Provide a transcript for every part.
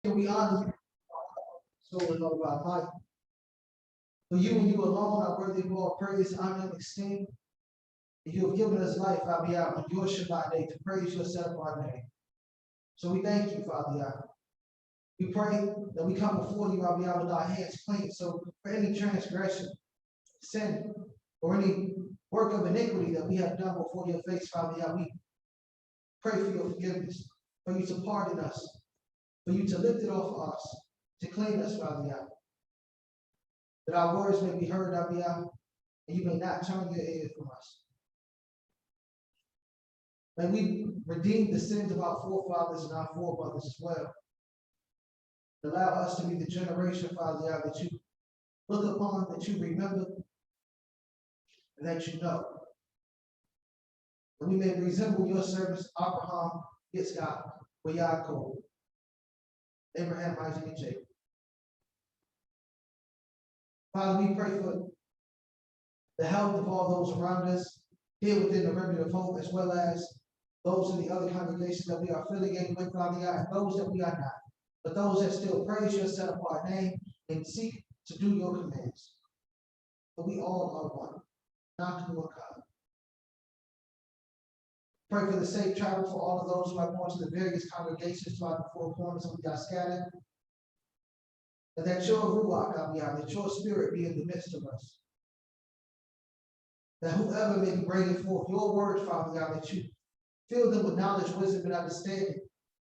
We honor you, soul and all of our life. For you and you alone are worthy of all praise, honor, and esteem. And you have given us life, Father Yah, on your Shabbat day to praise your set apart name. So we thank you, Father Yah. We pray that we come before you, Father Yah, with our hands clean. So for any transgression, sin, or any work of iniquity that we have done before your face, Father Yah, we pray for your forgiveness, for you to pardon us, for you to lift it off of us, to clean us, Father Yah, that our words may be heard, Father Yah, and you may not turn your ear from us. May we redeem the sins of our forefathers and our foremothers as well. Allow us to be the generation, Father Yah, that you look upon, that you remember, and that you know. That we may resemble your servants, Abraham, Yitzchak, Yaakov, Abraham, Isaac, and Jacob. Father, we pray for the health of all those around us, here within the Remnant of Hope, as well as those in the other congregations that we are affiliated with, Father God, and those that we are not, but those that still praise your set apart name and seek to do your commands. For we all are one, not to one God. Pray for the safe travel for all of those who are going to the various congregations throughout the four corners of the scattered. And that your Ruach, that your spirit be in the midst of us. That whoever may be bringing forth your word, Father God, that you fill them with knowledge, wisdom, and understanding,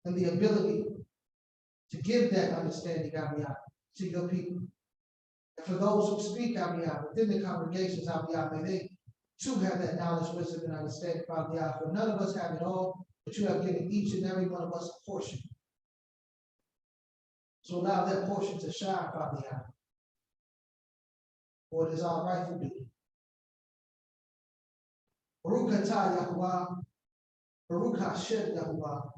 and the ability to give that understanding, to your people. And for those who speak, within the congregations, may they too have that knowledge, wisdom, and understanding, Father God. For none of us have it all, but you have given each and every one of us a portion. So allow that portion to shine, Father God. For it is our rightful duty. Baruch atah Yahuwah, Baruch Hashem Yahuwah,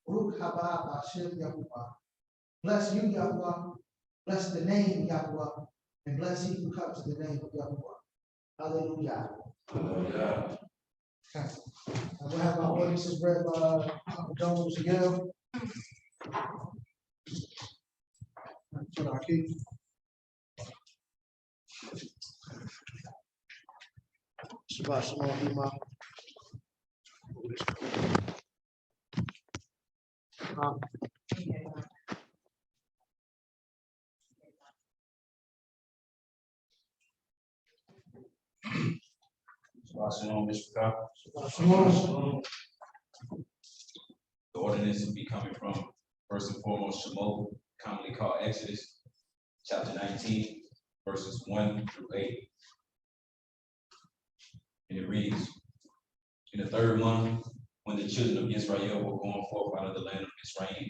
Baruch haba Hashem Yahuwah. Bless you, Yahuwah. Bless the name Yahuwah, and bless he who comes to the name of Yahuwah. Hallelujah. Hallelujah. Okay. I will have my ordinances read by Jones again. That's what I keep. Shabbat shalom, Ima. Shabbat shalom, Mr. Cobb. Shalom. The ordinance will be coming from, first and foremost, Shemot, commonly called Exodus, chapter 19, verses 1 through 8. And it reads, in the third month, when the children of Israel were going forth out of the land of Israel,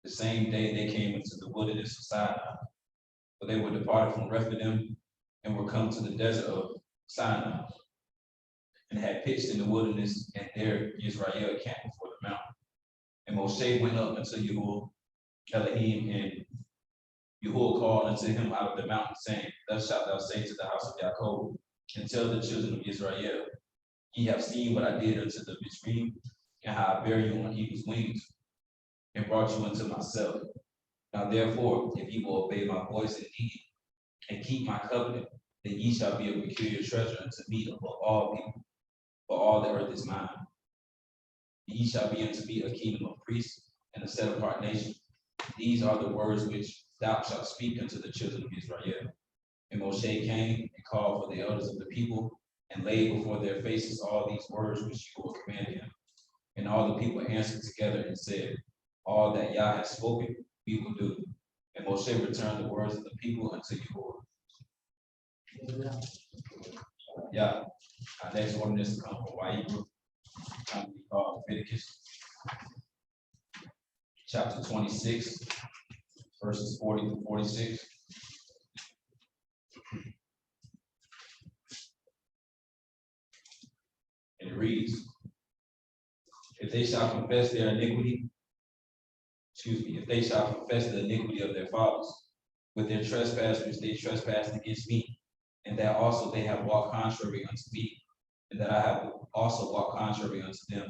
the same day they came into the wilderness of Sinai, for they were departed from Rephidim and were come to the desert of Sinai, and had pitched in the wilderness, and there Israel camped before the mountain. And Moshe went up unto Yahuwah Elohim, and Yahuwah called unto him out of the mountain, saying, thus shalt thou say to the house of Jacob, and tell the children of Israel, ye have seen what I did unto the Mizraim, and how I bare you on eagle's wings, and brought you unto myself. Now therefore, if ye will obey my voice indeed, and keep my covenant, then ye shall be a peculiar treasure unto me above all people, for all the earth is mine. And ye shall be unto me a kingdom of priests, and a set apart nation. These are the words which thou shalt speak unto the children of Israel. And Moshe came and called for the elders of the people, and laid before their faces all these words which Yahuwah commanded him. And all the people answered together and said, all that Yah has spoken, we will do. And Moshe returned the words of the people unto Yahuwah. Yeah. Our next ordinance comes from Wa'ikra, commonly called Leviticus, chapter 26, verses 40 through 46. And it reads, if they shall confess their iniquity, if they shall confess the iniquity of their fathers, with their trespass which they trespassed against me, and that also they have walked contrary unto me, and that I have also walked contrary unto them,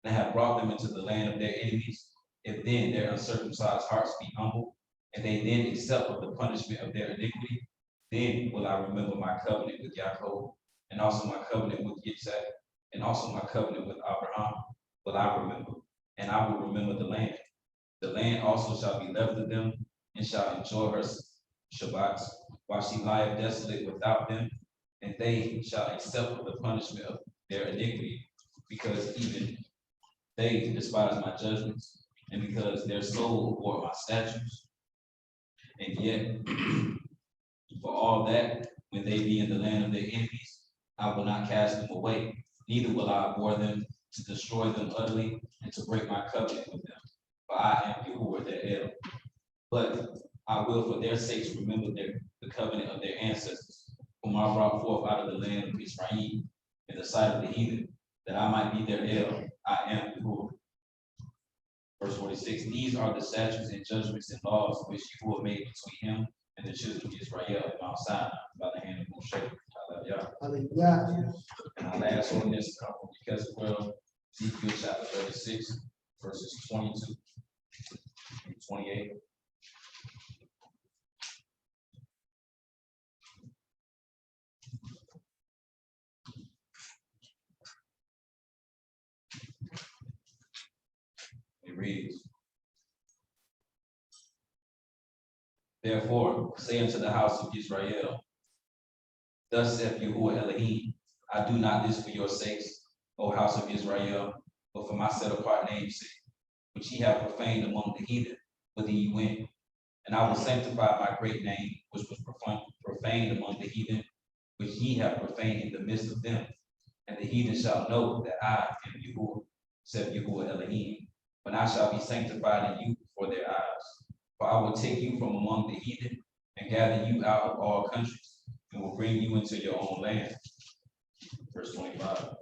and have brought them into the land of their enemies, if then their uncircumcised hearts be humble, and they then accept of the punishment of their iniquity, then will I remember my covenant with Yaakov, and also my covenant with Yitzhak, and also my covenant with Abraham will I remember, and I will remember the land. The land also shall be left to them, and shall enjoy her Shabbats, while she lieth desolate without them, and they shall accept of the punishment of their iniquity, because even they despise my judgments, and because their soul abhor my statutes. And yet, for all that, when they be in the land of their enemies, I will not cast them away, neither will I abhor them to destroy them utterly and to break my covenant with them. For I am Yahuwah their El. But I will for their sakes remember the covenant of their ancestors, whom I brought forth out of the land of Israel in the sight of the heathen, that I might be their El. I am Yahuwah. Verse 46, these are the statutes and judgments and laws which Yahuwah made between him and the children of Israel at Mount Sinai by the hand of Moshe. Hallelujah. And our last ordinance come from Ezekiel, Ezekiel chapter 36, verses 22 and 28. It reads, therefore, say unto the house of Israel, thus saith Yahuwah Elohim, I do not this for your sakes, O house of Israel, but for my set apart name's sake, which ye have profaned among the heathen, whither ye went. And I will sanctify my great name, which was profaned among the heathen, which ye have profaned in the midst of them. And the heathen shall know that I am Yahuwah, saith Yahuwah Elohim, when I shall be sanctified in you before their eyes. For I will take you from among the heathen, and gather you out of all countries, and will bring you into your own land. Verse 25.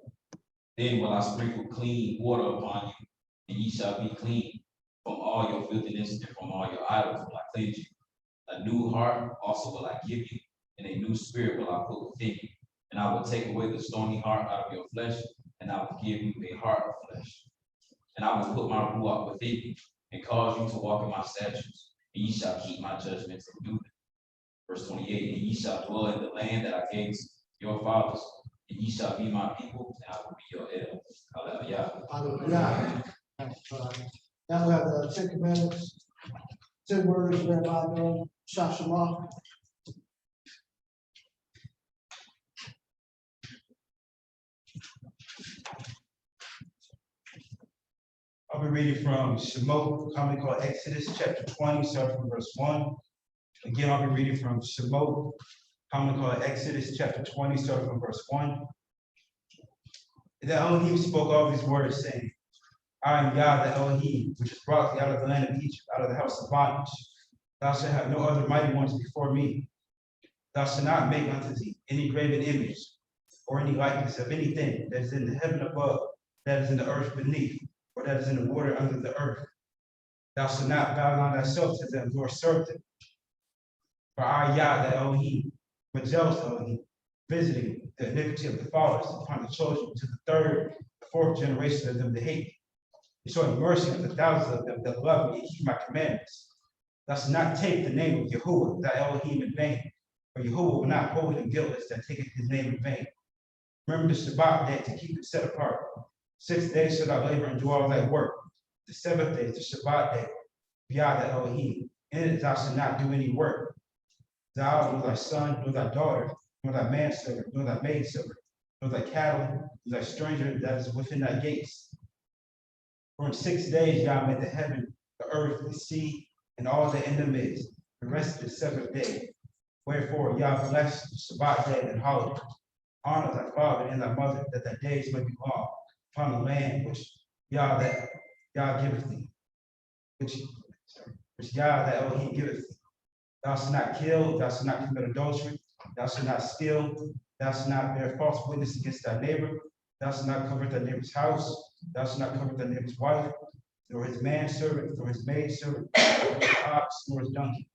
Then will I sprinkle clean water upon you, and ye shall be clean from all your filthiness and from all your idols will I cleanse you. A new heart also will I give you, and a new spirit will I put within you. And I will take away the stony heart out of your flesh, and I will give you a heart of flesh. And I will put my ruach within you, and cause you to walk in my statutes, and ye shall keep my judgments and do them. Verse 28, and ye shall dwell in the land that I gave to your fathers, and ye shall be my people, and I will be your El. Hallelujah. Hallelujah. Now we have the 10 commandments, 10 words read by them, Shashama. I'll be reading from Shemot, commonly called Exodus, chapter 20, starting from verse 1. Again, I'll be reading from Shemot, commonly called Exodus, chapter 20, starting from verse 1. And then Elohim spoke all these words, saying, I am Yah, the Elohim, which has brought thee out of the land of Egypt, out of the house of bondage. Thou shalt have no other mighty ones before me. Thou shalt not make unto thee any graven image, or any likeness of anything that is in the heaven above, that is in the earth beneath, or that is in the water under the earth. Thou shalt not bow down thyself to them, nor serve them. For I, Yah, the Elohim, but jealous Elohim, visiting the iniquity of the fathers upon the children to the third, the fourth generation of them that hate me, and showing mercy on the thousands of them that love me and keep my commandments. Thou shalt not take the name of Yahuwah, thy Elohim, in vain, for Yahuwah will not hold him guiltless that taketh his name in vain. Remember the Shabbat day to keep it set apart. 6 days shalt thou labor and do all thy work. The seventh day is the Shabbat day, Yah the Elohim. In it thou shalt not do any work. Thou, nor thy son, nor thy daughter, nor thy manservant, nor thy maidservant, nor thy cattle, nor thy stranger that is within thy gates. For in 6 days Yah made the heaven, the earth, the sea, and all that in them is. The rest is the seventh day. Wherefore Yah blessed the Shabbat day and holiday. Honor thy father and thy mother, that thy days may be long upon the land which Yah giveth thee, which Yah that Elohim giveth thee. Thou shalt not kill, thou shalt not commit adultery, thou shalt not steal, thou shalt not bear false witness against thy neighbor, thou shalt not covet thy neighbor's house, thou shalt not covet thy neighbor's wife, nor his manservant, nor his maidservant, nor his ox, nor his donkey,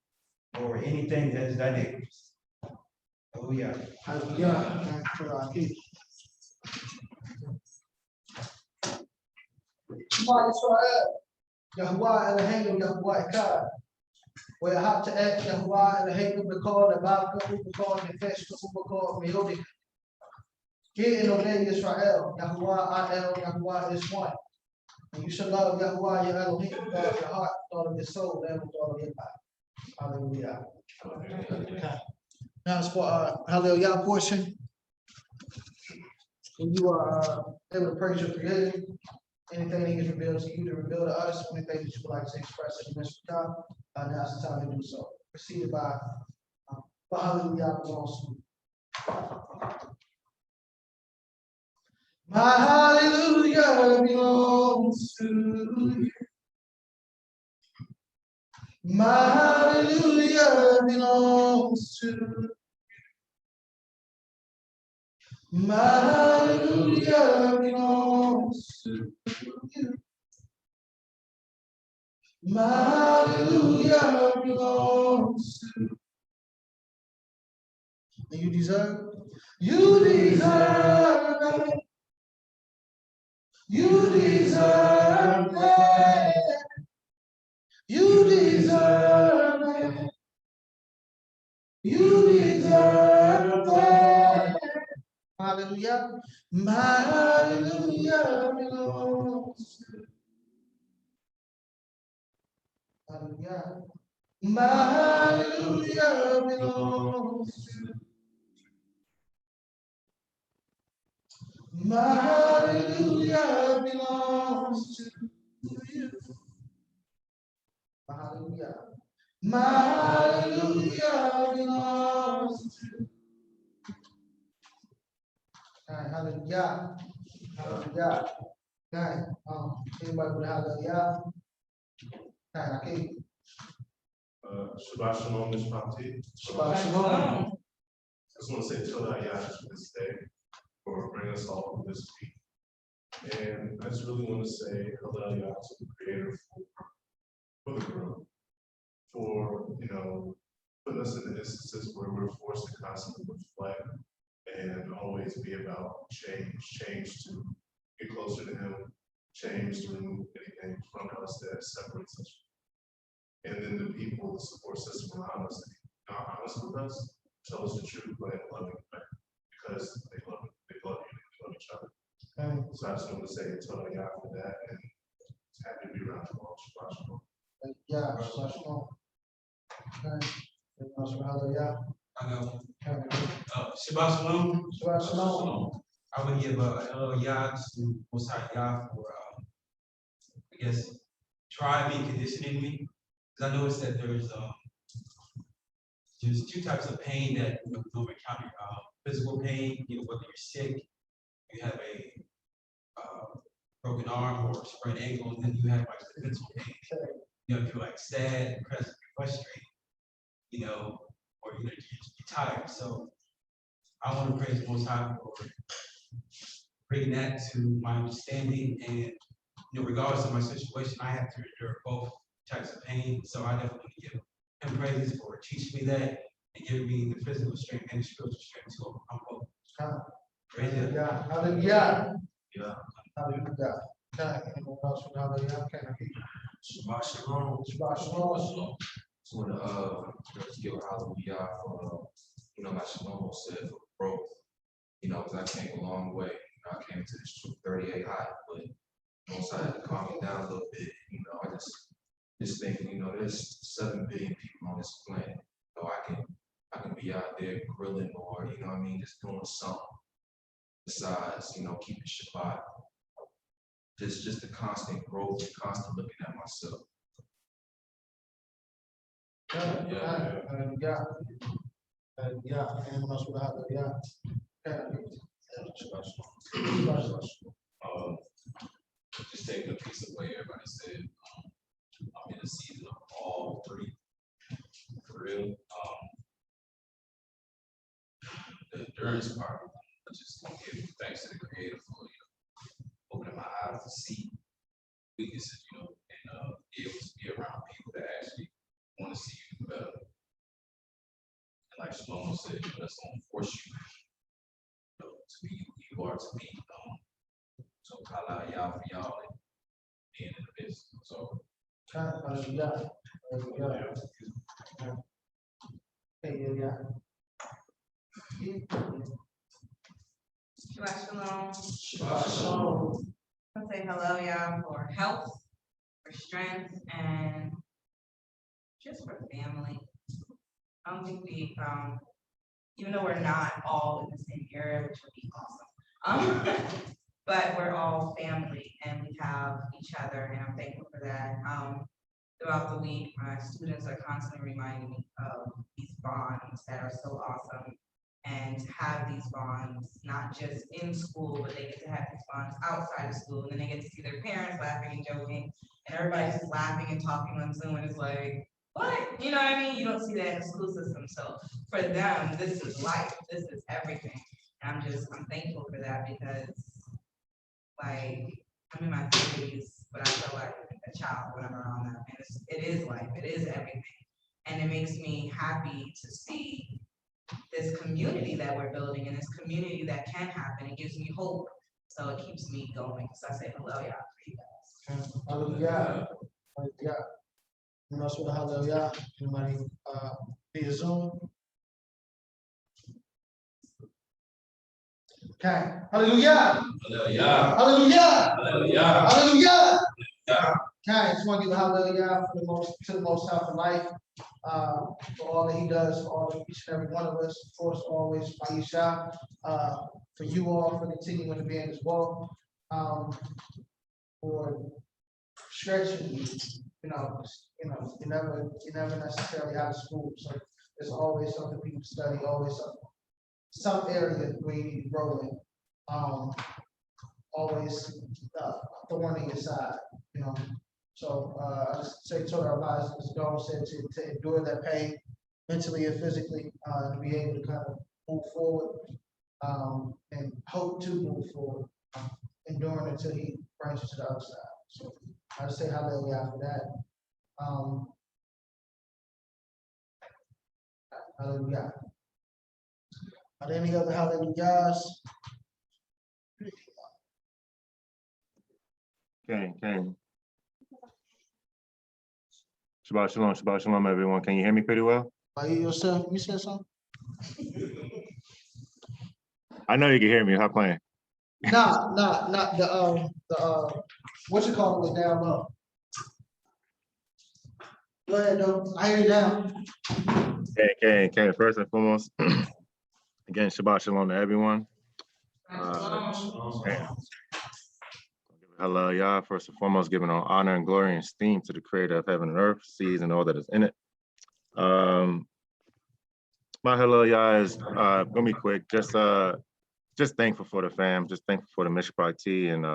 or anything that is thy neighbor's. Hallelujah. Hallelujah. Thanks for our peace. Come on, Israel. Yahuwah Eloheinu, Yahuwah Echad. We'll Yahuwah Eloheinu B'kol Lebavka Ub'kol Nefesh Ub'kol Meyodik. Hear and obey Israel. Yahuwah El, Yahuwah is one. And you shall love Yahuwah your Elohim with all of your heart, with all of your soul, and with all of your mind. Hallelujah. Okay. Now it's for Hallelujah portion. When you are able to praise your creator, anything that is revealed to you to reveal to us, anything that you would like to express in the midst of God, now's the time to do so. Preceded by Hallelujah belongs to you. My hallelujah belongs to you. My hallelujah belongs to you. My hallelujah belongs to you. My hallelujah belongs to you. And you deserve it. You deserve it. You deserve it. You deserve it. You deserve it. Hallelujah. My hallelujah belongs to you. Hallelujah. My hallelujah belongs to you. My hallelujah belongs to you. Hallelujah. My hallelujah belongs to you. Hallelujah. Hallelujah. Okay. Anybody with hallelujah? Okay, I can't. Shabbat Shalom, Mishpati. Shabbat Shalom. I just want to say Todah Yash for this day, for bringing us all through this week. And I just really want to say Hallel Yah to the Creator for the group, for, putting us in the instances where we're forced to constantly reflect and always be about change to get closer to Him, change to remove anything from us that separates us. And then the people, the support system around us, that are honest with us, tell us the truth, but in a loving way, because they love you, they love each other. Okay. So I just want to say Todah Yah for that, and it's happy to be around you all. Shabbat Shalom. Yeah, Shabbat Shalom. Okay. Anyone else with hallelujah? I know. Okay. Shabbat Shalom. Shabbat Shalom. I would give Yah to Most High Yah for, I guess, trying me, conditioning me. Because I noticed that there's two types of pain that you normally encounter. Physical pain, whether you're sick, you have a broken arm or sprained ankle, and then you have like the mental pain. If you're like sad, depressed, frustrated, or you're tired. So I want to praise the Most High for bringing that to my understanding. And regardless of my situation, I have to endure both types of pain. So I definitely give him praises for teaching me that and giving me the physical strength and the spiritual strength to overcome both. Praise Him. Hallelujah. Yeah. Hallelujah. Okay. Anyone else with hallelujah? Okay. Shabbat Shalom. Shabbat Shalom. Just want to just give a hallelujah for, like Shalom said, for growth. Because I came a long way. I came to this truth 38 hot, but once I had to calm it down a little bit, I just thinking, there's 7 billion people on this planet. So I can be out there grilling or, just doing something besides, keeping Shabbat. Just the constant growth and constant looking at myself. Hallelujah. Hallelujah. Anyone else with hallelujah? Okay. Shabbat Shalom. Just taking a piece of what everybody said. I'm in a season of all three. For real. The endurance part, I just want to give thanks to the Creator for opening my eyes to see weaknesses, and be able to be around people that actually want to see you better. And like Shlomo said, that's going to force you, to be who you are to be. So, Kala Yah for y'all and being in the business. So, Okay, hallelujah. Hallelujah. Hey, yeah. Shabbat shalom. I'll say hello, y'all, for health, for strength, and just for family. I don't think we, even though we're not all in the same area, which would be awesome. But we're all family and we have each other, and I'm thankful for that. Throughout the week, my students are constantly reminding me of these bonds that are so awesome. And to have these bonds, not just in school, but they get to have these bonds outside of school, and then they get to see their parents laughing and joking, and everybody's just laughing and talking on Zoom, and it's like, what? You know what I mean? You don't see that in the school system. So for them, this is life, this is everything. And I'm thankful for that, because like, I'm in my 30s, but I feel like a child when I'm around them. And it is life, it is everything. And it makes me happy to see this community that we're building and this community that can happen. It gives me hope. So it keeps me going. So I say hello, y'all, for you guys. Hallelujah. Hallelujah. Anyone else with a hallelujah? Anybody via Zoom? Okay. Hallelujah. Hallelujah. Hallelujah. Hallelujah. Hallelujah. Yeah. Okay, I just want to give a hallelujah for the most high for life, for all that he does, for all each and every one of us, of course, always Maisha, for you all for continuing to be in this walk, for stretching you, you never necessarily out of school, so there's always something people study, always some area where you need to grow in, always a thorn in your side, So I just say to our lives, as Dawn said, to endure that pain mentally and physically, to be able to kind of move forward, and hope to move forward, enduring until he brings you to the other side. So I just say hallelujah for that. Hallelujah. Are there any other hallelujahs? Okay. Shabbat shalom, everyone. Can you hear me pretty well? Are you yourself? You said something? I know you can hear me. Stop playing. Not the what you call it was down low. Go ahead, though. I hear you down. Okay. First and foremost, again, Shabbat shalom to everyone. Hello, y'all. First and foremost, giving all honor and glory and esteem to the creator of heaven and earth, seas and all that is in it. My hello, y'all, is gonna be quick. Just thankful for the fam, just thankful for the Mishpat T, and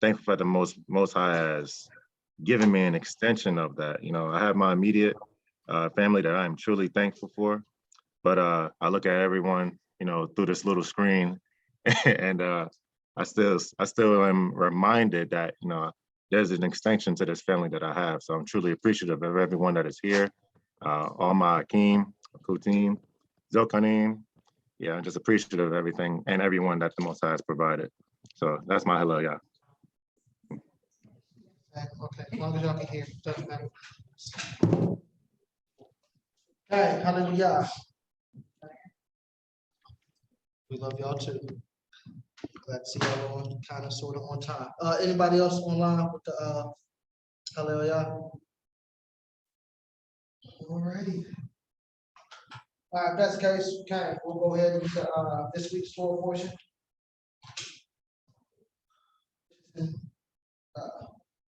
thankful for the most high has given me an extension of that. I have my immediate family that I'm truly thankful for, but I look at everyone, through this little screen, and I still am reminded that, there's an extension to this family that I have. So I'm truly appreciative of everyone that is here, all my Akeem, Kutim, Zokanim. Yeah, I'm just appreciative of everything and everyone that the Most High has provided. So that's my hello, yeah. Okay, as long as y'all can hear, doesn't matter. Hey, hallelujah. We love y'all too. Glad to see y'all on kind of sort of on time. Anybody else online with the hallelujah? Alrighty. All right, if that's the case, okay, we'll go ahead into this week's Torah portion.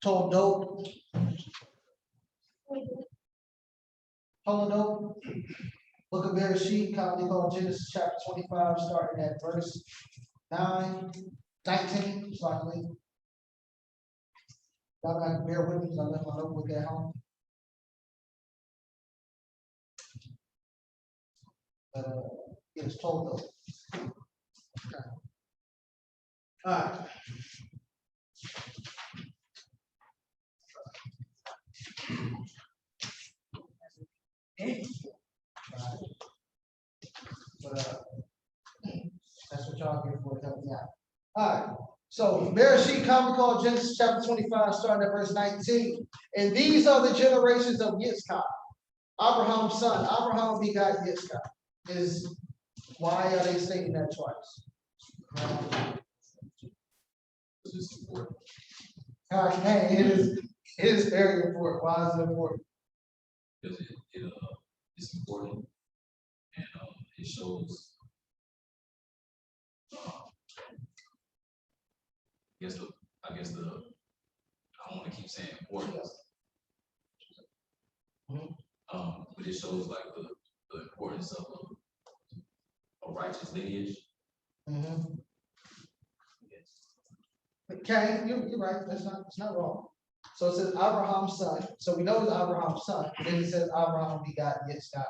Told dope. Book of Bereshit, commonly called Genesis chapter 25, starting at verse 19, slightly. Y'all got to bear with me because I left my notebook at home. It's told though. Okay. All right. But that's what y'all here for, to help me out. All right. So Bereshit, commonly called Genesis chapter 25, starting at verse 19. And these are the generations of Yitzchak, Abraham's son. Abraham begot Yitzchak. Why are they stating that twice? It's important. Okay, it is very important. Why is it important? Because it's important and it shows. I guess the I don't want to keep saying importance. But it shows like the importance of a righteous lineage. Okay, you're right. It's not wrong. So it says Abraham's son. So we know it's Abraham's son. And then it says Abraham begot Yitzchak,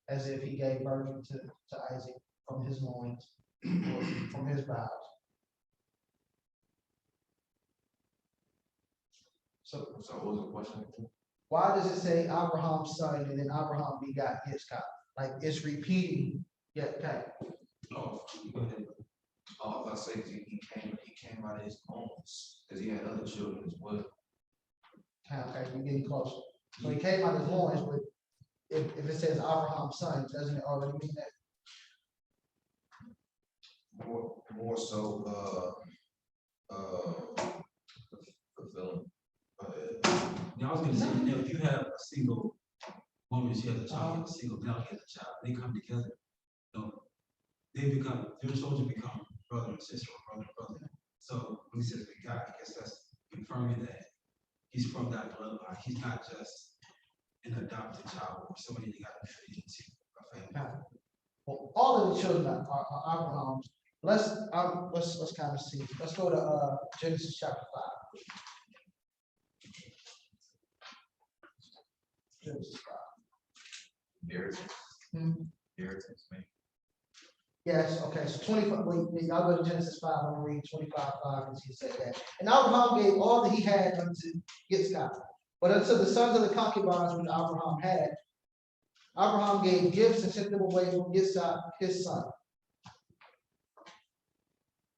as if he gave birth to Isaac from his loins, or from his bowels. So what was the question? why does it say Abraham's son and then Abraham begot Yitzchak? Like it's repeating. Yeah, okay. Oh, go ahead. Oh, I was about to say, 'cause he came out of his bones, because he had other children as well. Okay, we're getting close. So he came out of his loins, but if it says Abraham's son, doesn't it already mean that? More so, fulfilling. Now, I was gonna say, you know, if you have a single woman, she has a child, a single male, he has a child, they come together. So their children become brother and sister, or brother and brother. So when he says begot, I guess that's confirming that he's from that bloodline. He's not just an adopted child or somebody that got married into a family. Well, all of the children are Abraham's. Let's kind of see. Let's go to Genesis chapter 5. Genesis 5. Inheritance, maybe. Yes, okay, so 25, wait, I'll go to Genesis 5, I'm gonna read 25:5, and he said that. And Abraham gave all that he had unto Yitzchak, but unto the sons of the concubines which Abraham had, Abraham gave gifts and sent them away from Yitzchak, his son.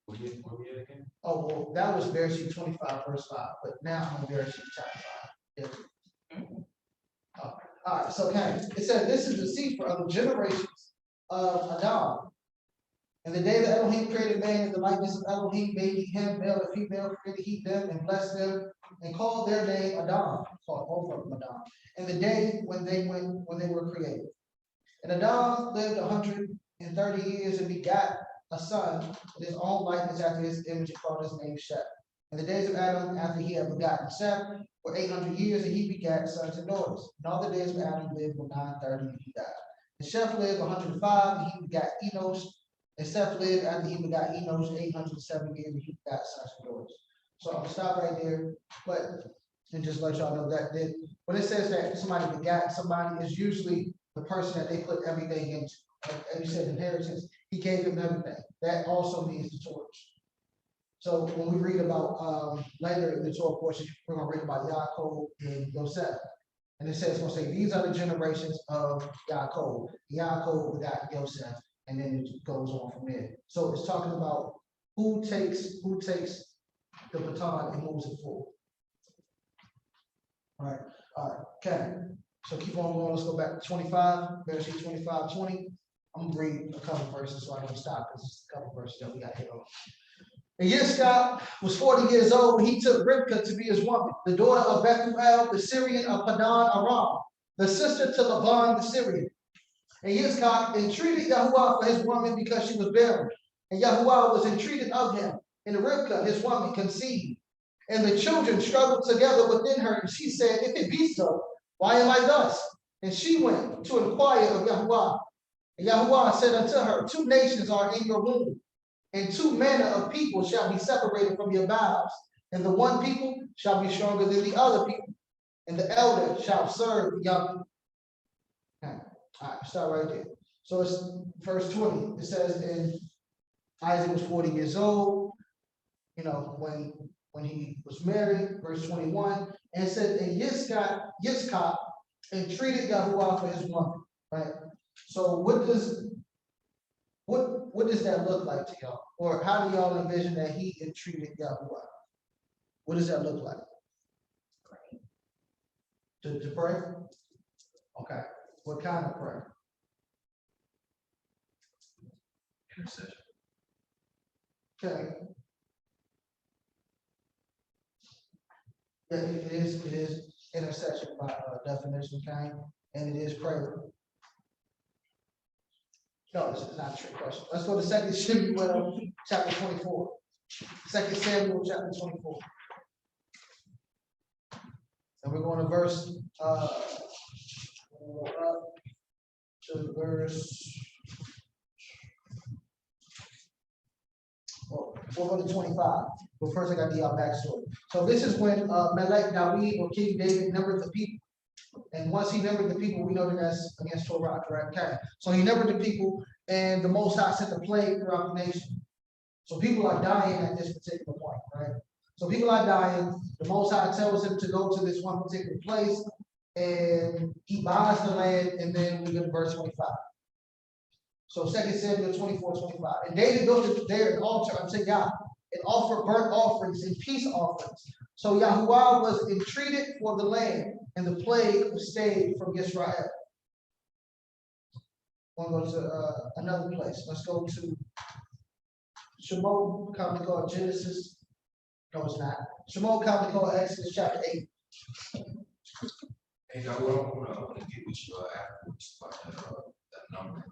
Where we at again? Oh, well, that was Bereshit 25, verse 5, but now I'm in Bereshit chapter 5. Yeah. All right, so okay, it says this is the seed of the generations of Adam. And the day that Elohim created man in the likeness of Elohim, made he him, male and female, created he them, and blessed them, and called their name Adam, called both of them Adam, and the day when they were created. And Adam lived 130 years and begat a son in his own likeness after his image, and called his name Seth. And the days of Adam after he had begotten Seth were 800 years, and he begat sons and daughters. And all the days of Adam lived were 930, and he died. And Seth lived 105, and he begat Enos. And Seth lived after he begot Enos 807 years, and he begat sons and daughters. So I'm gonna stop right there, but and just let y'all know that when it says that somebody begat somebody, is usually the person that they put everything into. Like, as you said, inheritance, he gave him everything. That also means the torch. So when we read about later in the Torah portion, we're gonna read about Yaakov and Yosef. And it says, it's gonna say, these are the generations of Yaakov. Yaakov begot Yosef, and then it goes on from there. So it's talking about who takes the baton and moves it forward. All right, okay. So keep on going. Let's go back to 25, Bereshit 25:20. I'm gonna read a couple verses so I don't stop, because it's a couple verses that we got here on. And Yitzchak was 40 years old when he took Rivkah to be his woman, the daughter of Bethuel, the Syrian of Padan Aram, the sister to Laban the Syrian. And Yitzchak entreated Yahuwah for his woman because she was barren. And Yahuwah was entreated of him. And Rivkah, his woman, conceived. And the children struggled together within her. And she said, if it be so, why am I thus? And she went to inquire of Yahuwah. And Yahuwah said unto her, 2 nations are in your womb, and 2 manner of people shall be separated from your bowels. And the one people shall be stronger than the other people, and the elder shall serve the younger. Okay. All right, start right there. So it's verse 20. It says, and Isaac was 40 years old, when he was married, verse 21, and it said, and Yitzchak entreated Yahuwah for his woman, right? So what does What does that look like to y'all? Or how do y'all envision that he entreated Yahuwah? What does that look like? To pray? Okay. What kind of prayer? Intercession. Okay. Yeah, it is intercession by definition, kind, and it is prayer. No, this is not a trick question. Let's go to 2 Samuel chapter 24. 2 Samuel chapter 24. And we're going to verse to verse 425. But first I got to give y'all backstory. So this is when Melech David or King David numbered the people. And once he numbered the people, we know that that's against Torah, correct? Okay. So he numbered the people, and the Most High sent a plague throughout the nation. So people are dying at this particular point, right? So people are dying. The Most High tells him to go to this one particular place, and he buys the land, and then we go to verse 25. So 2 Samuel 24:25. And David built there an altar unto God and offered burnt offerings and peace offerings. So Yahuwah was entreated for the land, and the plague was stayed from Israel. We'll go to another place. Let's go to Shemot, commonly called Genesis. No, it's not. Shemot, commonly called Exodus chapter 8. Hey, I want to get with you afterwards about that number.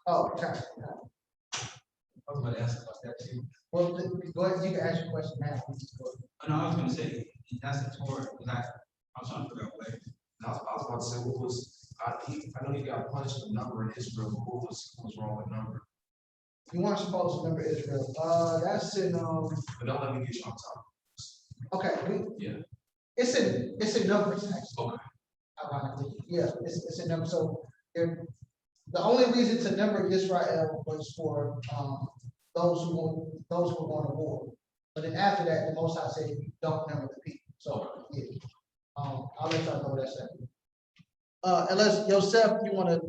Oh, okay. I was gonna ask about that too. Well, go ahead. You can ask your question now. No, I was gonna say, that's the Torah, because I was trying to figure out what. I was about to say, what was, I know he got punished for number in Israel, but what was wrong with number? You weren't supposed to remember Israel. That's in But don't let me get you on top. okay. Yeah. It's in Numbers actually. Okay. Ironically, yeah, it's in Numbers. So the only reason to number Israel was for those who were going to war. But then after that, the Most High said, don't number the people. So yeah, I'll let y'all know that second. Unless Yosef, you want to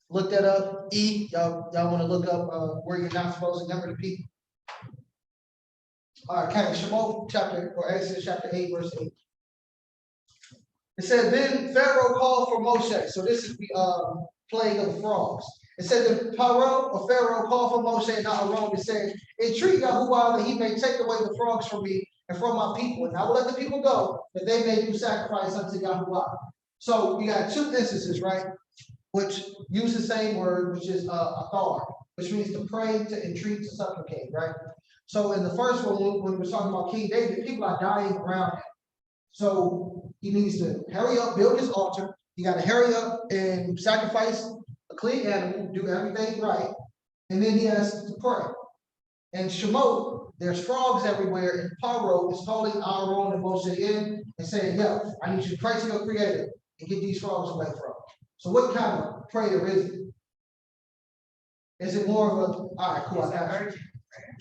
look that up. Y'all want to look up where you're not supposed to number the people. All right, kind of Shemot chapter or Exodus chapter 8, verse 8. It said, then Pharaoh called for Moshe. So this is the plague of the frogs. It said that Pharaoh called for Moshe and Aaron and said, entreat Yahuwah that he may take away the frogs from me and from my people. And I will let the people go, that they may do sacrifice unto Yahuwah. So we got two instances, right? Which use the same word, which is athar, which means to pray, to entreat, to supplicate, right? So in the first one, when we're talking about King David, people are dying around him. So he needs to hurry up, build his altar. He got to hurry up and sacrifice a clean animal, do everything right. And then he has to pray. And Shemot, there's frogs everywhere, and Pharaoh is calling Aaron and Moshe in and saying, yo, I need you to pray to your creator and get these frogs away from him. So what kind of prayer is it? Is it more of a, all right, cool, I got you.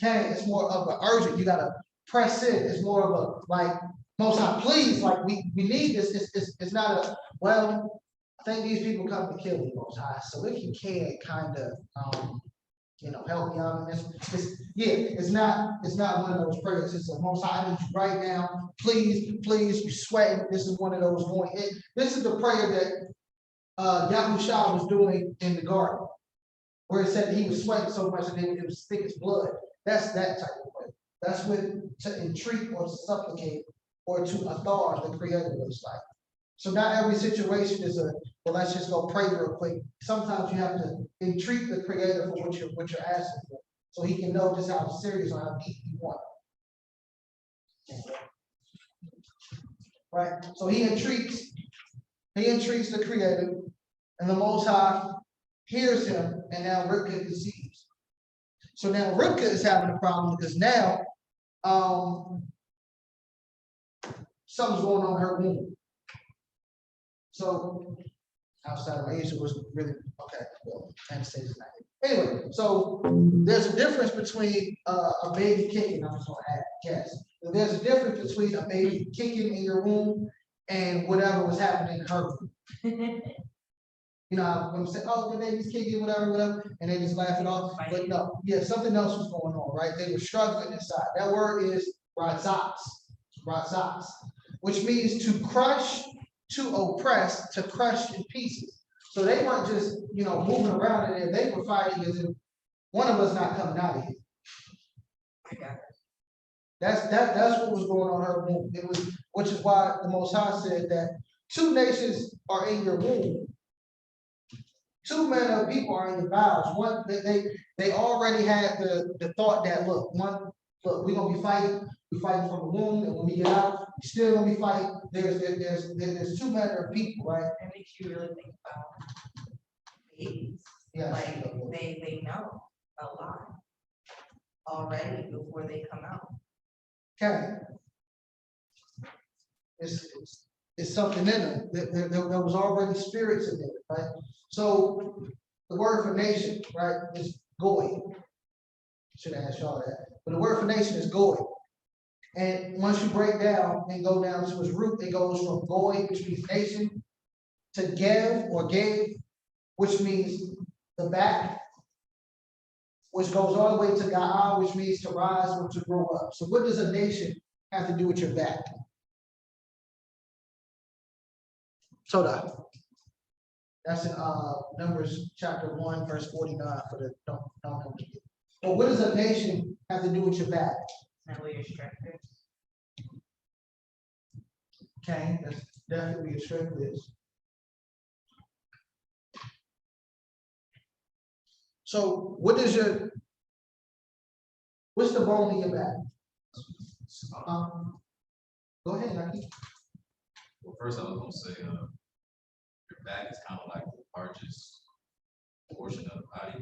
Okay, it's more of an urgent. You gotta press in. It's more of a like, Most High, please, like we need this. It's not a, well, I think these people come to kill me, Most High. So if you can kind of help me out in this. It's not one of those prayers. It's a Most High, I need you right now. Please, you sweating. This is one of those this is the prayer that Yahushua was doing in the garden, where it said that he was sweating so much that it was thick as blood. That's that type of prayer. That's when to entreat or to supplicate or to athar the creator looks like. So not every situation is well, let's just go pray real quick. Sometimes you have to entreat the creator for what you're asking for, so he can know just how serious or how deep you want. Right? So he entreats the creator, and the Most High hears him, and now Rivka conceives. So now Rivka is having a problem because now something's going on in her womb. So outside of Asia was really okay. Well, United States is not. Anyway, so there's a difference between a baby kicking. I'm just gonna add guess. There's a difference between a baby kicking in your womb and whatever was happening in her womb. You know, I'm gonna say, oh, the baby's kicking, whatever, and they just laugh it off. But no, yeah, something else was going on, right? They were struggling inside. That word is razats, which means to crush, to oppress, to crush in pieces. So they weren't just, moving around in there. They were fighting as if one of us not coming out of here. I got it. That's what was going on in her womb. It was, which is why the Most High said that 2 nations are in your womb. 2 manner of people are in your bowels. One, they already had the thought that look, we're gonna be fighting. We're fighting from the womb, and when we get out, we're still gonna be fighting. There's 2 manner of people, right? It makes you really think about babies. Yeah. Like, they know a lot already before they come out. Okay. It's something in them. There was already spirits in there, right? So the word for nation, right, is goy. Should have asked y'all that. But the word for nation is goy. And once you break down and go down to its root, it goes from goy, which means nation, to gev or gave, which means the back, which goes all the way to ga'a, which means to rise or to grow up. So what does a nation have to do with your back? So that's in Numbers chapter 1, verse 49 for the don't know. But what does a nation have to do with your back? That way you're structured. Okay, that's definitely a strength is. So what's the bone in your back? Go ahead, Naki. Well, first I was gonna say, your back is kind of like the largest portion of the body.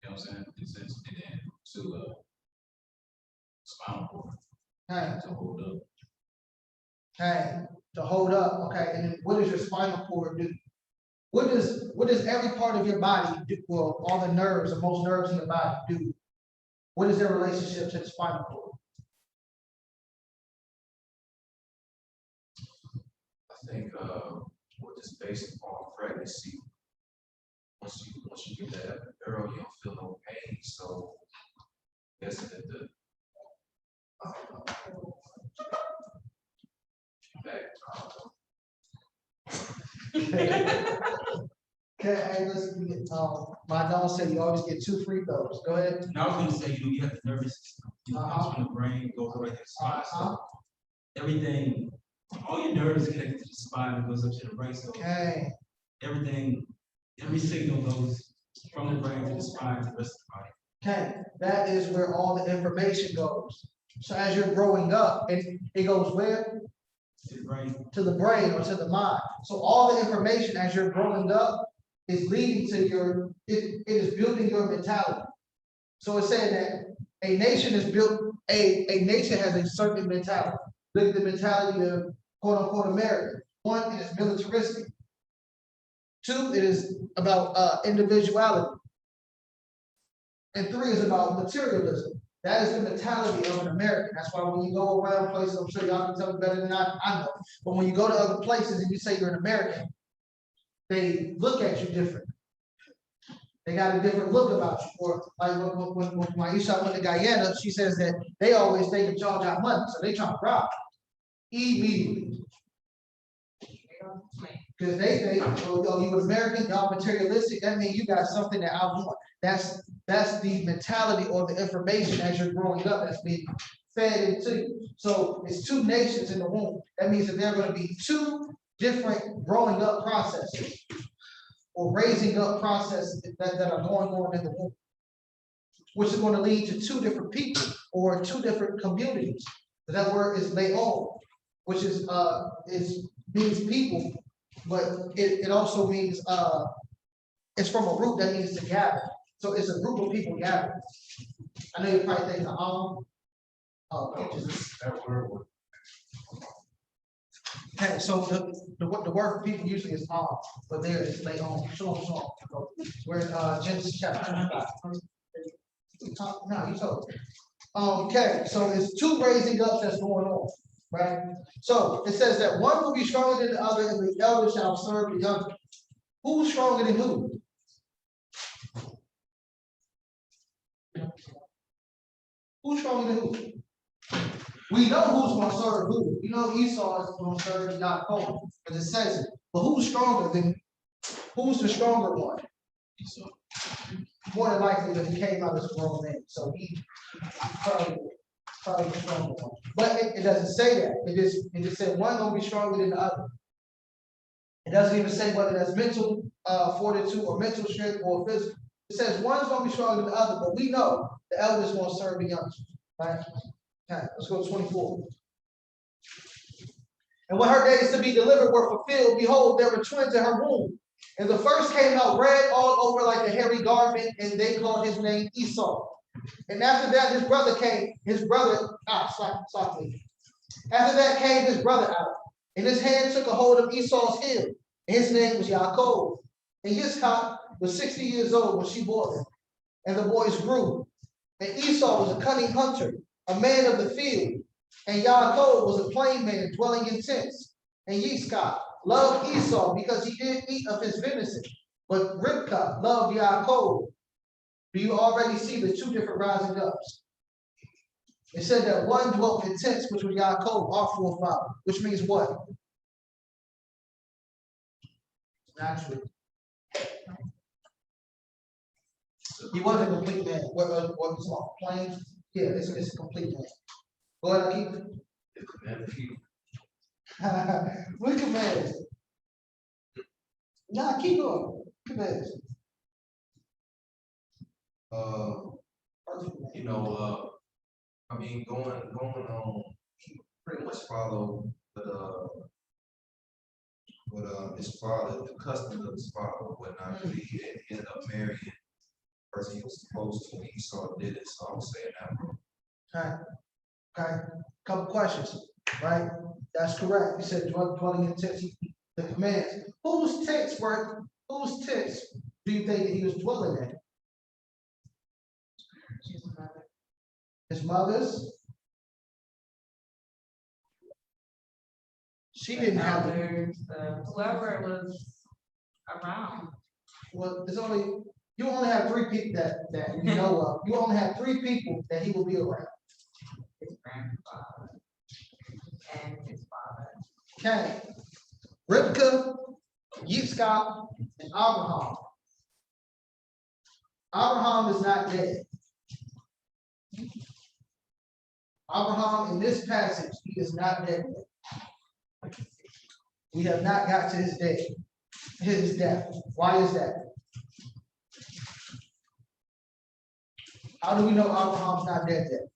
You know what I'm saying? In a sense, and then to spinal cord Okay, to hold up. okay, to hold up. Okay, and then what does your spinal cord do? What does every part of your body do? Well, all the nerves, or most nerves in your body do. What is their relationship to the spinal cord? I think, we're just based upon pregnancy. Once you get that epidural, you don't feel no pain, so guessing that the back, Okay, hey, listen, my dog said you always get 2 free throws. Go ahead. And I was gonna say, you have the nervous system, it comes from the brain, goes right to the spine, so everything, all your nerves connected to the spine, it goes up to the brain, so Okay, everything, every signal goes from the brain to the spine to the rest of the body. okay, that is where all the information goes. So as you're growing up, it goes where? To the brain. To the brain or to the mind. So all the information as you're growing up is leading to it is building your mentality. So it's saying that a nation is built, a nation has a certain mentality. Look at the mentality of quote unquote America. 1, it is militaristic. 2, it is about individuality. And 3 is about materialism. That is the mentality of an American. That's why when you go around places, I'm sure y'all can tell me better than I know. But when you go to other places and you say you're an American, they look at you different. They got a different look about you. Or like when Maisha went to Guyana, she says that they always think that y'all got money, so they trying to rob immediately. Because they think, oh, you American, y'all materialistic, that means you got something that I want. That's the mentality or the information as you're growing up that's being fed into you. So it's 2 nations in the womb. That means that there are going to be 2 different growing up processes or raising up processes that are going on in the womb, which is going to lead to 2 different people or 2 different communities. That word is le'on, which is means people, but it also means it's from a root that means to gather. So it's a group of people gathered. I know you're probably thinking, That word. okay, so the word for people usually is but there is le'on. Shalom. We're in Genesis chapter 25. No, you told. Okay, so it's 2 raising up that's going on, right? So it says that one will be stronger than the other, and the elder shall serve the younger. Who's stronger than who? Who's stronger than who? We know who's gonna serve who. We know Esau is gonna serve Yaakov, because it says it. But who's stronger than, who's the stronger one? More than likely, because he came out as a grown man, so he probably the stronger one. But it doesn't say that. It just said one gonna be stronger than the other. It doesn't even say whether that's mental fortitude or mental strength or physical. It says one's gonna be stronger than the other, but we know the eldest gonna serve the youngest. Right? Okay, let's go to 24. And when her days to be delivered were fulfilled, behold, there were twins in her womb. And the first came out red all over like a hairy garment, and they called his name Esau. And after that, his brother came, softly. After that came his brother out, and his hand took a hold of Esau's heel, and his name was Yaakov. And Yitzchak was 60 years old when she bore him, and the boys grew. And Esau was a cunning hunter, a man of the field, and Yaakov was a plain man dwelling in tents. And Yitzchak loved Esau because he did eat of his venison, but Rivkah loved Yaakov. Do you already see the two different rising ups? It said that one dwelt in tents, which was Yaakov, our forefather, which means what? Naturally. He wasn't a complete man. What was all plain? Yeah, it's a complete man. Go ahead, keep. What commands? Nah, keep going. Commands. You know, I mean, going on, he pretty much follow what his father, the customs of his father, or whatnot. He ended up marrying the person he was supposed to, and Esau did it. So I was saying that, bro. Okay. Couple questions, right? That's correct. You said dwelling in tents, the commands. Whose tents do you think that he was dwelling in? His mother's? She didn't have it. Whoever was around. Well, you only have three people that you know of. You only have three people that he will be around. His grandfather and his father. Okay. Rivkah, Yitzchak, and Abraham. Abraham is not dead. Abraham, in this passage, he is not dead. We have not got to his death. Why is that? How do we know Abraham's not dead yet?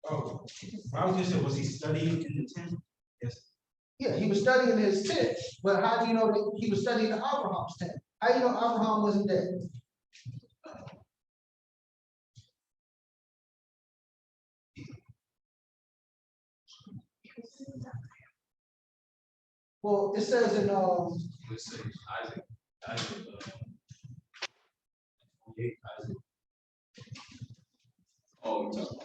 Oh, I was just saying, was he studying in the tent? Yes. Yeah, he was studying his tent, but how do you know that he was studying Abraham's tent? How do you know Abraham wasn't dead? Well, it says in Let's say Isaac. Oh, you talking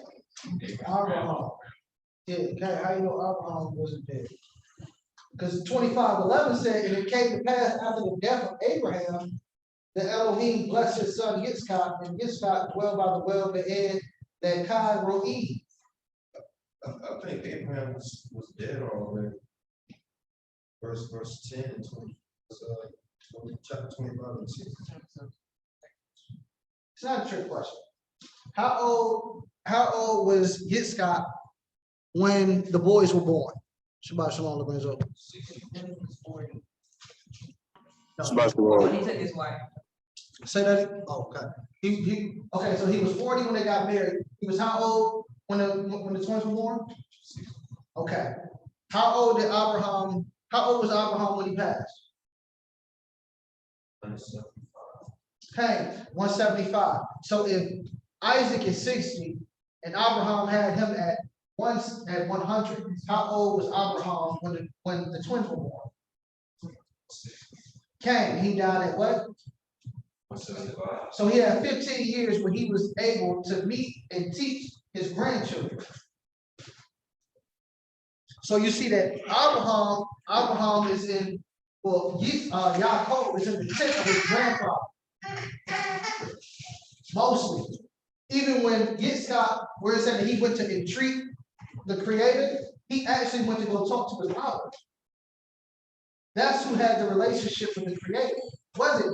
about Abraham. Yeah, okay, how you know Abraham wasn't dead? Because 25:11 said, and it came to pass after the death of Abraham, that Elohim blessed his son Yitzchak, and Yitzchak dwelled by the well Be'ed that Kai Ro'i. I think Abraham was dead already. Verse 10 and 20. Chapter 25 and 6. It's not a trick question. How old was Yitzchak when the boys were born? Shabbat Shalom, Lorenzo. Shabbat shalom. He took his wife. Say that. Oh, okay. Okay. So he was 40 when they got married. He was how old when the twins were born? Okay. How old was Abraham when he passed? Okay, 175. So if Isaac is 60 and Abraham had him at 100, how old was Abraham when the twins were born? Cain, he died at what? 175. So he had 15 years where he was able to meet and teach his grandchildren. So you see that Abraham is in Well, Yaakov is in the tent of his grandfather. Mostly. Even when Yitzchak, where it said that he went to entreat the Creator, he actually went to go talk to his father. That's who had the relationship with the Creator. Was it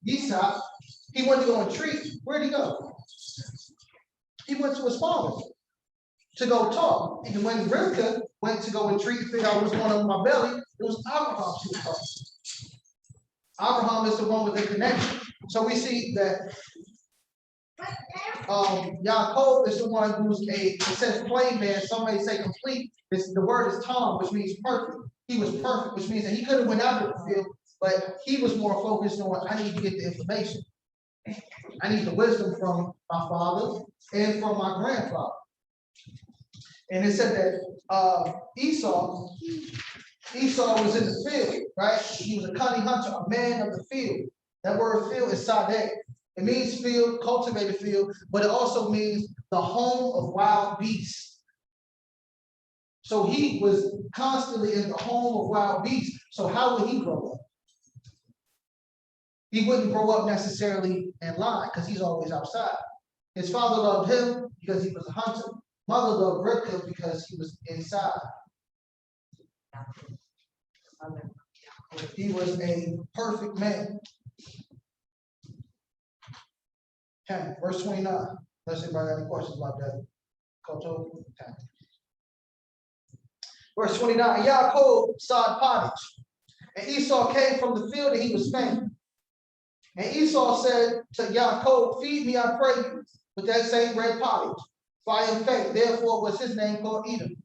Yitzchak? He went to go entreat. Where'd he go? He went to his father to go talk. And when Rivka went to go entreat and figure out what's going on in my belly, it was Abraham she was talking. Abraham is the one with the connection. So we see that Yaakov is the one who's it says plain man, some may say complete. The word is Tom, which means perfect. He was perfect, which means that he could have went out of the field, but he was more focused on, I need to get the information. I need the wisdom from my father and from my grandfather. And it said that Esau was in the field, right? He was a cunning hunter, a man of the field. That word field is sadeh. It means field, cultivated field, but it also means the home of wild beasts. So he was constantly in the home of wild beasts. So how would he grow up? He wouldn't grow up necessarily in line because he's always outside. His father loved him because he was a hunter. Mother loved Rivka because he was inside. He was a perfect man. Okay, verse 29. Unless anybody got any questions about that. Okay. Verse 29. Yaakov sod pottage, and Esau came from the field and he was faint. And Esau said to Yaakov, feed me, I pray you, with that same red pottage, for I am faint. Therefore was his name called Edom.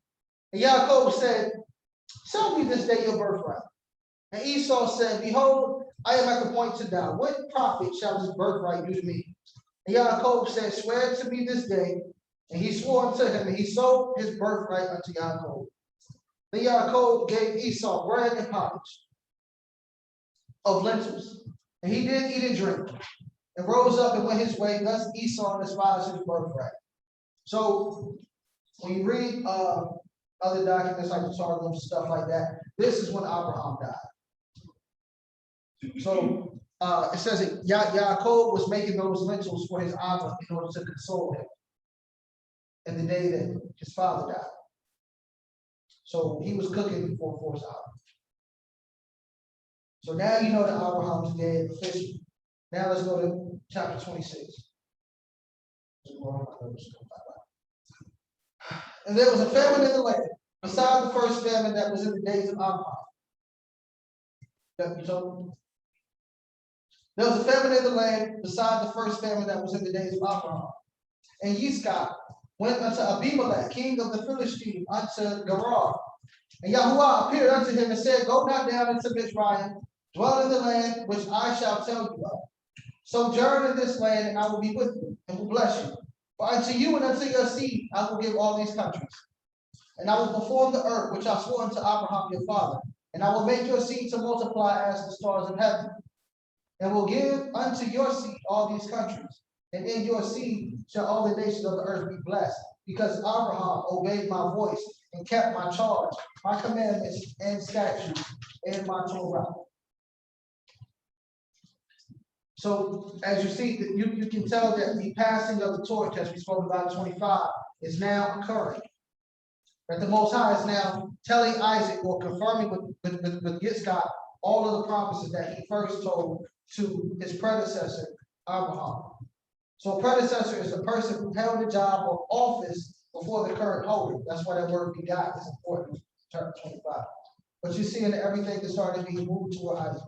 And Yaakov said, sell me this day your birthright. And Esau said, behold, I am at the point to die. What profit shall this birthright do to me? And Yaakov said, swear to me this day. And he swore unto him, and he sold his birthright unto Yaakov. Then Yaakov gave Esau bread and pottage of lentils. And he did eat and drink, and rose up and went his way. Thus Esau despised his birthright. So when you read other documents like the Targum, stuff like that, this is when Abraham died. So it says that Yaakov was making those lentils for his Abba in order to console him in the day that his father died. So he was cooking for his Abba. So now you know that Abraham is dead officially. Now let's go to chapter 26. And there was a famine in the land, beside the first famine that was in the days of Abraham. There was a famine in the land beside the first famine that was in the days of Abraham. And Yitzchak went unto Abimelech, king of the Philistines, unto Gerar. And Yahuwah appeared unto him and said, go not down into Mizraim, dwell in the land which I shall tell you of. Sojourn in this land, and I will be with you, and will bless you. For unto you and unto your seed I will give all these countries. And I will perform the earth which I swore unto Abraham your father. And I will make your seed to multiply as the stars of heaven. And will give unto your seed all these countries. And in your seed shall all the nations of the earth be blessed. Because Abraham obeyed my voice and kept my charge, my commandments and statutes, and my Torah. So as you see, you can tell that the passing of the torch, as we spoke about in 25, is now occurring. That the Most High is now telling Isaac, or confirming with Yitzchak, all of the promises that he first told to his predecessor, Abraham. So a predecessor is a person who held a job or office before the current holder. That's why that word begot is important, chapter 25. But you see in everything that started being moved toward Isaac.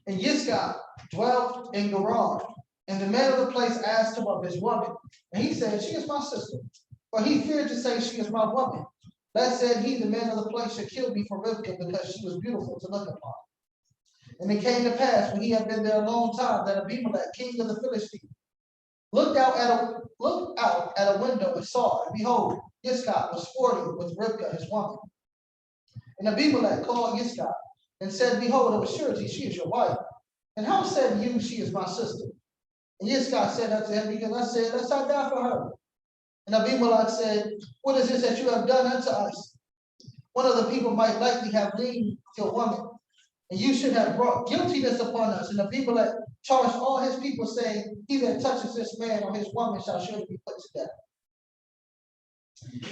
And Yitzchak dwelt in Gerar, and the man of the place asked him of his woman. And he said, she is my sister. But he feared to say, she is my woman. That said he, the man of the place, should kill me for Rivka, because she was beautiful to look upon. And it came to pass, when he had been there a long time, that Abimelech, king of the Philistines, looked out at a window and saw, and behold, Yitzchak was sporting with Rivka, his woman. And Abimelech called Yitzchak and said, behold, of a surety she is your wife. And how said you, she is my sister? And Yitzchak said unto him, because I said, let's I die for her. And Abimelech said, what is this that you have done unto us? one of the people might likely have leaned to a woman, and you should have brought guiltiness upon us. And the people that charged all his people, saying, he that touches this man or his woman shall surely be put to death.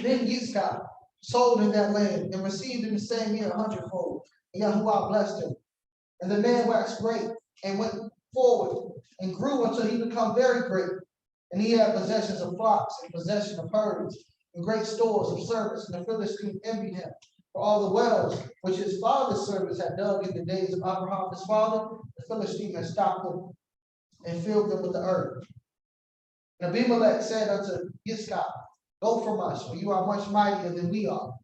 Then Yitzchak sold in that land and received in the same year 100-fold. And Yahuwah blessed him. And the man waxed great and went forward and grew until he became very great. And he had possessions of flocks and possession of herds and great stores of servants. And the Philistines envied him for all the wells which his father's servants had dug in the days of Abraham his father. The Philistines had stopped them and filled them with the earth. And Abimelech said unto Yitzchak, go from us, for you are much mightier than we are.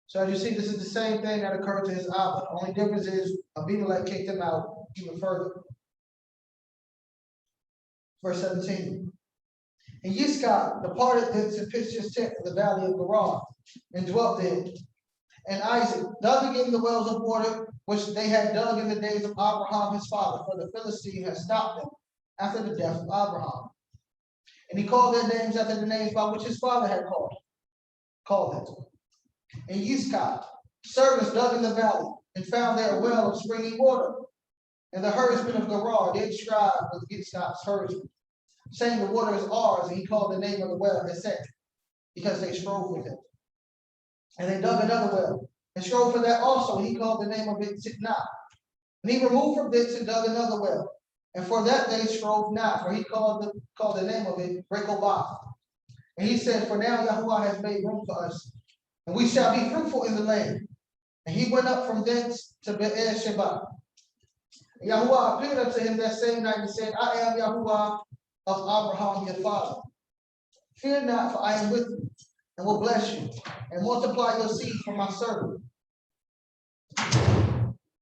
So as you see, this is the same thing that occurred to his Abba. The only difference is Abimelech kicked him out even further. Verse 17. And Yitzchak departed thence and pitched his tent in the valley of Gerar, and dwelt there. And Isaac dug again the wells of water, which they had dug in the days of Abraham his father, for the Philistine had stopped them after the death of Abraham. And he called their names after the names by which his father had called them. And Yitzchak servants dug in the valley, and found there a well of springing water. And the herdsmen of Gerar did strive with Yitzchak's herdsmen, saying, the water is ours. And he called the name of the well Hesed, because they strove with him. And they dug another well, and strove for that also. And he called the name of it Sitnah. And he removed from thence and dug another well. And for that they strove not, for he called the name of it Rehoboth. And he said, for now Yahuwah has made room for us, and we shall be fruitful in the land. And he went up from thence to Be'er-sheba. And Yahuwah appeared unto him that same night and said, I am Yahuwah of Abraham your father. Fear not, for I am with you, and will bless you, and multiply your seed for my servant.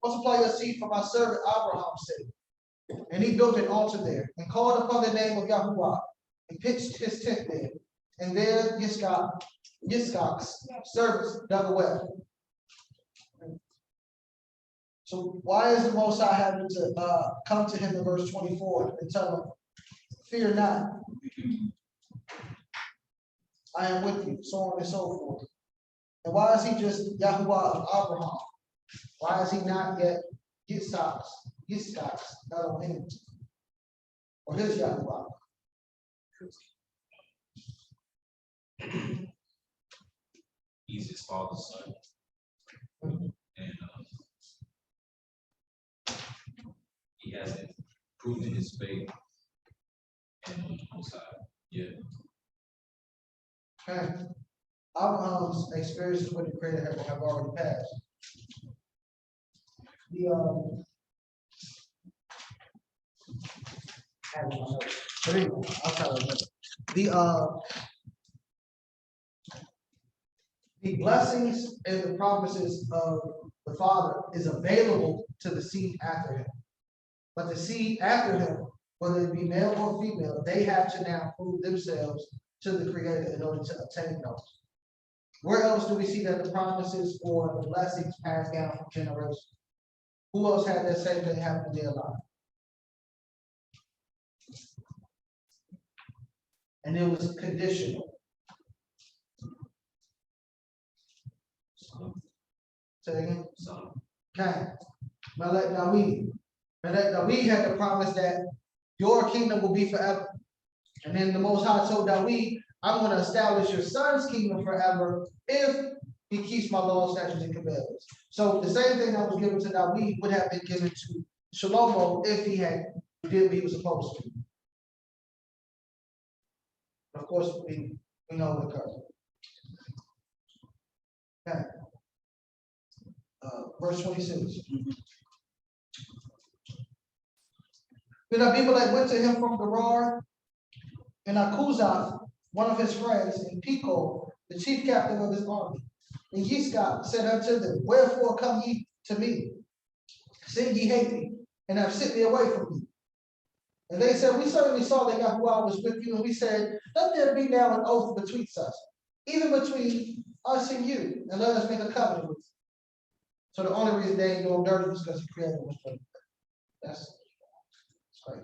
Multiply your seed for my servant Abraham's sake. And he built an altar there, and called upon the name of Yahuwah, and pitched his tent there. And there Yitzchak's servants dug a well. So why is the Most High having to come to him in verse 24 and tell him, fear not, I am with you, so on and so forth? And why is he just Yahuwah of Abraham? Why is he not yet Yitzchak's Elohim, or his Yahuwah? He's his father's son. And he hasn't proven his faith and outside yet. Okay. Abraham's experiences with the Creator have already passed. I'll try to remember. The blessings and the promises of the Father is available to the seed after him. But the seed after him, whether it be male or female, they have to now prove themselves to the Creator in order to obtain those. Where else do we see that the promises or the blessings passed down from generation? Who else had that same thing happen in their life? And it was conditional. Say again? Okay. Melech David. Melech David had the promise that your kingdom will be forever. And then the Most High told David, I'm going to establish your son's kingdom forever if he keeps my laws, statutes, and commandments. So the same thing that was given to David would have been given to Shlomo if he had did what he was supposed to. Of course, we know what occurred. Okay. Verse 26. Then Abimelech went to him from Gerar, and Akuzath, one of his friends, and Pico, the chief captain of his army. And Yitzchak said unto them, wherefore come ye to me, seeing ye hate me, and have sent me away from you? And they said, we certainly saw that Yahuwah was with you, and we said, let there be now an oath betwixt us, even between us and you, and let us make a covenant with you. So the only reason they ain't doing dirty was because the Creator was with them. That's great.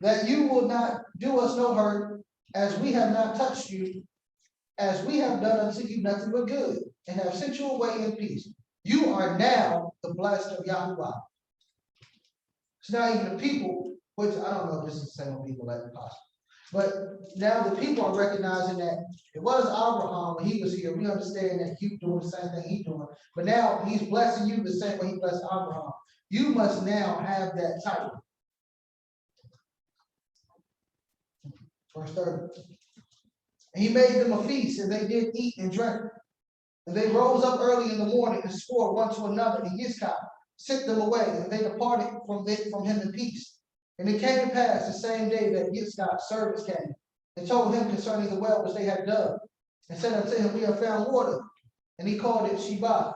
That you will not do us no hurt, as we have not touched you, as we have done unto you nothing but good, and have sent you away in peace. You are now the blessed of Yahuwah. So now even the people, which I don't know if this is the same with people like possible, but now the people are recognizing that it was Abraham when he was here. We understand that you doing the same thing he's doing, but now he's blessing you the same way he blessed Abraham. You must now have that title. Verse 30. And he made them a feast, and they did eat and drink. And they rose up early in the morning and swore one to another, and Yitzchak sent them away, and they departed from him in peace. And it came to pass the same day that Yitzchak's servants came and told him concerning the well which they had dug, and said unto him, We have found water. And he called it Shabbat.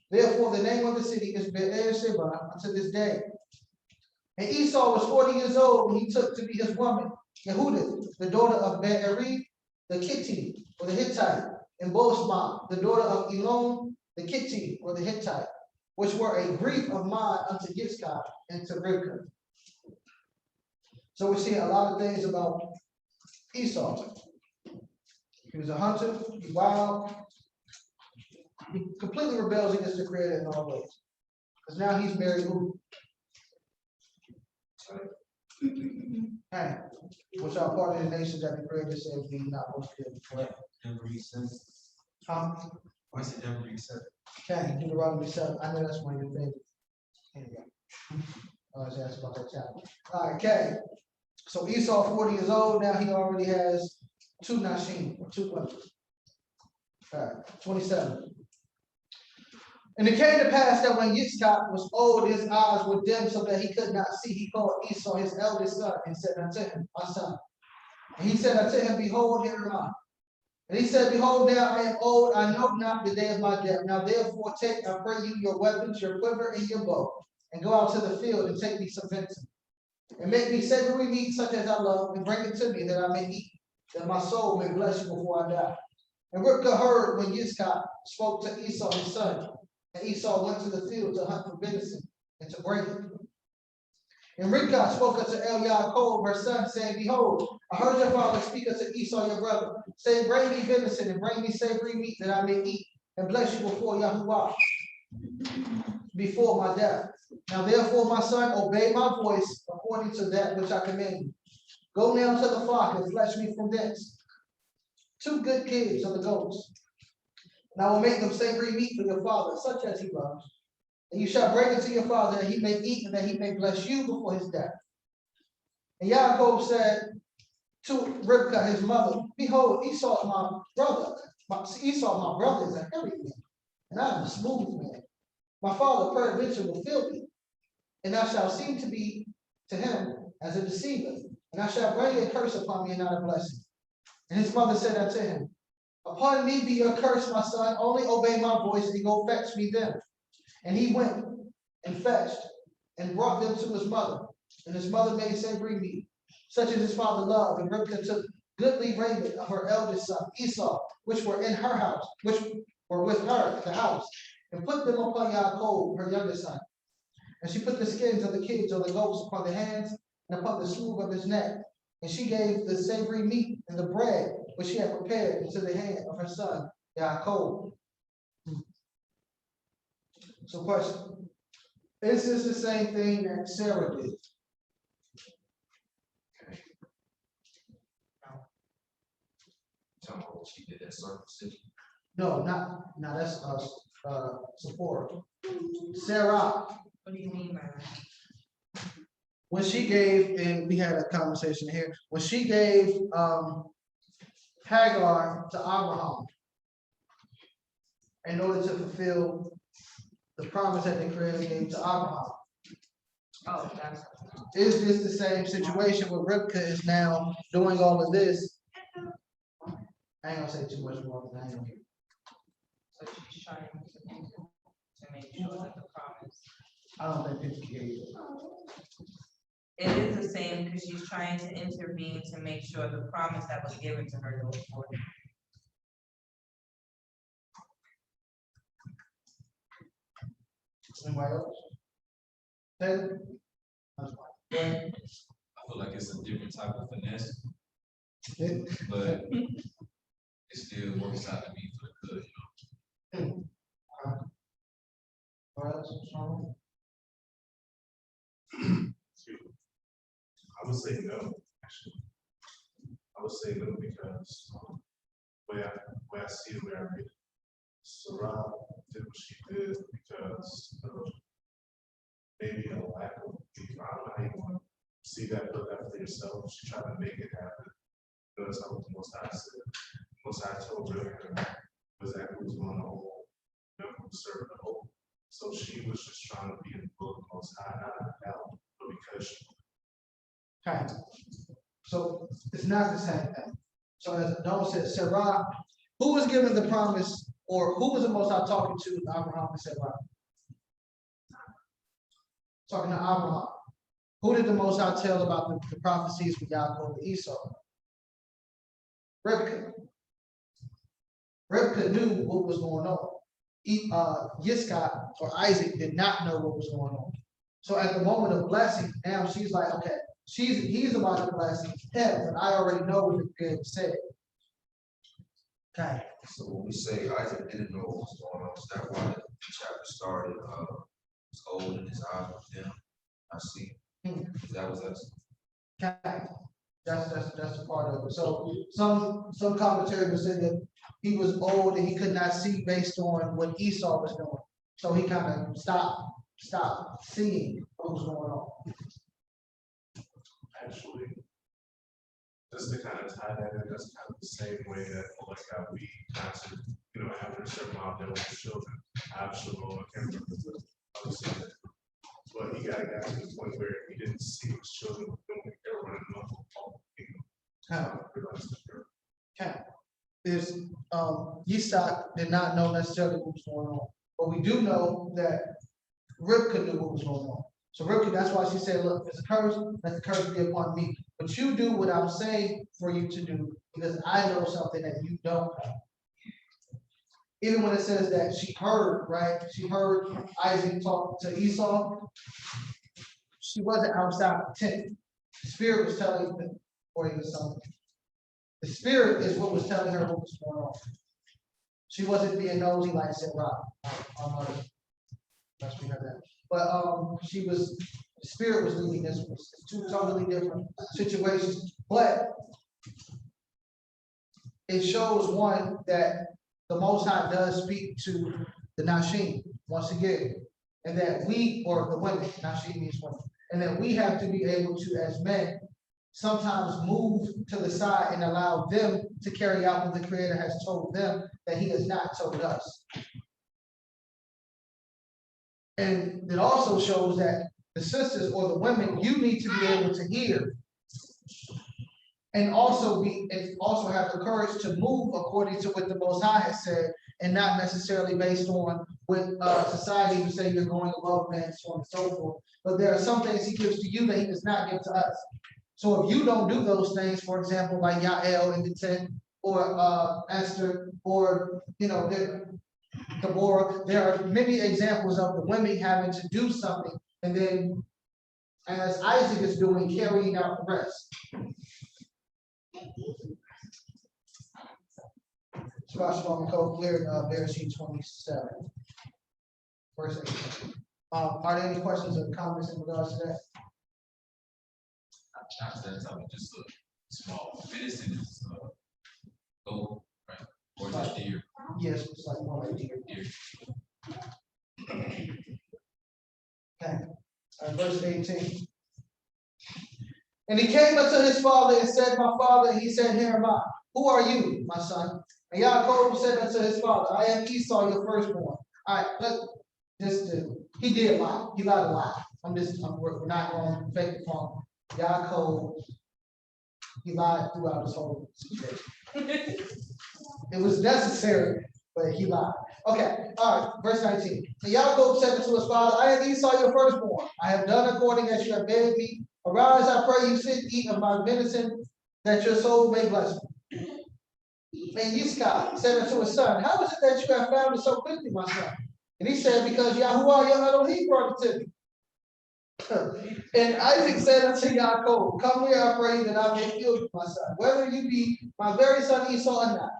Therefore the name of the city is Be'er-sheba unto this day. And Esau was 40 years old when he took to be his woman Yehudith, the daughter of Be'eri, the Kittite, or the Hittite, and Bosma, the daughter of Elon, the Kittite, or the Hittite, which were a grief of mine unto Yitzchak and to Rivkah. So we see a lot of things about Esau. He was a hunter, he wild, he completely rebels against the Creator in all ways. Because now he's married who? Ham, which are part of the nations that the Creator says we not supposed to be correct. Why is it never reset? Okay, Deuteronomy 7. I know that's one of your favorites. Here you go. I was asked about that chapter. All right, okay. So Esau, 40 years old, now he already has 2 Nashim, or 2 women. All right, 27. And it came to pass that when Yitzchak was old, his eyes were dim so that he could not see. He called Esau his eldest son and said unto him, My son. And he said unto him, Behold, here am I. And he said, Behold, now I am old, I know not the day of my death. Now therefore take, I pray you, your weapons, your quiver, and your bow, and go out to the field and take me some venison. And make me savory meat such as I love, and bring it to me that I may eat, that my soul may bless you before I die. And Rivkah heard when Yitzchak spoke to Esau his son. And Esau went to the field to hunt for venison and to bring it. And Rivkah spoke unto Yaakov, her son, saying, Behold, I heard your father speak unto Esau your brother, saying, Bring me venison and bring me savory meat that I may eat, and bless you before Yahuwah, before my death. Now therefore, my son, obey my voice according to that which I command you. Go now to the flock and fetch me from thence 2 good kids of the goats. And I will make them savory meat for your father, such as he loves. And you shall bring it to your father, that he may eat, and that he may bless you before his death. And Yaakov said to Rivkah, his mother, Behold, Esau, my brother. Esau, my brother, is a hairy man, and I am a smooth man. My father peradventure will fill me, and I shall seem to be to him as a deceiver, and I shall bring a curse upon me and not a blessing. And his mother said unto him, Upon me be your curse, my son, only obey my voice and go fetch me them. And he went and fetched and brought them to his mother. And his mother made savory meat, such as his father loved. And Rivkah took goodly raiment of her eldest son, Esau, which were in her house, which were with her at the house, and put them upon Yaakov, her youngest son. And she put the skins of the kids of the goats upon the hands and upon the sleeve of his neck. And she gave the savory meat and the bread which she had prepared into the hand of her son, Yaakov. So question, is this the same thing that Sarah did? Tell me what she did at circumcision. No, that's Sephora. Sarah, What do you mean by that? when she gave, and we had a conversation here, when she gave Hagar to Abraham in order to fulfill the promise that the Creator gave to Abraham. Oh, that's. Is this the same situation where Rivkah is now doing all of this? I ain't gonna say too much more than I am here. So she's trying to make sure that the promise. I don't think people can hear you. It is the same because she's trying to intervene to make sure the promise that was given to her goes forward. Anybody else? Taylor? That's fine. I feel like it's a different type of finesse, Go ahead. but it still works out to be for the good, All right, so Sean? I would say no, actually. I would say no because, way I see it, way I read it, Sarah did what she did because of maybe a lack of belief. I don't know how you want to see that, put that for yourself. She tried to make it happen. That's not what the Most High said. Most High told her was that who was going to hold, serve the hope. So she was just trying to be in the book of the Most High, not in hell, but because she. Okay. So it's not the same thing. So as Noah said, Sarah, who was given the promise, or who was the Most High talking to Abraham and Sarah? Talking to Abraham. Who did the Most High tell about the prophecies for Yaakov and Esau? Rivkah. Rivkah knew what was going on. Yitzchak or Isaac did not know what was going on. So at the moment of blessing, now she's like, okay, he's about to bless him, but I already know what the Creator said. Okay. So when we say Isaac didn't know what was going on, is that why the chapter started, it's old in his eyes with them? I see. That was us. Okay. That's a part of it. So some commentary would say that he was old and he could not see based on what Esau was doing. So he kind of stopped seeing what was going on. Actually, just to kind of tie that in, that's kind of the same way that like how we kind of, after a certain amount of with children, Absalom, I can't remember the other side. But he got to the point where he didn't see his children doing it, they were running off of all Okay. Is Yitzhak did not know necessarily what was going on, but we do know that Rivkah knew what was going on. So Rivkah, that's why she said, look, if it's a curse, let the curse be upon me. But you do what I'm saying for you to do, because I know something that you don't know. Even when it says that she heard, right? She heard Isaac talk to Esau. She wasn't outside the tent. The Spirit was telling her, or even something. The Spirit is what was telling her what was going on. She wasn't being nosy like I said, Rob. Let's hear that. But the Spirit was leading this. It's two totally different situations. But it shows one that the Most High does speak to the Nashim once again, and that we, or the women, Nashim means women, and that we have to be able to, as men, sometimes move to the side and allow them to carry out what the Creator has told them that He has not told us. And it also shows that the sisters or the women, you need to be able to hear and also have the courage to move according to what the Most High has said, and not necessarily based on what society would say you're going above man, so on and so forth. But there are some things He gives to you that He does not give to us. So if you don't do those things, for example, like Yael in the tent, or Esther, or Deborah, there are many examples of the women having to do something, and then, as Isaac is doing, carrying out the rest. Shabbat Shalom, code clear, Bereshit 27. Verse 8. Are there any questions or comments in regards to that? Not that something just a small venison is goat, right? Or just deer. Yes, it's like more like deer. Okay. Verse 18. And he came unto his father and said, my father, and he said, here am I. Who are you, my son? And Yaakov said unto his father, I am Esau, your firstborn. All right, he did lie. He lied a lot. We're not going to fake the phone. Yaakov, he lied throughout his whole situation. It was necessary, but he lied. Okay, all right, verse 19. And Yaakov said unto his father, I am Esau, your firstborn. I have done according as you have bade me. Arise, I pray you, sit, eat of my venison, that your soul may bless me. And Yitzchak said unto his son, how is it that you have found it so quickly, my son? And he said, because Yahuwah your Elohim brought it to me. And Isaac said unto Yaakov, come here, I pray, that I may kill you, my son, whether you be my very son Esau or not.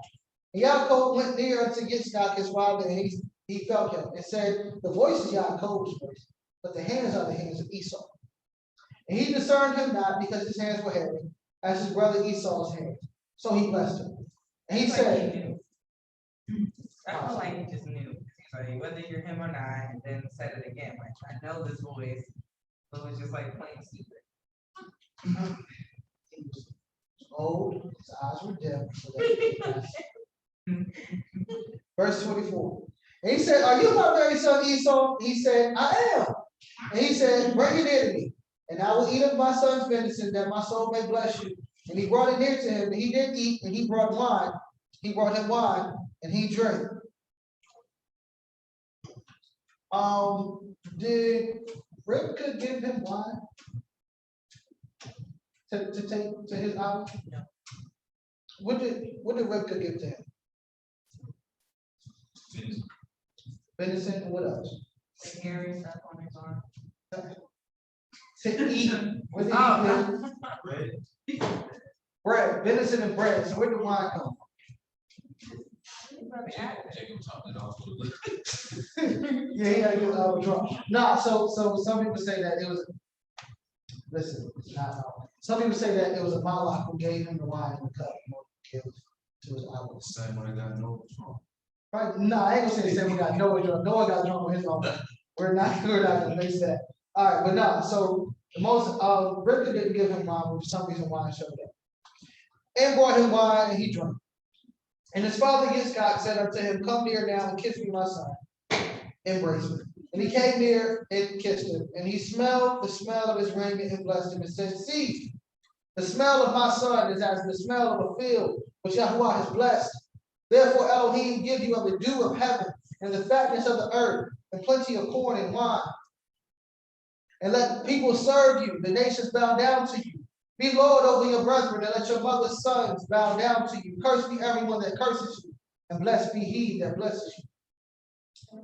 And Yaakov went near unto Yitzchak his father, and he felt him, and said, the voice is Yaakov's voice, but the hands are the hands of Esau. And he discerned him not, because his hands were heavy, as his brother Esau's hands. So he blessed him. And he It's like said, knew. I feel like he just knew. He's like, whether you're him or not, and then said it again, like, I know this voice. So it was just like plain secret. he was old, his eyes were dim, so that he could not see. Verse 24. And he said, are you my very son Esau? He said, I am. And he said, bring it near to me, and I will eat of my son's venison, that my soul may bless you. And he brought it near to him, and he did eat, and he brought wine. He brought him wine, and he drank. Did Rivka give him wine to take to his house? No. What did Rivka give to him? Venison, and what else? The hairy stuff on his arm. To eat. What did he Oh. give? Bread, venison and bread. So where did wine come He probably added it. Jacob topped it off with a from? Yeah, he had a good draw. Nah, so some people say that it was. Listen, it's not. Some people say that it was a Malach who gave him the wine in the cup in order to give to his hours. Same way got no wrong. Right? No, I ain't gonna say the same. We got Noah drunk. Noah got drunk with his own. We're not gonna mix that. All right, but no. So the most Rivka didn't give him wine, but for some reason wine showed up. And brought him wine, and he drank. And his father Yitzchak said unto him, come near now and kiss me, my son. Embrace me. And he came near and kissed him. And he smelled the smell of his raiment and blessed him and said, see, the smell of my son is as the smell of a field which Yahuwah has blessed. Therefore Elohim give you of the dew of heaven and the fatness of the earth and plenty of corn and wine. And let people serve you, the nations bow down to you. Be Lord over your brethren, and let your mother's sons bow down to you. Curse be everyone that curses you, and blessed be he that blesses you.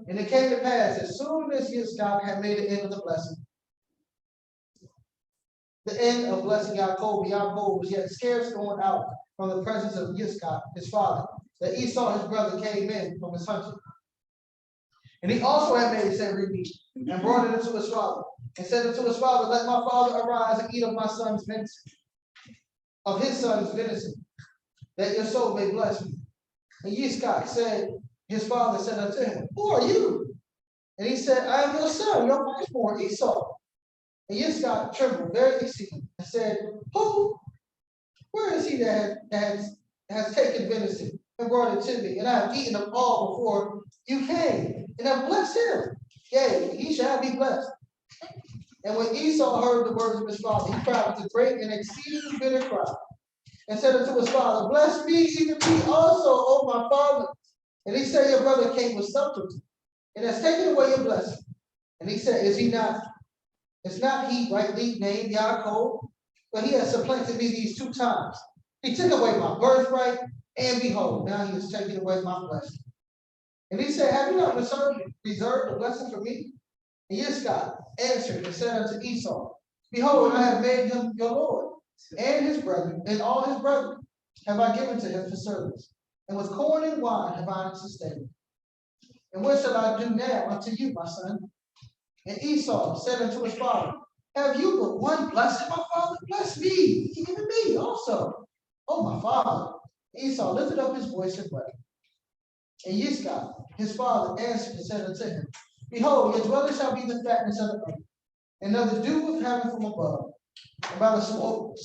And it came to pass, as soon as Yitzchak had made the end of the blessing, the end of blessing Yaakov was yet scarce going out from the presence of Yitzchak, his father, that Esau, his brother, came in from his hunting. And he also had made savory meat, and brought it unto his father, and said unto his father, let my father arise and eat of my son's venison, of his son's venison, that your soul may bless me. And Yitzchak said, his father said unto him, who are you? And he said, I am your son, your firstborn, Esau. And Yitzchak trembled very exceedingly, and said, who? Where is he that has taken venison and brought it to me? And I have eaten of all before you came, and have blessed him. Yea, he shall be blessed. And when Esau heard the words of his father, he cried with a great and exceedingly bitter cry, and said unto his father, bless me, even me also, O my father. And he said, your brother came with subtlety, and has taken away your blessing. And he said, is not he rightly named Yaakov? But he has supplanted me these 2 times. He took away my birthright, and behold, now he has taken away my blessing. And he said, have you not reserved a blessing for me? And Yitzchak answered and said unto Esau, behold, I have made him your Lord, and his brethren, and all his brethren have I given to him for service. And with corn and wine have I sustained him. And what shall I do now unto you, my son? And Esau said unto his father, have you but one blessing, my father? Bless me, even me also. Oh, my father. Esau lifted up his voice and wept. And Yitzchak, his father, answered and said unto him, behold, your dwelling shall be the fatness of the earth, and of the dew of heaven from above. And by the sword,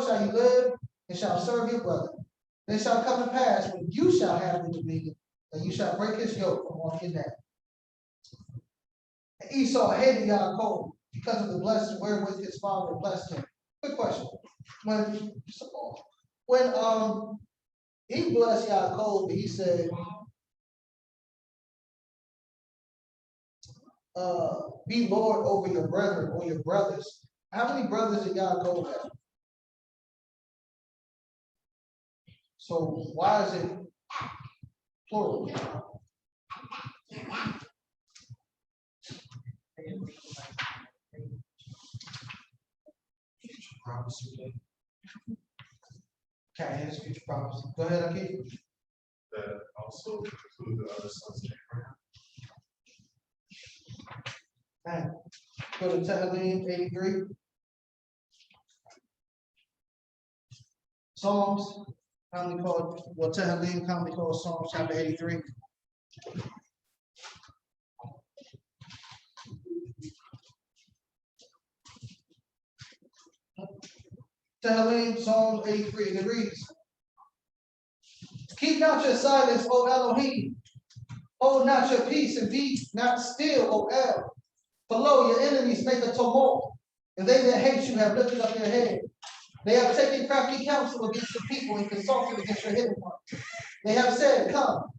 shall you live, and shall serve your brother. And it shall come to pass, when you shall have the dominion, that you shall break his yoke from off your neck. And Esau hated Yaakov because of the blessing wherewith his father blessed him. Good question. When he blessed Yaakov, he said, be Lord over your brethren or your brothers. How many brothers did Yaakov have? So why is it plural? Prophecy. Can't answer future prophecy. Go ahead, Akeem. that also include the other sons of Abraham. Go to Tehillim 83. Psalms, commonly called, well, Tehillim, commonly called Psalms, chapter 83. Tehillim, Psalms 83, and it reads, keep not your silence, O Elohim. Hold not your peace and be not still, O El. For lo, your enemies make a tumult, and they that hate you have lifted up their head. They have taken crafty counsel against the people and consulted against your hidden ones. They have said, come,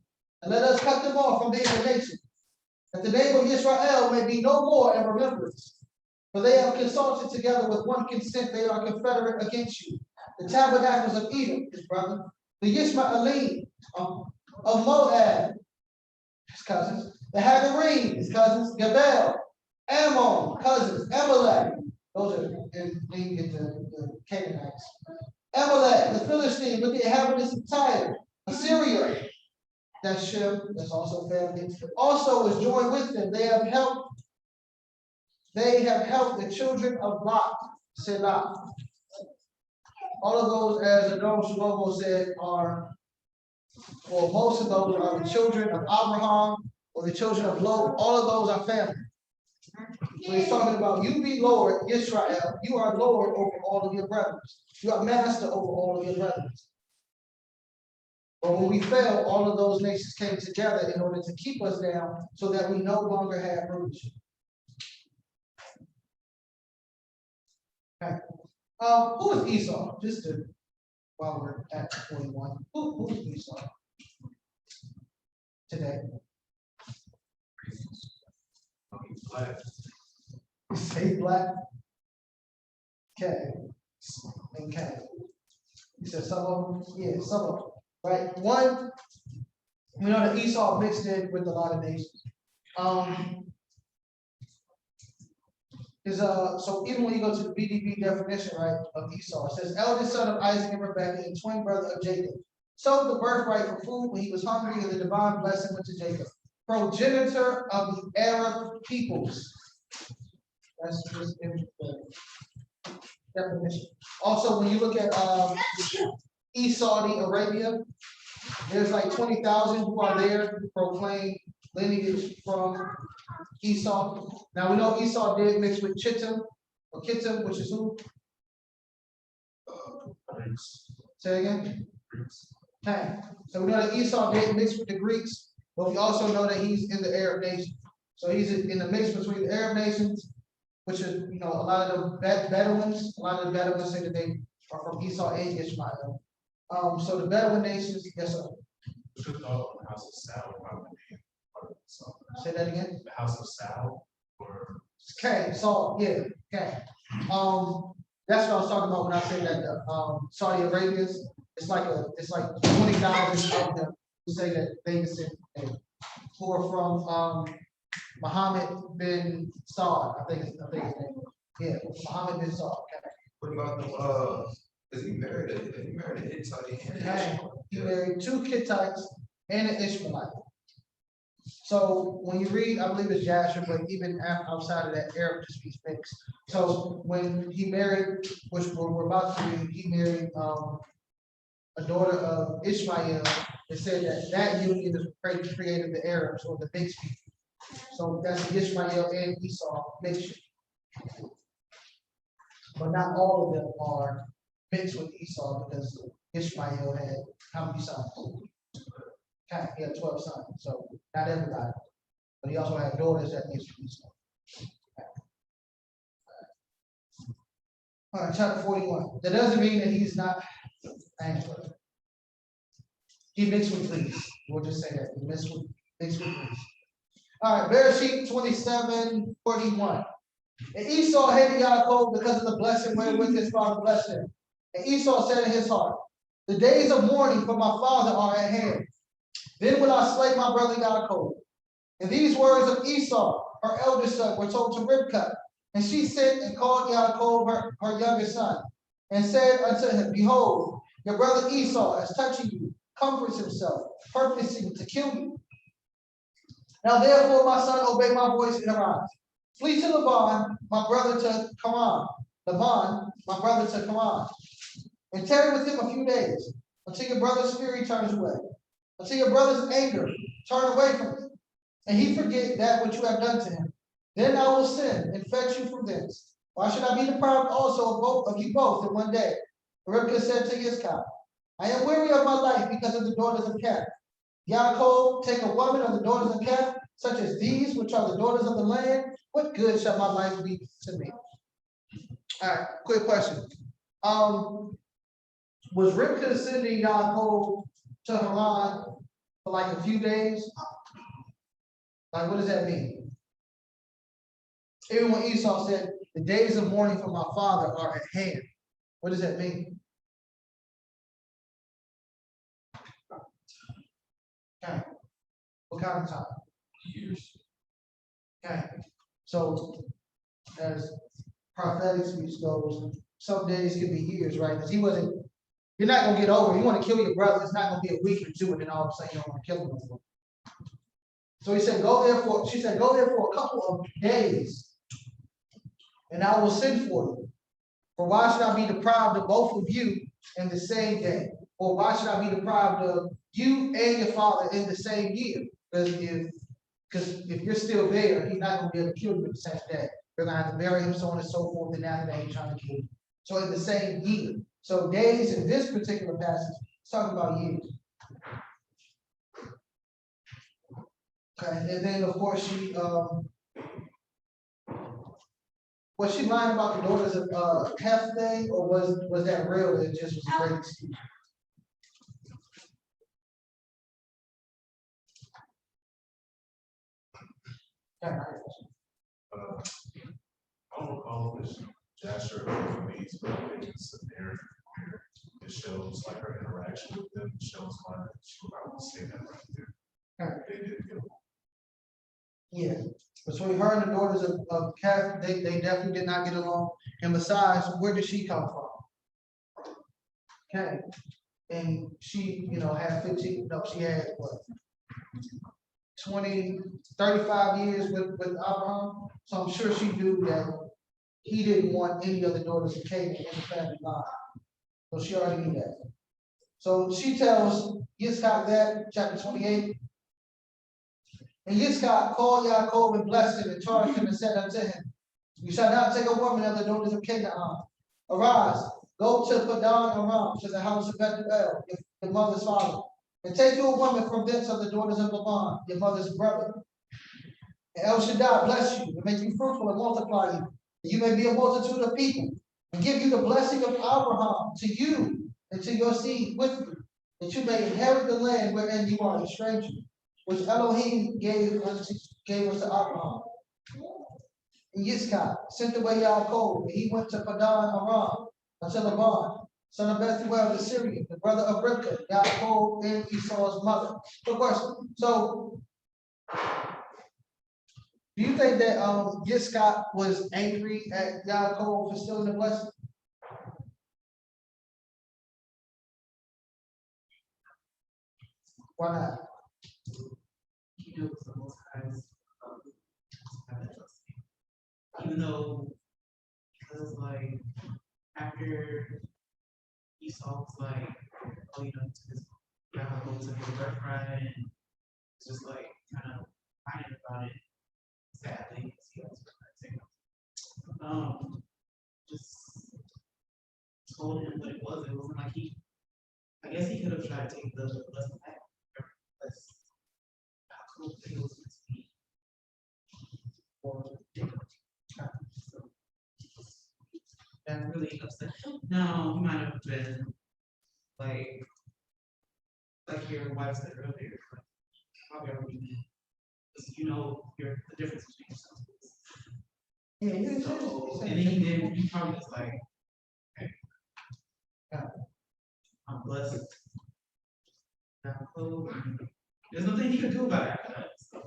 and let us cut them off from the nation, that the name of Israel may be no more in remembrance. For they have consulted together with one consent, they are confederate against you. The tabernacles of Edom, his brother, the Yishmaelim of Moab, his cousins, the Hagarim, his cousins, Gebel, Ammon, cousins, Amalek, those are the Canaanites. Amalek, the Philistine, with the inhabitants of Tyre, Assyria, that's Shem, that's also family, also is joined with them. They have helped the children of Lot, Selah. All of those, as Adon Shlomo said, are, or most of those are the children of Abraham or the children of Lot. All of those are family. So he's talking about you be Lord, Israel. You are Lord over all of your brothers. You are master over all of your brothers. But when we fell, all of those nations came together in order to keep us down so that we no longer have roots. Okay. Who is Esau? Just to, while we're at 41, who is Esau today? Black. Say black. Okay. Okay. You said some of them? Yeah, some of them. Right. One, we know that Esau mixed in with a lot of nations. So even when you go to the BDB definition, right, of Esau, it says eldest son of Isaac and Rebekah and twin brother of Jacob. Sold the birthright for food when he was hungry, and the divine blessing went to Jacob. Progenitor of the Arab peoples. That's just in the definition. Also, when you look at Saudi Arabia, there's like 20,000 who are there who proclaim lineage from Esau. Now we know Esau did mix with Chittim, or Kittim, which is who? Say again? Okay. So we know that Esau did mix with the Greeks, but we also know that he's in the Arab nation. So he's in the mix between the Arab nations, which is, a lot of the Bedouins, say that they are from Esau and Ishmael. So the Bedouin nations, yes, sir. The House of Sal probably being part of Esau. Say that again. The House of Sal or Okay, so yeah, okay. That's what I was talking about when I said that the Saudi Arabians, it's like 20,000 of them who say that they descend who are from Muhammad bin Saud, I think his name. Yeah, Muhammad bin Saud. Okay. What about the, is he married a Hittite and Okay. He married 2 Hittites and an Ishmaelite. So when you read, I believe it's Jasher, but even outside of that, Arab just speaks mixed. So when he married, which we're about to read, he married a daughter of Ishmael. It said that union is created the Arabs or the mixed people. So that's Ishmael and Esau mixture. But not all of them are mixed with Esau because Ishmael had how many sons? Okay, he had 12 sons, so not everybody. But he also had daughters that mixed with Esau. Okay. All right, chapter 41. That doesn't mean that he's not angry. He mixed with Greece. We'll just say that. He mixed with Greece. All right, Bereshit 27:41. And Esau hated Yaakov because of the blessing wherewith his father blessed him. And Esau said in his heart, the days of mourning for my father are at hand. Then will I slay my brother Yaakov. And these words of Esau, her eldest son, were told to Rivkah. And she sent and called Yaakov her youngest son, and said unto him, behold, your brother Esau is touching you, comforts himself, purposing to kill you. Now therefore, my son, obey my voice and arise. Flee to Laban, my brother to Haran. Laban, my brother to Haran. And tarry with him a few days, until your brother's fury turns away, until your brother's anger turn away from him, and he forget that which you have done to him. Then I will send and fetch you from thence. Why should I be deprived also of both of you both in one day? Rebekah said to Yitzchak, I am weary of my life because of the daughters of Kath. Yaakov, take a woman of the daughters of Kath, such as these, which are the daughters of the land. What good shall my life be to me? All right, quick question. Was Rivka sending Yaakov to Haran for like a few days? Like, what does that mean? Even when Esau said, the days of mourning for my father are at hand, what does that mean? Okay. What kind of time? Years. Okay. So, as prophetic speech goes, some days could be years, right? Because you're not gonna get over it. You want to kill your brother, it's not gonna be a week or two, and then all of a sudden you don't want to kill him anymore. So he said, she said, go there for a couple of days, and I will send for you. For why should I be deprived of both of you in the same day? Or why should I be deprived of you and your father in the same year? Because if you're still there, he's not gonna be able to kill you in the same day. They're gonna have to bury him, so on and so forth, and after that, he's trying to kill you. So in the same year. So days in this particular passage, it's talking about years. Okay, and then of course was she lying about the daughters of half thing, or was that real? It just was a great excuse. Okay. I don't recall this Jasher or these, but I think it's a narrative where it shows like her interaction with them, it shows why she would probably say that right there. They did get along. Yeah, between her and the daughters of Kath, they definitely did not get along. And besides, where did she come from? Okay, and she, had 15, no, she had what? 35 years with Abraham. So I'm sure she knew that he didn't want any of the daughters of Canaan in the family line. So she already knew that. So she tells Yitzchak that, chapter 28. And Yitzchak called Yaakov and blessed him and charged him and said unto him, you shall not take a woman of the daughters of Canaan. Arise, go to Padan Aram, to the house of Bethuel, your mother's father, and take you a woman from thence of the daughters of Laban, your mother's brother. And El Shaddai bless you, and make you fruitful and multiply you, that you may be a multitude of people, and give you the blessing of Abraham to you and to your seed with you, that you may inherit the land wherein you are a stranger, which Elohim gave us to Abraham. And Yitzchak sent away Yaakov, and he went to Padan Aram unto Laban, son of Bethuel the Syrian, the brother of Rivkah, Yaakov and Esau's mother. Good question. So, do you think that Yitzchak was angry at Yaakov for stealing the blessing? Why not? He knew it was the Most High's even though, because like after Esau was like, oh, his Yaakov took his birthright, and it's just like kind of whining about it. Sadly, he was just told him what it was. It wasn't like I guess he could have tried to take the blessing back. That's how cool it was to be. So, that really upset. No, he might have been like your wife said earlier, probably already, because the difference between yourself. Yeah, So, and then he probably was like, okay, I'm blessed. There's nothing he could do about it after that. So.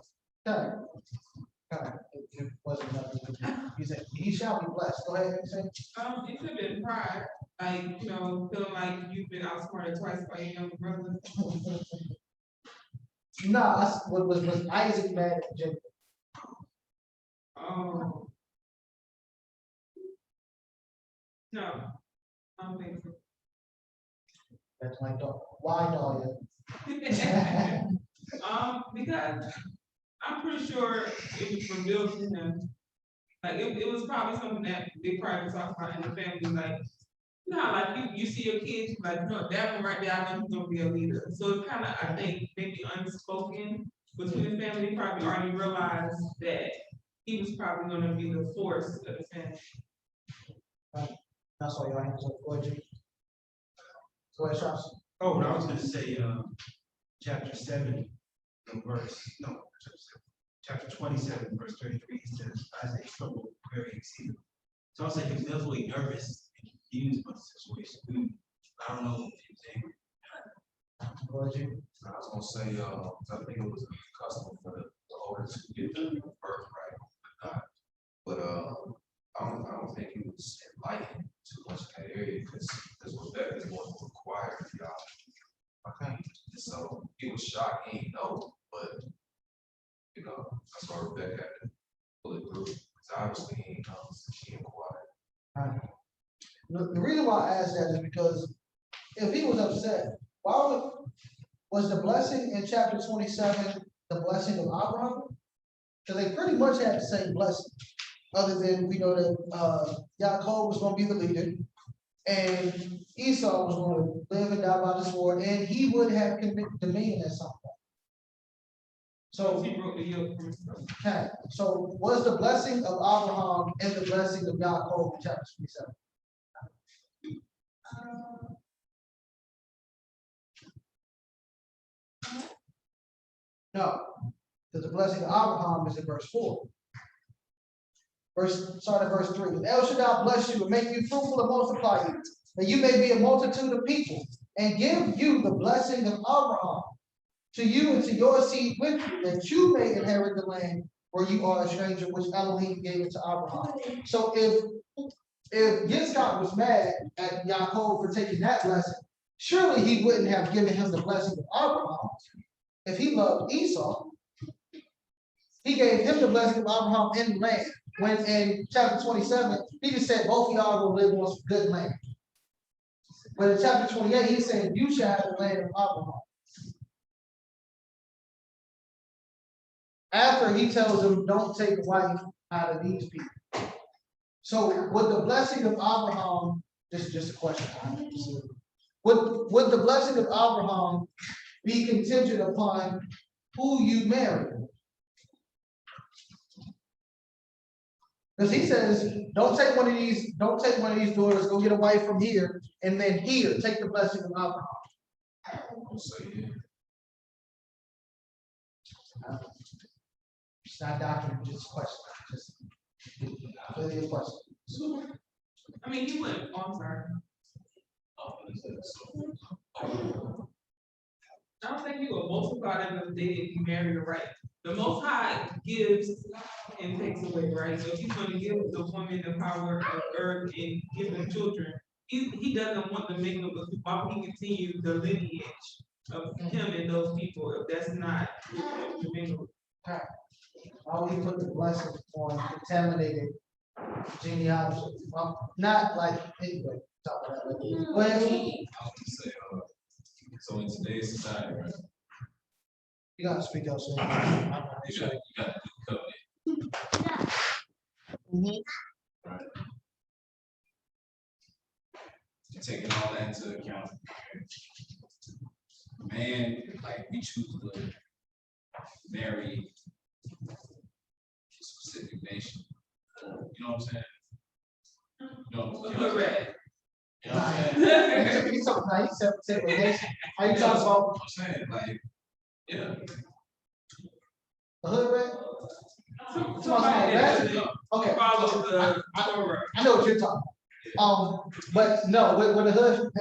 It wasn't nothing. He said, he shall be blessed. Go ahead and say. It could have been pride. Like, feeling like you've been outsmarted twice by your younger brother? Nah, was Isaac mad at Jacob? Oh. No, I don't think so. That's my dog. Why dog? Because I'm pretty sure it was revealed to him. Like, it was probably something that they probably talked about in the family, like, like you see your kids, like, no, that one right there, I know he's gonna be a leader. So it's kind of, I think, maybe unspoken between the family, probably already realized that he was probably gonna be the force of the family. That's why y'all hands up. Go ahead, Jimmy. Go ahead, Charles. Oh, and I was gonna say, chapter 7, chapter 27, verse 33, it says, Isaac struggled very exceedingly. So I'll say he was definitely nervous and confused about the situation. I don't know if he was angry. Go ahead, Jimmy. I was gonna say, I think it was a custom for the older to get the birthright or not. But I don't think he was enlightened too much in that area because Rebecca is one who required y'all. Okay. So he was shocked, he didn't know, but that's why Rebecca had to pull it through. Because obviously he didn't know, so she inquired. The reason why I asked that is because if he was upset, was the blessing in chapter 27 the blessing of Abraham? Because they pretty much had the same blessing, other than we know that Yaakov was going to be the leader, and Esau was going to live and die by the sword, and he would have dominion at some point. So He broke the yoke for himself. okay, so was the blessing of Abraham and the blessing of Yaakov in chapter 27? No, because the blessing of Abraham is in verse 4. Start at verse 3. And El Shaddai bless you and make you fruitful and multiply you, that you may be a multitude of people, and give you the blessing of Abraham to you and to your seed with you, that you may inherit the land where you are a stranger, which Elohim gave it to Abraham. So if Yitzchak was mad at Yaakov for taking that blessing, surely he wouldn't have given him the blessing of Abraham. If he loved Esau, he gave him the blessing of Abraham in the land. When in chapter 27, he just said both of y'all will live on some good land. But in chapter 28, he said, you shall have the land of Abraham. After he tells them, don't take a wife out of these people. So would the blessing of Abraham, this is just a question. Would the blessing of Abraham be contingent upon who you marry? Because he says, don't take one of these daughters, go get a wife from here, and then here, take the blessing of Abraham. I'll say, yeah. It's not doctrine, just a question. Just a question. I mean, he went, oh, I'm sorry. I don't think you will multiply them if they didn't marry the right. The Most High gives and takes away, right? So if he's going to give the woman the power of earth and give them children, he doesn't want to make them, but why would he continue the lineage of him and those people if that's not the mingle? Why would he put the blessing on contaminated genealogy? Well, not like, anyway, talk about that later. Go ahead. I was gonna say, so in today's society, right? You gotta speak up, so. You got to do covenant, right? And taking all that into account, man, like we choose to marry a specific nation. You know what I'm saying? You know what I'm saying? Correct. You know what I'm saying? You talking about, you said, how you talking about I'm saying, like, yeah. the hood rat? Somebody that doesn't Okay. follow the Torah. I know what you're talking about. But no, with the hood, I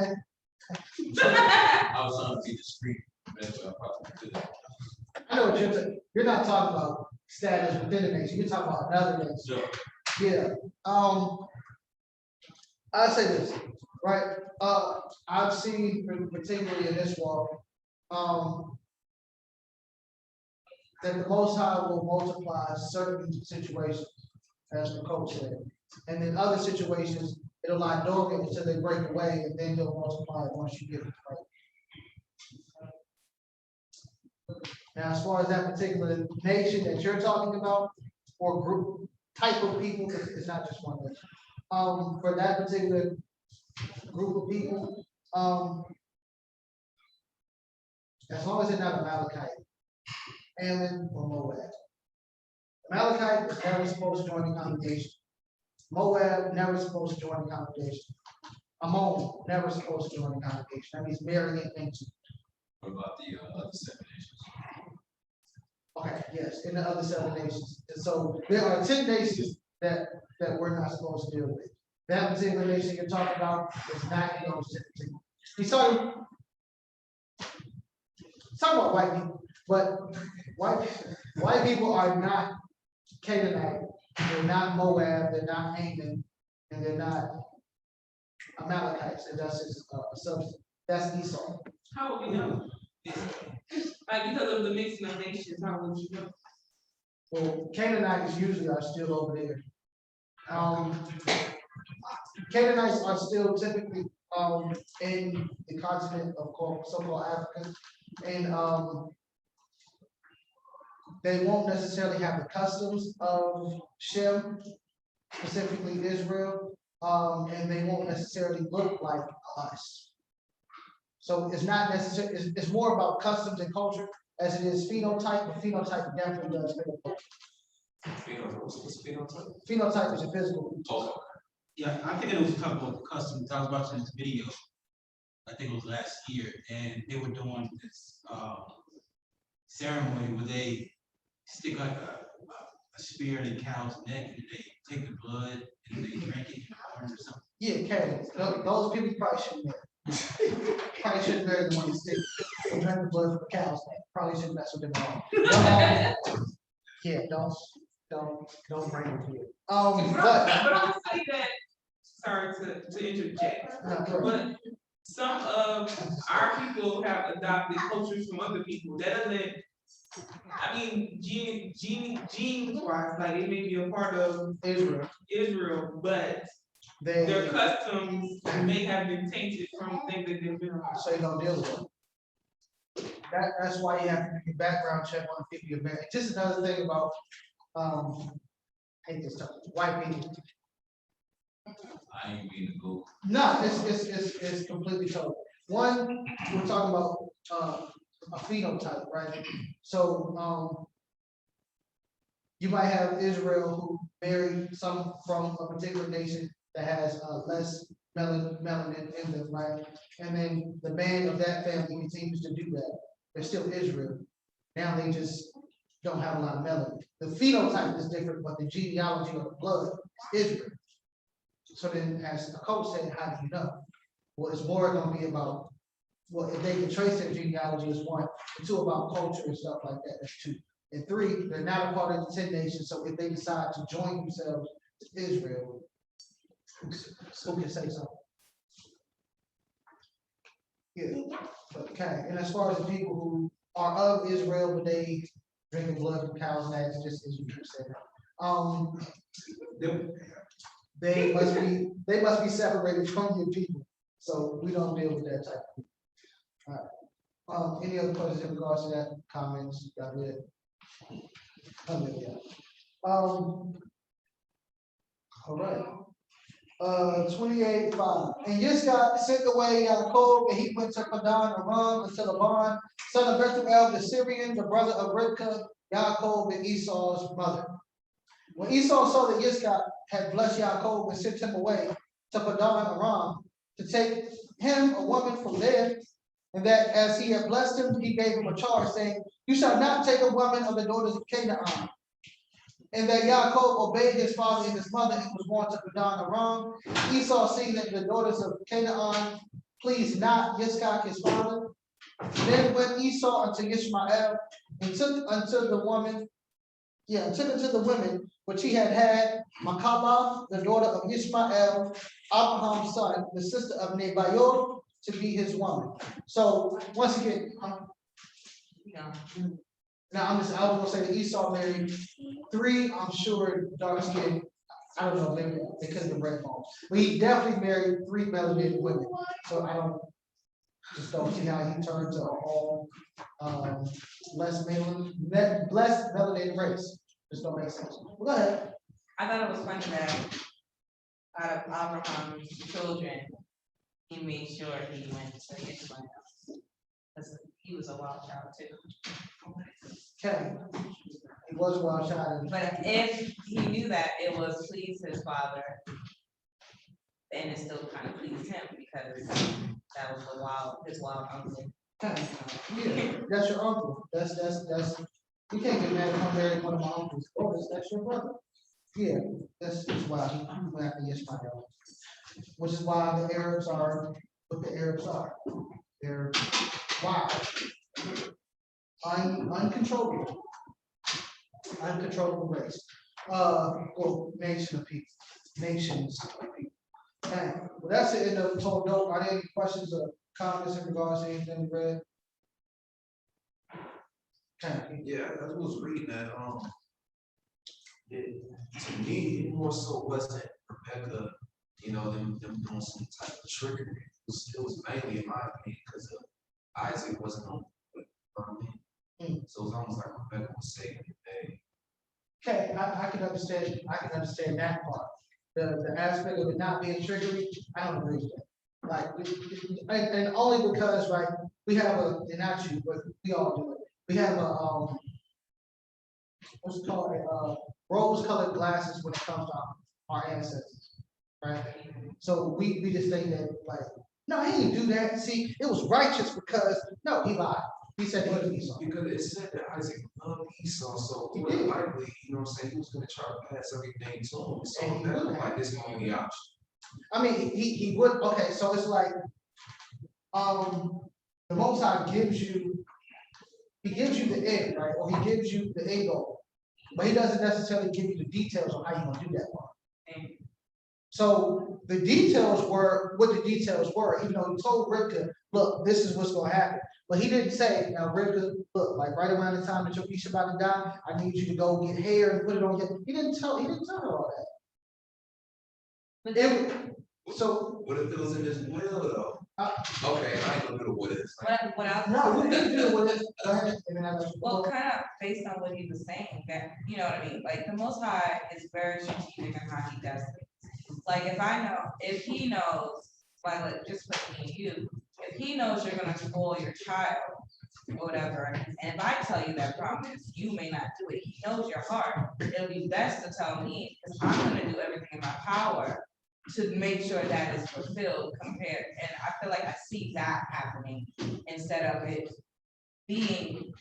was trying to be discreet. That's what I probably did. I know what you're saying. You're not talking about status within the nation. You're talking about another nation. Sure. Yeah. I say this, right? I've seen, particularly in this walk, that the Most High will multiply certain situations, as the coach said. And in other situations, it'll lie dormant until they break away, and then he'll multiply it once you get it right. Now, as far as that particular nation that you're talking about, or group, type of people, it's not just one nation. For that particular group of people, as long as they're not Amalekite, Ammon, or Moab. Amalekite is never supposed to join the congregation. Moab never supposed to join the congregation. Ammon never supposed to join the congregation. That means marrying into. What about the other 7 nations? Okay, yes, in the other 7 nations. And so there are 10 nations that we're not supposed to deal with. That particular nation you're talking about is not in those 10. He's talking about white people, but white people are not Canaanite, they're not Moab, they're not Ammon, and they're not Amalekites, and that's his substance. That's Esau. How would we know? Like, because of the mixing of nations, how would you know? Well, Canaanites usually are still over there. Canaanites are still typically in the continent of so-called Africa, and they won't necessarily have the customs of Shem, specifically Israel, and they won't necessarily look like us. So it's not necessarily, it's more about customs and culture as it is phenotype, but phenotype definitely does fit. Phenotype is a physical. Yeah, I think it was talking about the customs. I was watching this video, I think it was last year, and they were doing this ceremony where they stick like a spear in a cow's neck, and they take the blood and they drink it or something. Yeah, okay. Those people probably shouldn't marry. Probably shouldn't marry the one that stick and drink the blood from a cow's neck. Probably shouldn't mess with them all. Yeah, don't bring them here. But I'll say that, sorry to interject, but some of our people have adopted cultures from other people. That doesn't, I mean, genes wise, like it may be a part of Israel, but their customs may have been tainted from things that they've been around. So you don't deal with it. That's why you have to do your background check on the people you're married. Just another thing about I hate this stuff, white people. I ain't mean to go. No, it's completely total. One, we're talking about a phenotype, right? So you might have Israel who married some from a particular nation that has less melanin in them, right? And then the man of that family continues to do that. They're still Israel. Now they just don't have a lot of melanin. The phenotype is different, but the genealogy of the blood is Israel. So then, as the coach said, how do you know? Well, it's more going to be about, well, if they can trace their genealogy is 1, and 2 about culture and stuff like that, that's 2. And 3, they're not a part of the 10 nations, so if they decide to join themselves to Israel, who can say something? Yeah, okay. And as far as the people who are of Israel, but they drinking blood from cows' necks, just as you said, they must be separated from your people. So we don't deal with that type of people. All right. Any other questions in regards to that? Comments? Got it. All right. 28:5. And Yitzchak sent away Yaakov, and he went to Padan Aram unto Laban, son of Bethuel the Syrian, the brother of Rivkah, Yaakov and Esau's mother. When Esau saw that Yitzchak had blessed Yaakov and sent him away to Padan Aram to take him a woman from there, and that as he had blessed him, he gave him a charge, saying, "You shall not take a woman of the daughters of Canaan." And that Yaakov obeyed his father and his mother and was born to Padan Aram. Esau, seeing that the daughters of Canaan pleased not Yitzchak his father, then went Esau unto Ishmael and took unto the woman Yeah, took it to the women, which he had Makabah, the daughter of Ishmael, Abraham's son, the sister of Nebaioth, to be his woman. So once again, Yeah. now I was gonna say that Esau married 3, I'm sure dark skin, I don't know, maybe they could have been red bone. But he definitely married 3 melanated women. So I don't see how he turned to all less melanated race. Just don't make sense. Well, go ahead. I thought it was funny that out of Abraham's children, he made sure he went to Ishmael. Because he was a wild child too. Okay. He was a wild child. But if he knew that it was pleased his father, then it still kind of pleased him because that was his wild uncle. Okay. Yeah, that's your uncle. That's you can't get mad if I married one of my uncles. Oh, that's your brother. Yeah, that's why he went after Ishmael. Which is why the Arabs are what the Arabs are. They're wild. Uncontrollable. Uncontrollable race. Well, nation of people. Nations of people. Okay, well, that's the end of the total dope. Are there any questions or comments in regards to anything we read? Okay. Yeah, I was reading that, to me, it more so wasn't Rebecca, them doing some type of trickery. It was mainly, in my opinion, because Isaac wasn't on with her. So it was almost like Rebecca was saving the day. Okay, I can understand that part. The aspect of it not being trickery, I don't agree with that. Like, and only because, right, we have and not you, but we all do it. We have what's it called, rose-colored glasses when it comes to our ancestors, right? So we just think that, like, no, he didn't do that. See, it was righteous because, no, he lied. He said he was Esau. Because it said that Isaac loved Esau, so He more did. than likely, he was gonna try to pass everything to him. So And he that would looked have. like his only option. I mean, he would, okay, so it's like, the Most High gives you the end, right? Or he gives you the end goal. But he doesn't necessarily give you the details on how you're gonna do that part. So the details were what the details were, even though he told Rivka, look, this is what's gonna happen. But he didn't say, now Rivka, look, like right around the time that your piece about to die, I need you to go get hair and put it on your, he didn't tell her all that. So, What if it was in his will though? Okay, I ain't gonna do the what if. What else? no, you can do with it. Go ahead. And then Well, kind of based on what he was saying, that, you know what I mean, like, the Most High is very strategic in how he does things. Like, if he knows, like, just put me and you, if he knows you're gonna spoil your child, or whatever, and if I tell you that promise, you may not do it, he knows your heart, it'll be best to tell me, because I'm gonna do everything in my power to make sure that is fulfilled compared, and I feel like I see that happening instead of it being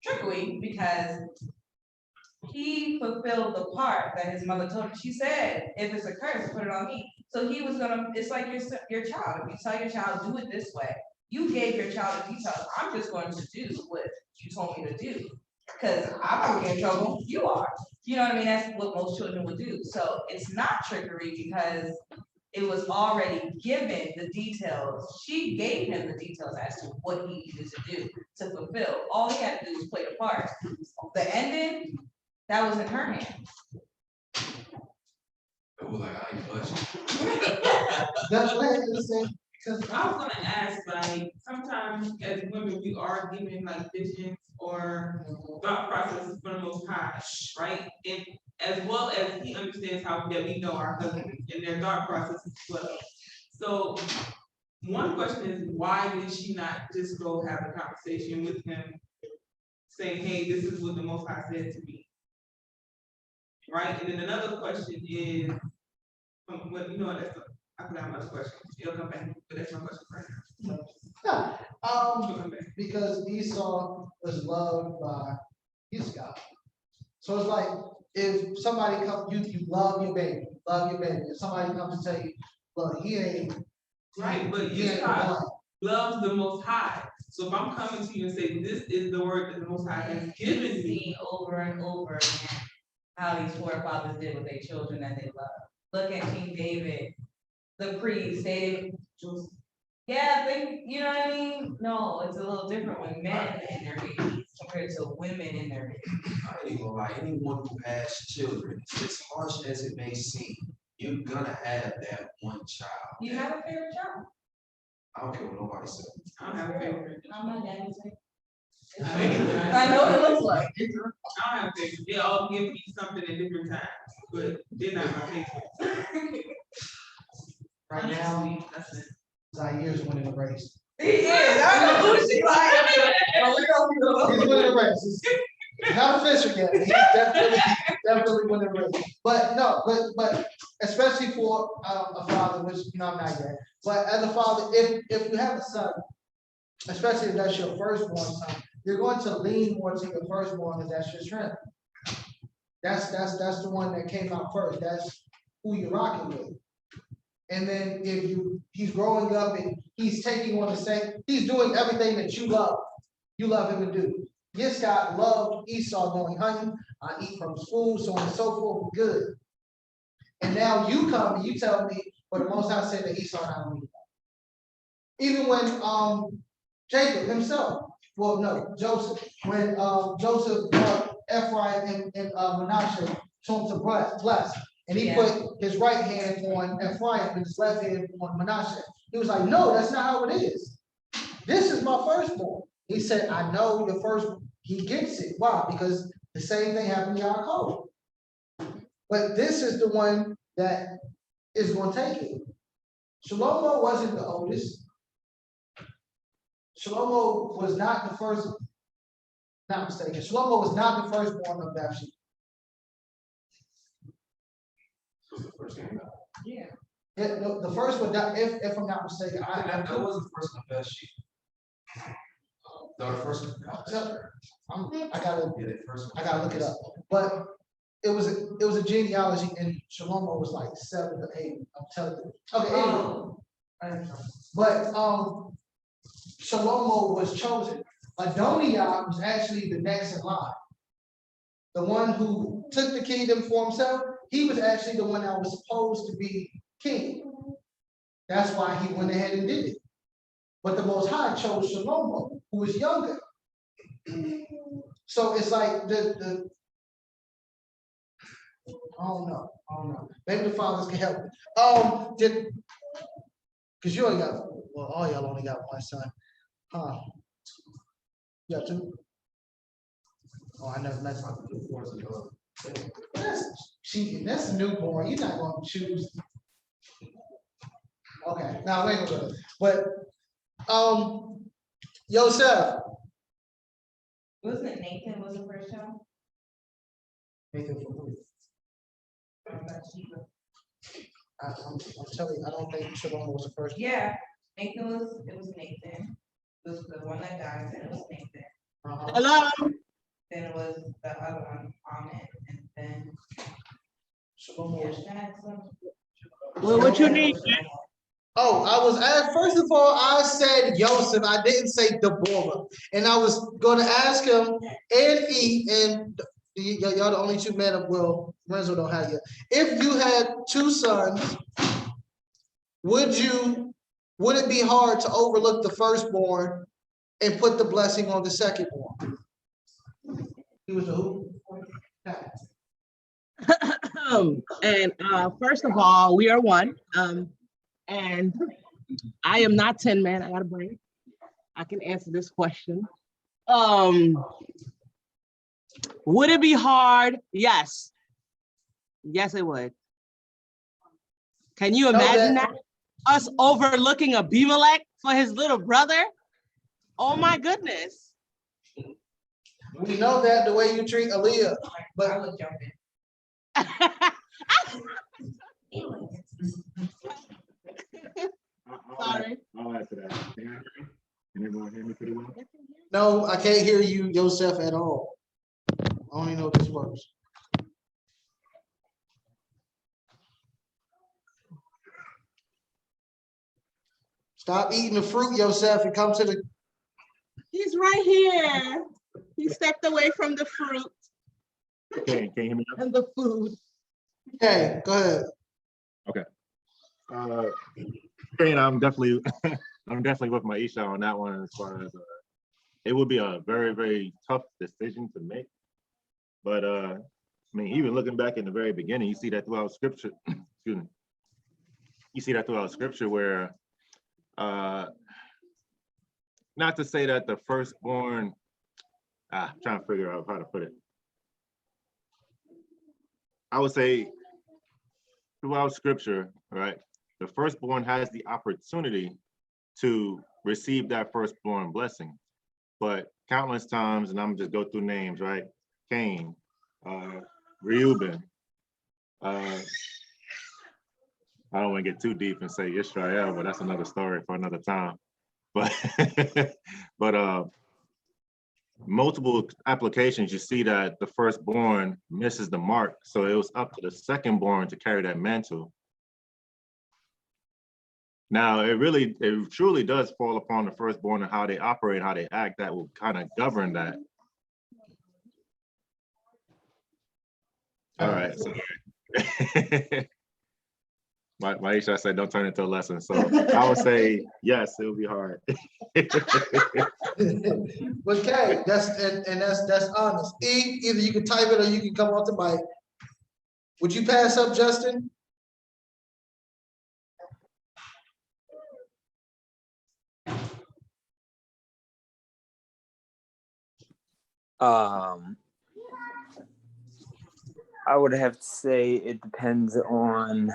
trickery, because he fulfilled the part that his mother told him. She said, if it's a curse, put it on me. So he was gonna, it's like your child, if you tell your child, do it this way, you gave your child the details, I'm just going to do what you told me to do. Cause I'm not gonna get in trouble, you are. You know what I mean? That's what most children would do. So it's not trickery because it was already given the details. She gave him the details as to what he needed to do to fulfill. All he had to do was play the part. The ending, that was in her hands. It was like, I ain't budging. that's what he said. Because I was gonna ask, like, sometimes as women, we are given like visions or thought processes from the Most High, right? And as well as he understands how that we know our husbands and their thought processes as well. So one question is, why did she not just go have a conversation with him, saying, hey, this is what the Most High said to me? Right? And then another question is, what, I could have another question. It'll come back, but that's my question right now. It'll come back. because Esau was loved by his God. So it's like, if somebody comes, you love your baby. If somebody comes to tell you, look, he ain't. Right, but he ain't Yitzhak the one. loves the Most High. So if I'm coming to you and say, this is the word that the Most High has given me, See over and over again how these forefathers did with their children that they love. Look at King David, the priest, you know what I mean? No, it's a little different when men in their babies compared to women in their babies. I ain't gonna lie, anyone who has children, as harsh as it may seem, you're gonna have that one child. You have a favorite child? I don't care what nobody says. I don't have a favorite. I'm my daddy's favorite. I I know what it looks like. I don't have a favorite. They all give me something at different times, but they're not my favorite. Right now, That's it. Zaire winning the race. He is, I know who she like. He's winning the race. He's not official yet. He's definitely winning the race. But no, but especially for a father, which I'm not yet. But as a father, if you have a son, especially if that's your firstborn son, you're going to lean more to your firstborn because that's your strength. That's the one that came out first. That's who you're rocking with. And then if he's growing up and he's taking on the same, he's doing everything that you love him to do. Yes, God loved Esau going hunting, eat from his food, so on and so forth, good. And now you come and you tell me, but the Most High said that Esau not gonna eat that. Even when Jacob himself, well, no, Joseph, when Joseph brought Ephraim and Manasseh to him to bless, and he put his right hand on Ephraim and his left hand on Manasseh. He was like, no, that's not how it is. This is my firstborn. He said, I know the first. He gets it. Why? Because the same thing happened to Yaakov. But this is the one that is going to take it. Shlomo wasn't the oldest. Shlomo was not the first. Not mistaken. Shlomo was not the firstborn of Bathsheba. Yeah. The first one, if I'm not mistaken, That wasn't the first one, best sheet. No, the first one. I gotta look it up. But it was a genealogy, and Shlomo was like 7 or 8. I'm telling you. Okay, anyway. But Shlomo was chosen. Adoniah was actually the next in line. The one who took the kingdom for himself, he was actually the one that was supposed to be king. That's why he went ahead and did it. But the Most High chose Shlomo, who was younger. So it's like I don't know. Maybe the fathers can help me. Because you only got, well, all y'all only got one son. Huh? You got 2? Oh, I never met my That's cheating. That's a newborn. You're not going to choose. Okay, now wait a minute. But Yosef. Wasn't it Nathan was the first child? Nathan for who? I'm telling you, I don't think Shalom was the first. Yeah, it was Nathan. It was the one that died, then it was Nathan. Hello. Then it was the other one, Ahmed, and then. Shalom was. Well, what you need? Oh, I was asked, first of all, I said Yosef, I didn't say Deborah. And I was going to ask him, and y'all the only 2 men of Will, Renzo don't have yet. If you had 2 sons, would it be hard to overlook the firstborn and put the blessing on the secondborn? He was a who? And first of all, we are one. And I am not 10 men. I got a brain. I can answer this question. Would it be hard? Yes. Yes, it would. Can you imagine that? Us overlooking Abimelech for his little brother? Oh my goodness. We know that the way you treat Aaliyah, but I would jump in. Sorry. I'll add to that. Can everyone hear me pretty well? no, I can't hear you, Yosef, at all. I only know this works. Stop eating the fruit, Yosef, and come to the He's right here. He stepped away from the fruit Can you hear me now? and the food. Okay, go ahead. Kane, I'm definitely I'm definitely with Maisha on that one as far as it would be a very, very tough decision to make. But I mean, even looking back in the very beginning, you see that throughout scripture, excuse me. You see that throughout scripture where not to say that the firstborn, I'm trying to figure out how to put it. I would say throughout scripture, right, the firstborn has the opportunity to receive that firstborn blessing. But countless times, and I'm just go through names, right? Cain, Reuben, I don't want to get too deep and say Israel, but that's another story for another time. But but multiple applications, you see that the firstborn misses the mark. So it was up to the secondborn to carry that mantle. Now, it truly does fall upon the firstborn and how they operate, how they act, that will kind of govern that. All right. So Maisha said, don't turn it into a lesson. So I would say, yes, it will be hard. Okay, that's honest. E, either you can type it or you can come off the mic. Would you pass up, Justin? I would have to say it depends on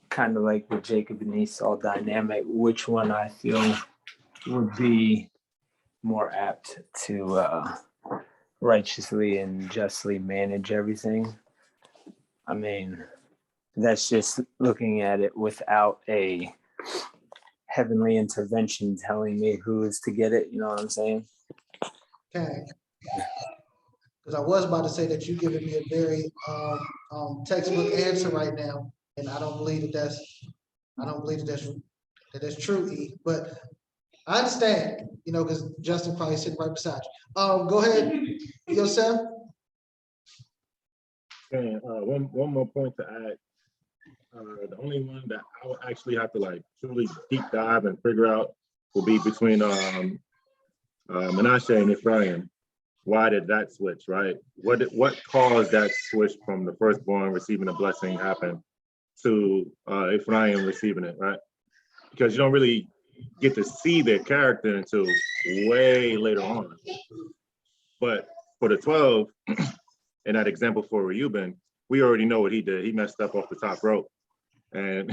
kind of like the Jacob and Esau dynamic, which one I feel would be more apt to righteously and justly manage everything. I mean, that's just looking at it without a heavenly intervention telling me who is to get it, you know what I'm saying? Okay. Because I was about to say that you're giving me a very textbook answer right now, and I don't believe that's true, E. But I understand, you know, because Justin probably sitting right beside you. Go ahead, yourself. And one more point to add. The only one that I would actually have to like truly deep dive and figure out will be between Manasseh and Ephraim. Why did that switch, right? What caused that switch from the firstborn receiving a blessing happen to Ephraim receiving it, right? Because you don't really get to see their character until way later on. But for the 12, in that example for Reuben, we already know what he did. He messed up off the top rope. And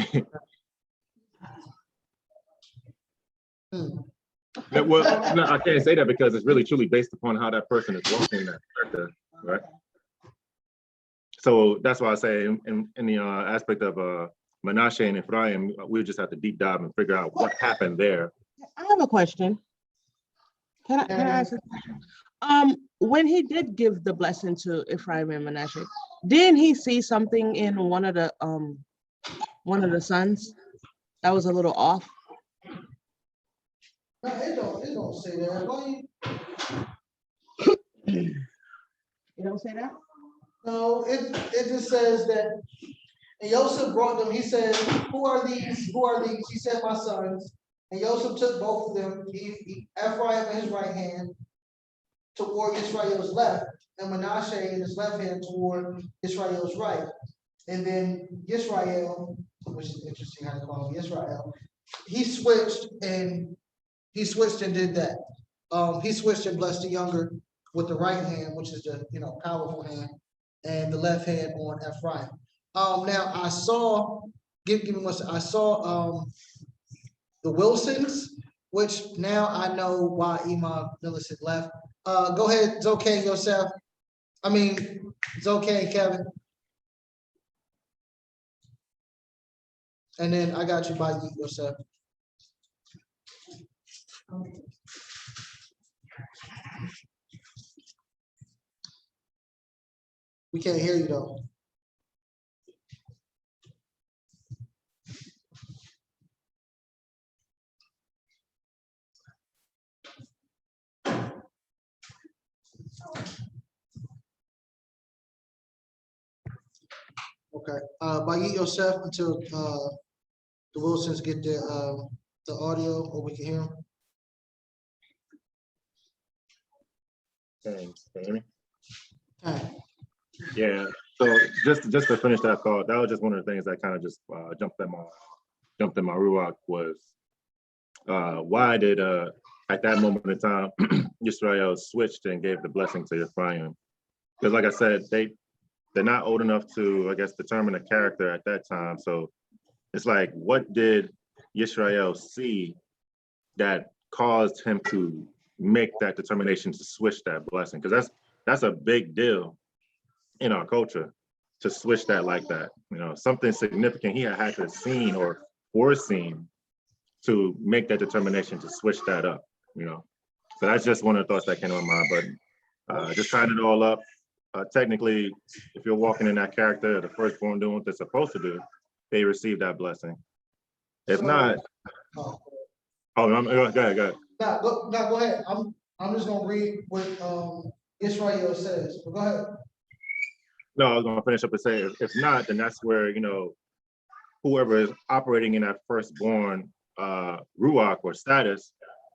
well, no, I can't say that because it's really truly based upon how that person is walking that character, right? So that's why I say in the aspect of Manasseh and Ephraim, we just have to deep dive and figure out what happened there. I have a question. Can I ask a question? When he did give the blessing to Ephraim and Manasseh, didn't he see something in one of the sons that was a little off? No, it don't say that. Why You don't say that? No, it just says that, and Joseph brought them, he said, who are these? Who are these? He said, my sons. And Joseph took both of them, Ephraim in his right hand toward Israel's left, and Manasseh in his left hand toward Israel's right. And then Israel, which is interesting how to call him Israel, he switched and did that. He switched and blessed the younger with the right hand, which is the powerful hand, and the left hand on Ephraim. Now I saw, give me one second. I saw the Wilsons, which now I know why Imam Millicent left. Go ahead, it's okay, yourself. I mean, it's okay, Kevin. And then I got you by yourself. We can't hear you though. Okay, Bayit Yosef until, the Wilsons get the audio, or we can hear them. Can you hear me? Okay. Yeah, so just to finish that thought, that was just one of the things that kind of just jumped in my ruach was why did at that moment in time Yisrael switched and gave the blessing to Ephraim? Because like I said, they're not old enough to, I guess, determine a character at that time. So it's like, what did Yisrael see that caused him to make that determination to switch that blessing? Because that's a big deal in our culture, to switch that like that. You know, something significant he had to have seen or foreseen to make that determination to switch that up, you know. So that's just one of the thoughts that came to my mind. But just tying it all up, technically, if you're walking in that character, the firstborn doing what they're supposed to do, they receive that blessing. If not, Oh, go ahead. go ahead. I'm just gonna read what Israel says. But go ahead. No, I was gonna finish up and say, if not, then that's where, you know, whoever is operating in that firstborn ruach or status,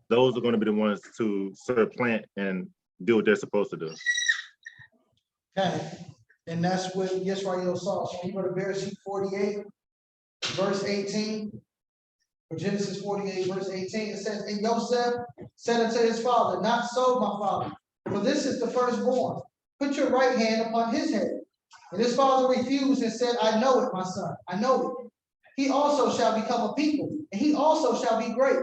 those are gonna be the ones to supplant and do what they're supposed to do. Okay, and that's what Yisrael saw. So you go to Bereshit 48, verse 18. For Genesis 48, verse 18, it says, and Yosef said unto his father, not so, my father, for this is the firstborn. Put your right hand upon his head. And his father refused and said, I know it, my son, I know it. He also shall become a people, and he also shall be great.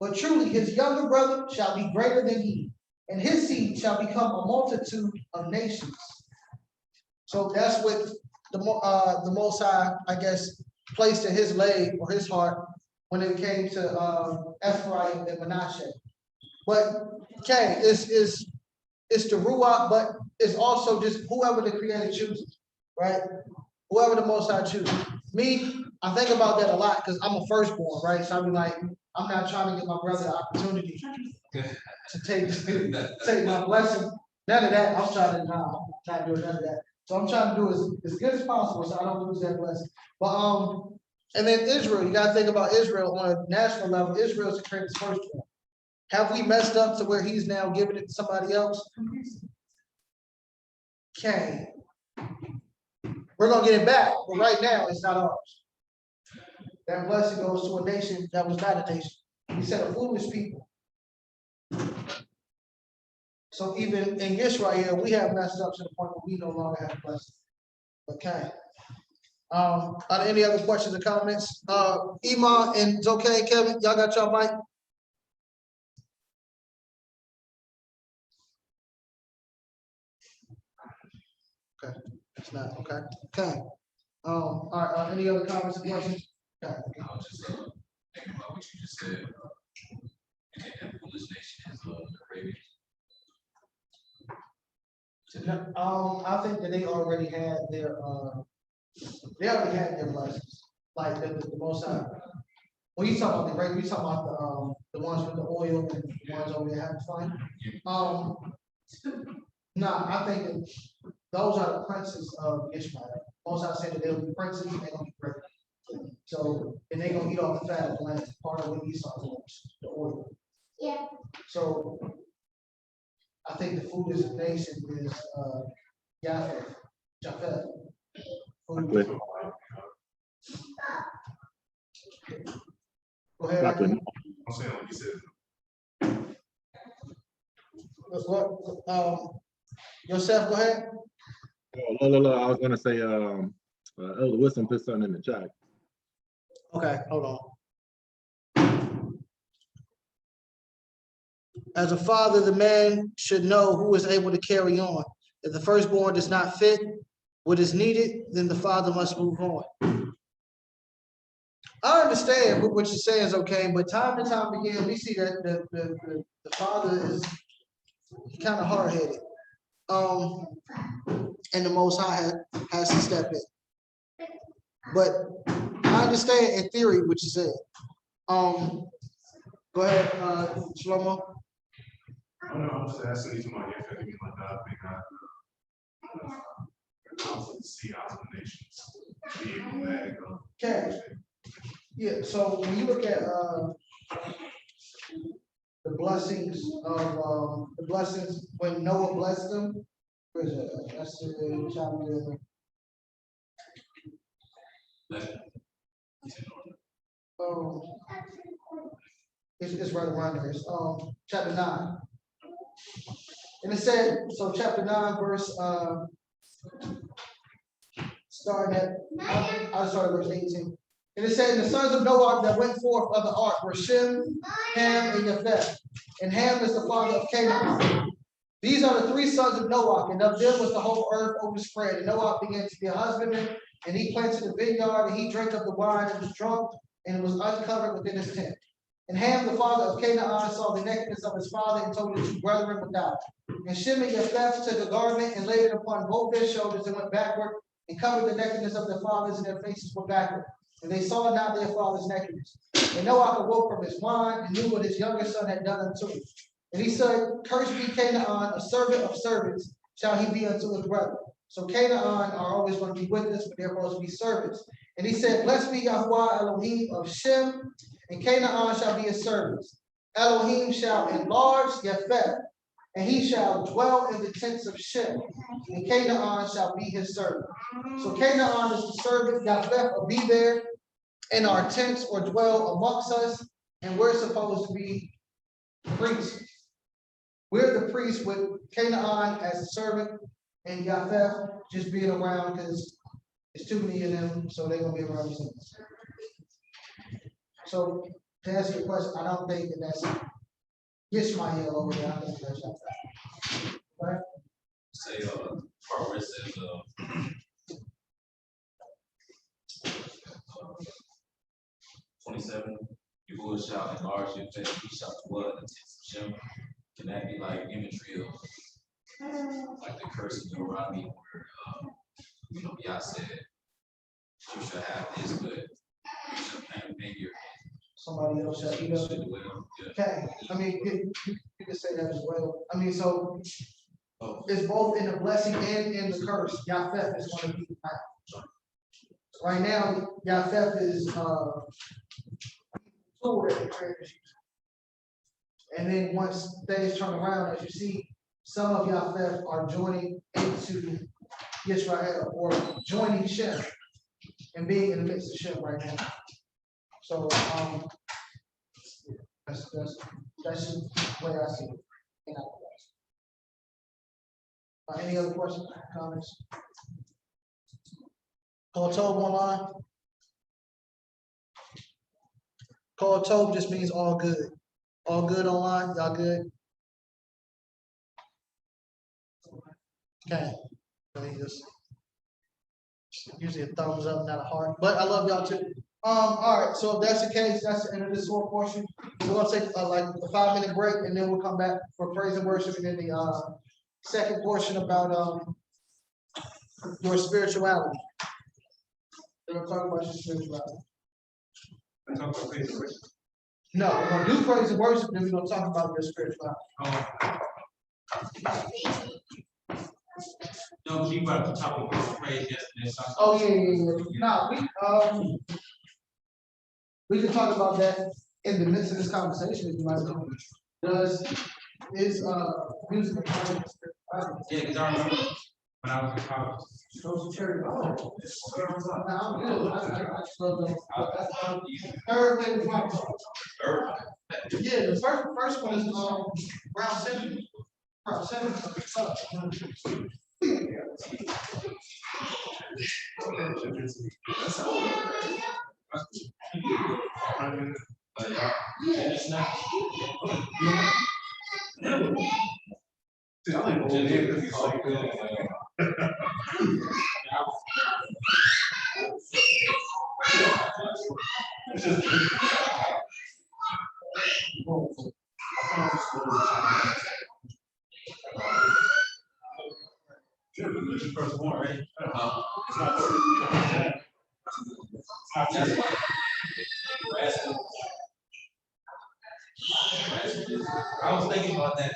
But truly his younger brother shall be greater than he, and his seed shall become a multitude of nations. So that's what the Most High, I guess, placed in his leg or his heart when it came to Ephraim and Manasseh. But okay, it's the Ruach, but it's also just whoever the Creator chooses, right? Whoever the Most High chooses. Me, I think about that a lot because I'm a firstborn, right? So I be like, I'm not trying to give my brother the opportunity to take my blessing. None of that. I'm trying to do none of that. So I'm trying to do as good as possible so I don't lose that blessing. But and then Israel, you gotta think about Israel on a national level. Israel's the greatest firstborn. Have we messed up to where he's now giving it to somebody else? Okay. We're gonna get it back, but right now it's not ours. That blessing goes to a nation that was not a nation. He said a foolish people. So even in Israel, we have messed up to the point where we no longer have a blessing. Okay. Are there any other questions or comments? Iman and it's okay, Kevin, y'all got your mic? Okay, it's not, okay. Okay. All right, any other comments or questions? Okay. I was just thinking about what you just said. That foolish nation is Arabia. I think that they already had their blessings, like the Most High. When you talk about the great, we talk about the ones with the oil and the ones over there having fun. I think that those are the princes of Ishmael. Most High said that they'll be princes and they're gonna be great. So, and they're gonna eat off the fat of the land, part of what Esau wants, the oil. Yeah. So I think the foolish nation is Japheth. Go ahead. I'm saying what he said. What, Yosef, go ahead. No, I was gonna say, Elder Wilson put something in the chat. Okay, hold on. As a father, the man should know who is able to carry on. If the firstborn does not fit what is needed, then the father must move on. I understand what you're saying is okay, but time to time again, we see that the father is kind of hard-headed. And the Most High has to step in. But I understand in theory what you said. Go ahead, Shlomo. I'm just asking you to my if anything like that, see out of the nations. Okay. Yeah, so when you look at the blessings of the blessings when Noah blessed them, where is it? That's the chapter. It's right around there. It's chapter 9. And it said, so chapter 9, verse starting at I started verse 18. And it said, the sons of Noah that went forth of the ark were Shem, Ham, and Japheth. And Ham is the father of Canaan. These are the 3 sons of Noah, and of them was the whole earth overspread. And Noah began to be a husbandman, and he planted a vineyard, and he drank of the wine and was drunk, and was uncovered within his tent. And Ham, the father of Canaan, saw the nakedness of his father, and told his 2 brethren without. And Shem and Japheth took a garment and laid it upon both their shoulders, and went backward, and covered the nakedness of their fathers, and their faces were backward. And they saw not their father's nakedness. And Noah awoke from his wine, and knew what his younger son had done unto him. And he said, cursed be Canaan, a servant of servants shall he be unto his brother. So Canaan are always going to be witness, but they're supposed to be servants. And he said, blessed be Yahuwah Elohim of Shem, and Canaan shall be his servants. Elohim shall enlarge Japheth, and he shall dwell in the tents of Shem, and Canaan shall be his servant. So Canaan is the servant, Japheth will be there in our tents or dwell amongst us, and we're supposed to be priests. We're the priests with Canaan as the servant, and Japheth just being around because it's too many of them, so they're gonna be around us. So to answer your question, I don't think that that's Yishmael over there. I think that's Japheth. Right? Say, part where it says, 27, Yahuwah shall enlarge your face, he shall dwell in the tents of Shem. Can that be like imagery of like the curse in Deuteronomy where Yah said, you shall have this, but you shall make your Somebody else shall eat of it. Okay, I mean, you can say that as well. I mean, so it's both in the blessing and in the curse. Japheth is going to be right now. Japheth is and then once things turn around, as you see, some of Japheth are joining into Israel or joining Shem and being in the midst of Shem right now. So that's just the way I see it. Any other questions, comments? Call Tob online. Call Tob just means all good. All good online, y'all good? Okay. Just usually a thumbs up, not a heart. But I love y'all too. All right, so if that's the case, that's the end of this whole portion. We're gonna take like a 5-minute break, and then we'll come back for praise and worship, and then the second portion about your spirituality. We're gonna talk about your spirituality. No, we're gonna do praise and worship, then we're gonna talk about your spirituality. No, you brought up the topic of praise yesterday. So Oh yeah. No, we can talk about that in the midst of this conversation if you like. Is music a part of the spirituality? yeah, because I remember when I was in college. Social charity. Oh, no, I'm good. I just love them. Third thing is my fault. Yeah, the first one is round 7. Round 7. First one, right? I was thinking about that.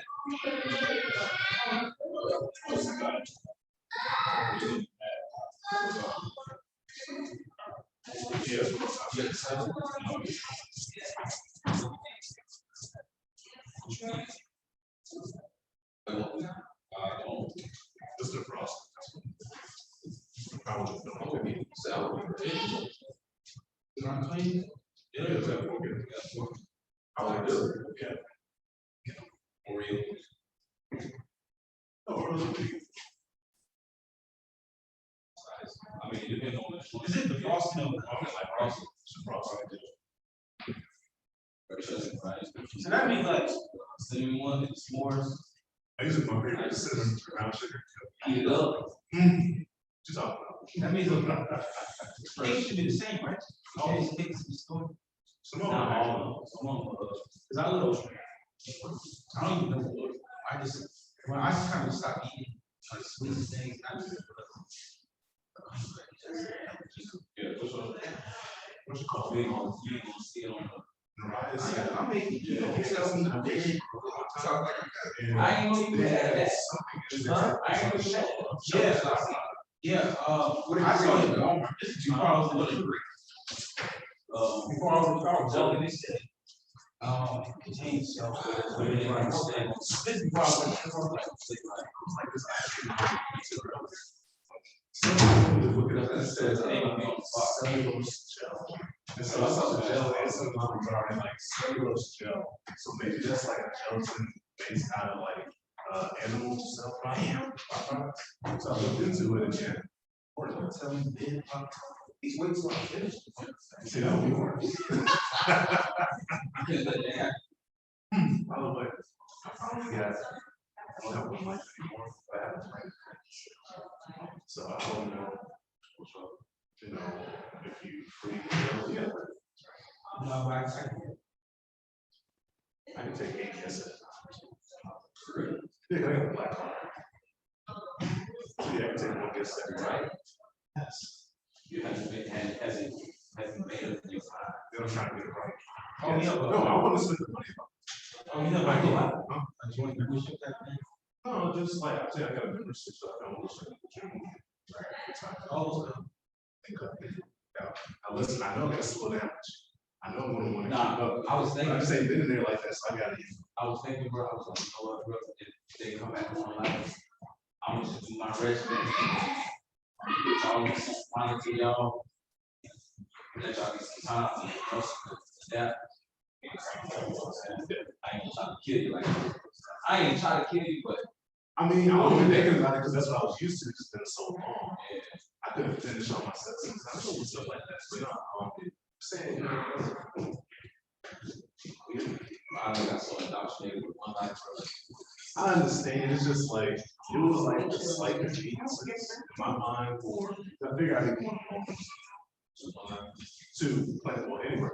Just the frost. How would you feel? Not clean? Yeah, is that okay? How would I do it? Yeah. For real. Oh, really? I mean, it depends on the. Is it the frosting of I like frost. It's a frost. so that means like, Cinnamon one, and s'mores, I use my favorite cinnamon brown sugar. heat it up. Just talking about. that means the cake should be the same, right? All these cakes in the store. Some of Not them, all, some of them, Cause I don't even know what, I just, when I kind of stopped eating like sweet things, I just. yeah, for sure. what you call You it? ain't gonna see it on the. I'm making, you know, And I ain't gonna even add that. Huh? I ain't gonna show. Yeah, I saw it at Walmart, this is before I was in the degree. Before I was joking, they said, change, so. This is before I look at that, it says, cellulose gel. And so I saw the gel, and some of them are already like cellulose gel. So maybe that's like a gelatin based out of like, animal cell products. So I looked into it again. Or tell me, he's waiting till I finish. See, that would be worse. By the way, I finally got, I don't have one life anymore, but I have a friend. So I don't know, you know, if you free will together. No, I I can take 8 guesses at a time. Yeah, I got a black card. So yeah, I can take 1 guess at a time. Yes. You haven't made, hasn't made up your mind. Then I'm trying to get it right. Oh, Yes. yeah, but- No, I want to spend the money. Oh, you know, I I go go out. out. Huh? I joined the membership that thing. No, just like, I say I got a membership, so I don't want to spend the gym. Oh, so- Now, listen, I know I gotta slow down. I know I'm gonna wanna keep Nah, up. I was But thinking. I just ain't been in there like that, so I gotta. I was thinking, bro, I was like, you know what, bro, if they come back on like, I'm gonna just do my regimen. Y'all get some money to y'all. Let y'all get some time, you know, that. I ain't trying to kill you, like, I ain't trying to kill you, but. I mean, I wasn't even thinking about it, because that's what I was used to, it's just been so long. I couldn't finish all my sets, I know stuff like that, so, you know, saying, you know. I got so indoctrinated with one life, bro. I understand, it's just like, it was like a slight convenience in my mind, or, I figure I didn't want to plan well anywhere.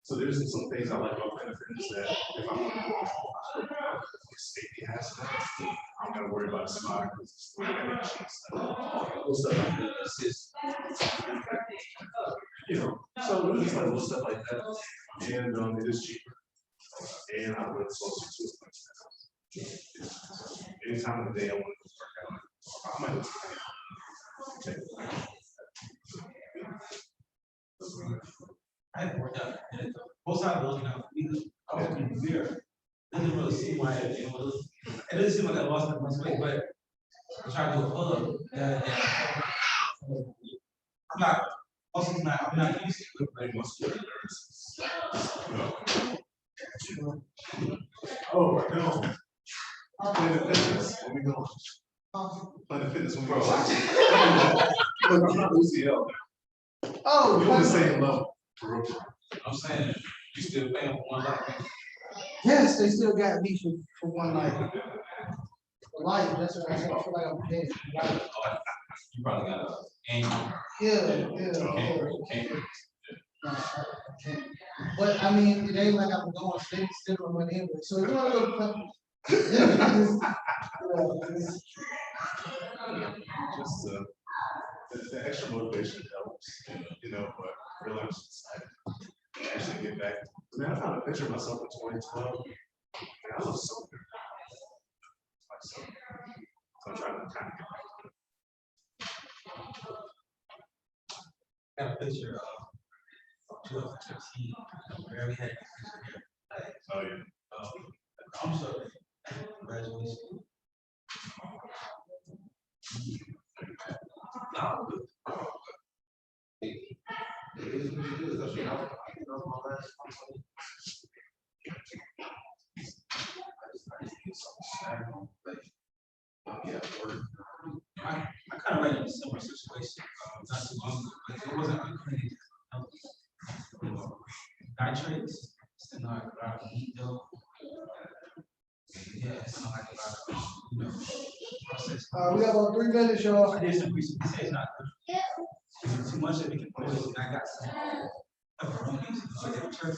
So there's some things I like about Planet Fitness that if I'm gonna go home, safety has that. I don't gotta worry about a spot. You know, so it's like little stuff like that. And it is cheaper. And I live closer to it. Anytime of the day I want to go work out, I might look at it. I hadn't worked out. Both sides are looking out. I was in beer. Doesn't really seem like it. It doesn't seem like I lost that much weight, but I tried to do a pull-up. I'm not. Also, I'm not used to it. Like muscular Oh, no. Planet Fitness, when we go. Planet Fitness, when we go. Look, I'm not UCL. Oh, You're on the same level. I'm saying, you still paying for one life. yes, they still got me for one life. Life, that's what I feel like I'm paying. Life. You probably got a annual. Yeah. But I mean, it ain't like I'm going still on money anyway. So if you want to go to Just the extra motivation helps, you know, but really I'm just excited to actually get back. Man, I found a picture of myself in 2012. And I look so good. So I'm trying to kind of get back to it. got a picture of 2015, where we had a picture here. Oh, yeah. I'm sorry. Congratulations. I kind of ran into a similar situation not too long ago, but it wasn't uncredited. Nitrates, it's not a lot of heat though. Yeah, it's not like a lot of, process. We got about 3 minutes, y'all. I did some research, they say it's not good. If it's too much of it can poison. I got some pepperonis, like at church.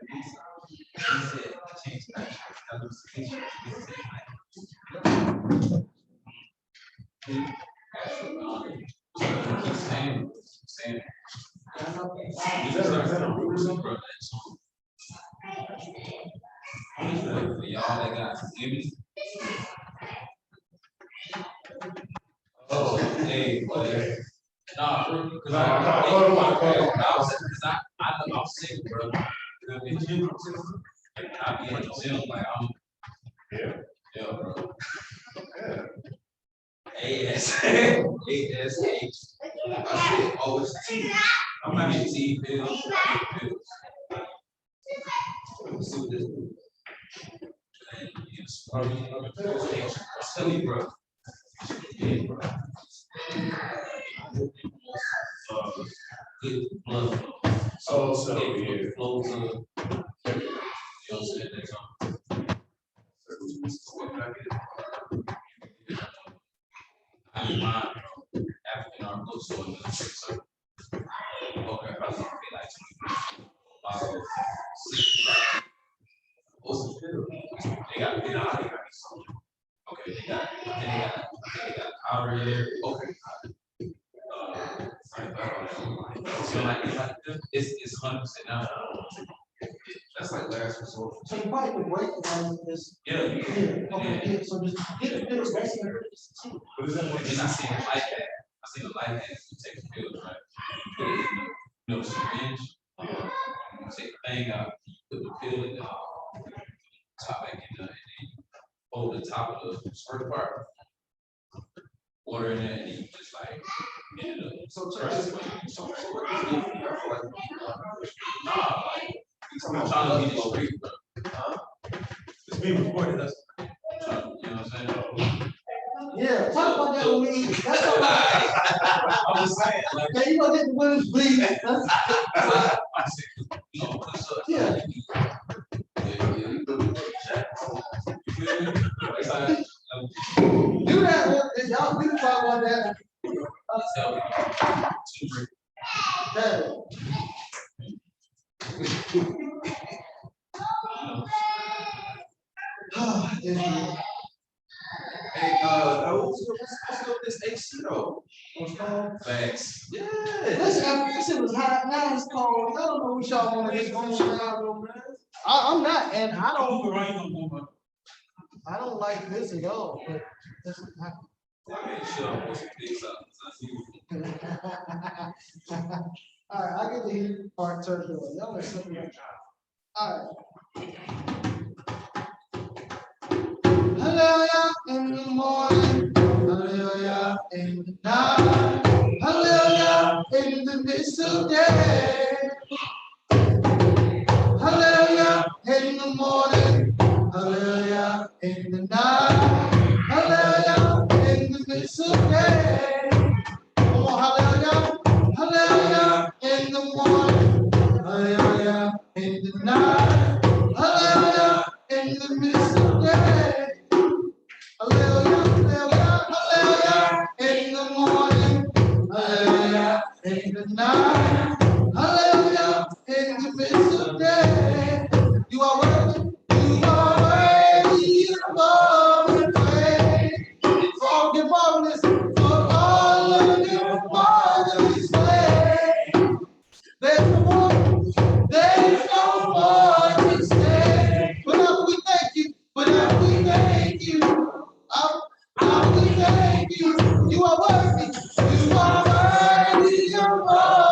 He said, change that. That was the case. Saying. Is that a root or something? For y'all that got image. Oh, hey, Okay. nah, bro, because No, hold on. I'm sick, bro. You know what I mean? I be in the gym, like I'm. Yeah, bro. Yeah. ASH. I said, oh, it's T. I'm not getting T pills. Let's see what this is. Tell me, bro. Yeah, bro. Good blood flow. So, yeah. Good flow to, you know what I'm saying? That's I need mine, bro. African art bookstore in the circle. Okay, I was gonna be like 20. They got they got okay, they got powder here. Okay. So like it's 100% now. That's like last resort. So you probably could break it down this. Yeah, you can. Okay, yeah, so just get the pills, that's it. What is that? And then I seen a life hack. I seen a life hack. You take the pills, right? You put it in the syringe. You take the thing out. You put the pill in the top back in there, and then you hold the top of the squirt part. Water in there, and you just like get it up. So check this way. So what is it? I feel like, Nah, like I'm trying to be discreet, bro. it's being recorded, that's. You know what I'm saying? Yeah, talk about that when we eat. That's all right. I was saying, like, Okay, you gonna get the winners, please. That's, I said, you know, push up. yeah. Do that, y'all, we can talk about that. Yeah. Hey, what's up with this AC though? What's called? Facts. Yeah. Listen, this shit was hot, now it's cold. I don't know what y'all wanna get going on. I'm not, and I don't like this at all, but this is hot. All right, I get to hear part turkey. Y'all are so good. All right. Hallelujah in the morning, hallelujah in the night, hallelujah in the midst of day. Hallelujah in the morning, hallelujah in the night, hallelujah in the midst of day. Come on, hallelujah, hallelujah in the morning, hallelujah in the night, hallelujah in the midst of day. Hallelujah, hallelujah, hallelujah in the morning, hallelujah in the night, hallelujah in the midst of day. You are worthy, you are worthy of all the praise. For all your marvelous, for all of your marvelous ways. There's no more to say. But now we thank you, but now we thank you. We thank you. You are worthy. You are worthy of all.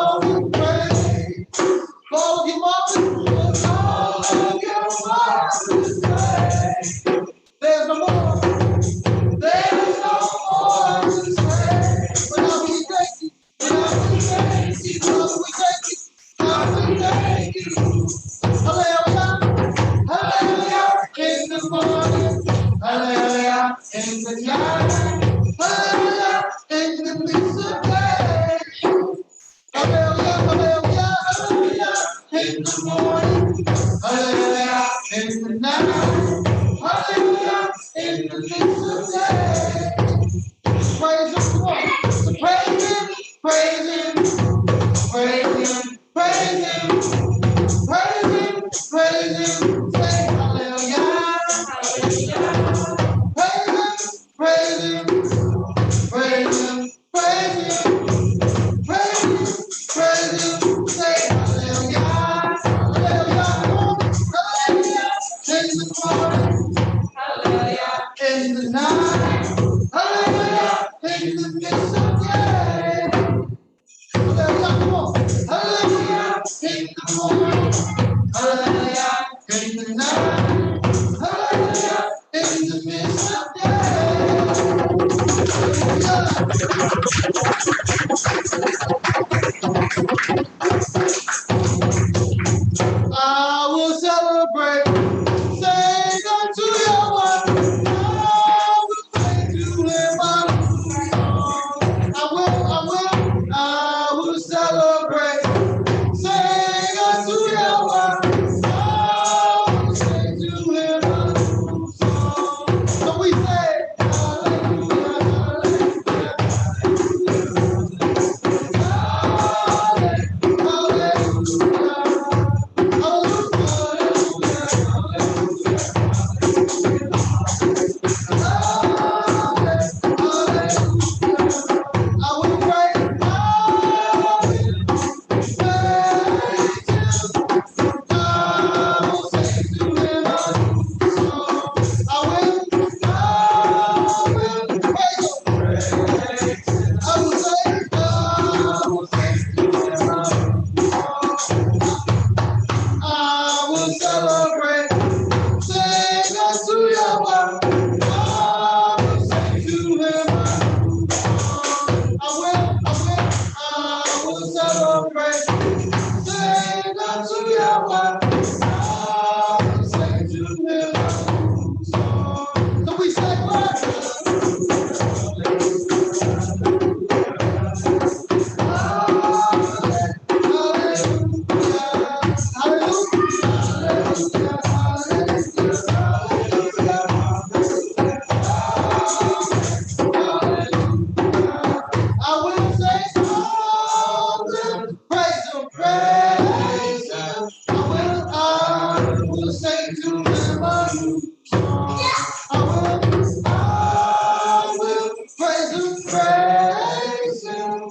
in the morning, hallelujah, in the night, hallelujah, in the midst of day. Praise him, come on. So praise him, praise him, praise him, praise him, praise him, praise him, say hallelujah, hallelujah. Praise him, praise him, praise him, praise him, praise him, say hallelujah, hallelujah, hallelujah, in the morning, hallelujah, in the night, hallelujah, in the midst of day. Hallelujah, come on, hallelujah, in the morning, hallelujah, in the night, hallelujah, in the midst of day. I will celebrate, sing unto Yahweh. I will sing to him. I will celebrate, sing unto Yahweh. I will sing to him a new song. So we say, hallelujah, hallelujah, I will celebrate, sing unto Yahweh. I will sing to him. I will celebrate, sing unto Yahweh. I will sing to him. So we say what? I will say, praise him, praise him. I will say to him a new song. I will praise him, praise him.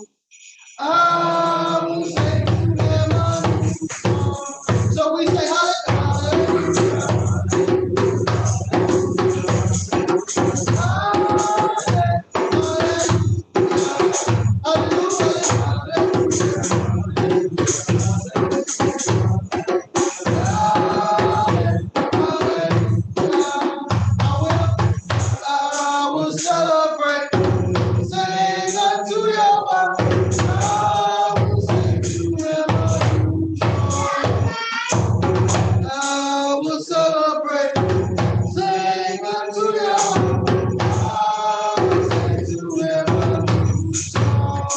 I will say to him a new song. So we say hallelujah. I will celebrate, sing unto Yahweh. I will sing to him a new song. I will celebrate, sing unto Yahweh. I will sing to him a new song.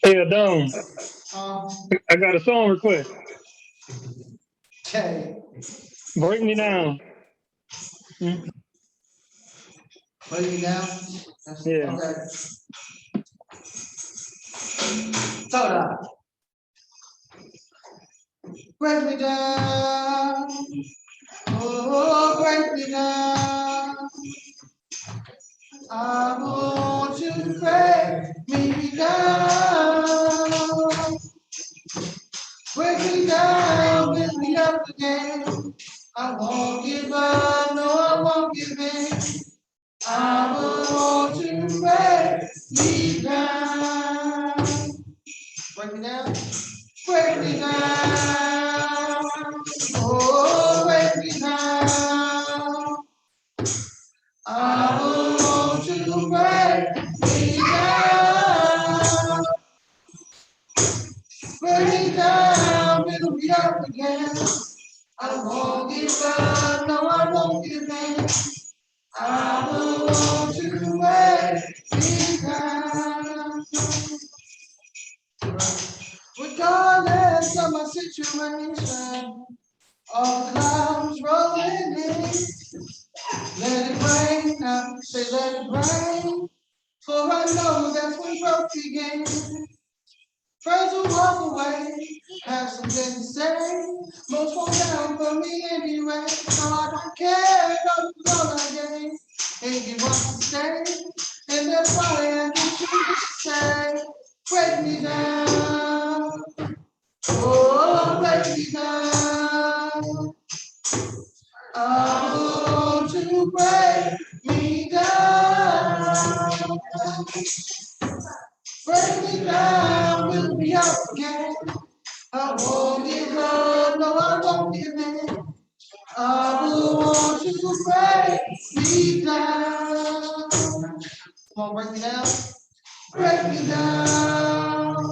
Hey, Adam, Um, I got a song request. okay, Break me down. put me down. Yeah. Okay. Soda. Break me down. Oh, break me down. I want you to break me down. Break me down, lift me up again. I won't give up, no, I won't give in. I will want you to break me I want you to break me down. Break me down, build me up again. I won't give up, no, I won't give in. I want you to break me down. Regardless of my situation, all the clouds rolling in. Let it rain, now say let it rain. For I know that's when growth begins. Friends will walk away, have something to say. Most won't down for me anyway. So I don't care, don't go again. And you want to stay, and that's why I get you to say, break me down. Oh, break me down. I want you to break me down. Break me down, build me up again. I won't give up, no, I won't give in. I will want you to break me down. Come on, break me down. Break me down.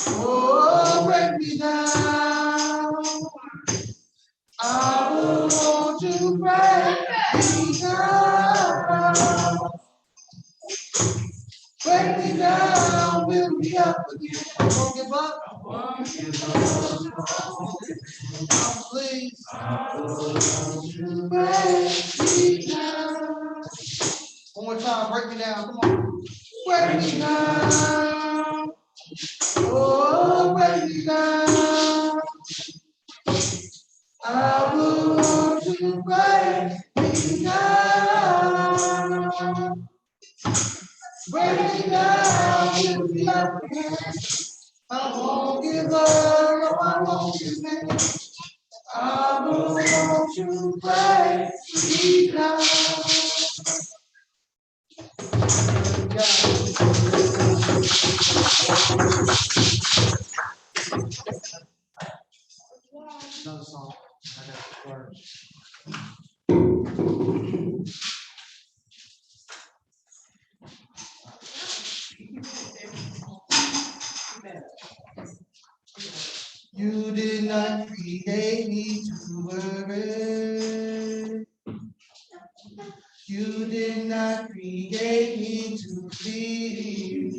Oh, break me down. I will want you to break me down. Break me down, build me up again. I won't give up. I won't give up. Please. I want you to break me down. One more time, break me down. Come on. Break me down. Oh, break me down. I will want you to break me down. Break me down, build me up again. I won't give up, no, I won't give in. I will want you to break me down. Another song. I got the words. You did not create me to worry. You did not create me to fear.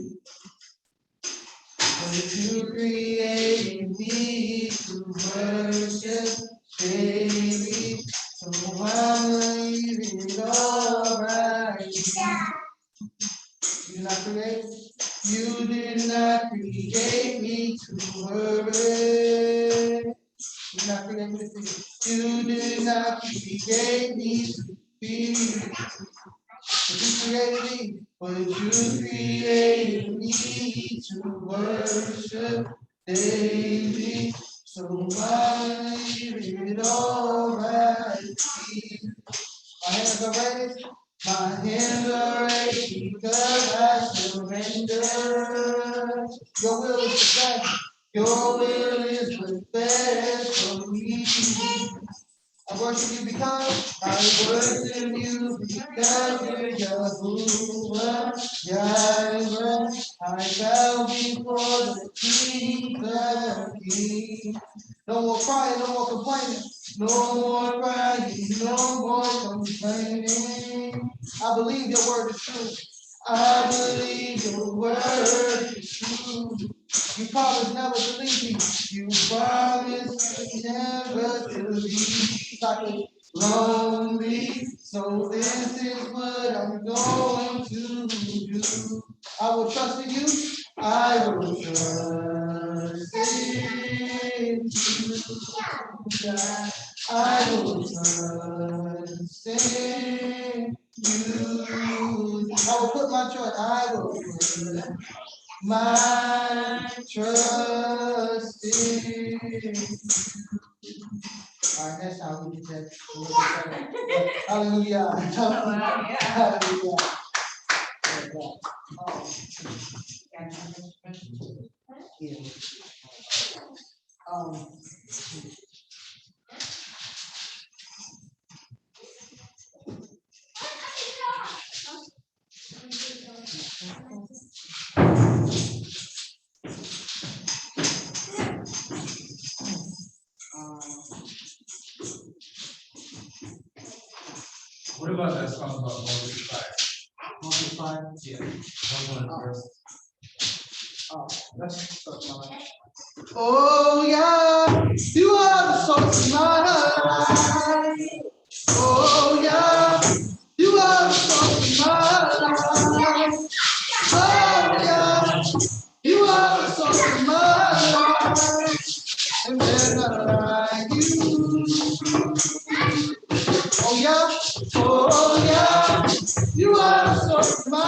But you created me to worship daily. So I'm leaving it all right. You did not create. You did not create me to worry. You did not create me to fear. You did not create me to fear. But you created me to worship daily. So I leave it all right here. My hands are raised. My hands are raised because I surrender. Your will is the best. Your will is the best for me. I worship you because I worship you because you're Jehovah Jireh. I bow before the King of Kings. No more crying, no more complaining, no more crying, no more complaining. I believe your word is true. I believe your word is true. You promised never to leave me. You promised never to leave me lonely. So this is what I'm going to do. I will trust in you. I will trust in you. I will trust in you. I will put my trust. I will put my trust in you. All right, that's how we get that. Hallelujah. Hallelujah. Hallelujah. Yeah. talking about multiply. Multiply. Yeah. One verse. Oh, that's mine. Oh yeah, you are the source of my life. Oh yeah, you are the source of my life. Oh yeah, you are the source of my life. And there's none like you. Oh yeah, oh yeah, you are the source of my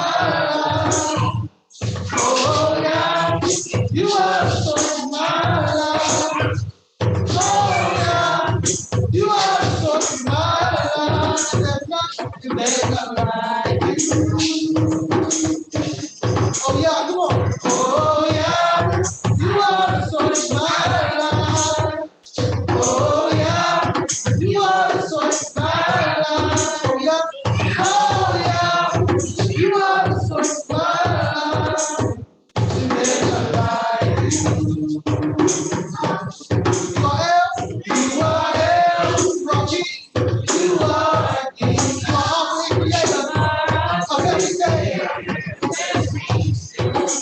life. Oh yeah, you are the source of my life. Oh yeah, you are the source of my life. There's nothing like you. Oh yeah, come on. Oh yeah, you are the source of my life. Oh yeah, you are the source of my life. Oh yeah, oh yeah, you are the source of my life. There's nothing like you. You are El, you are El, Rocky, you are King, you are the creator of everything.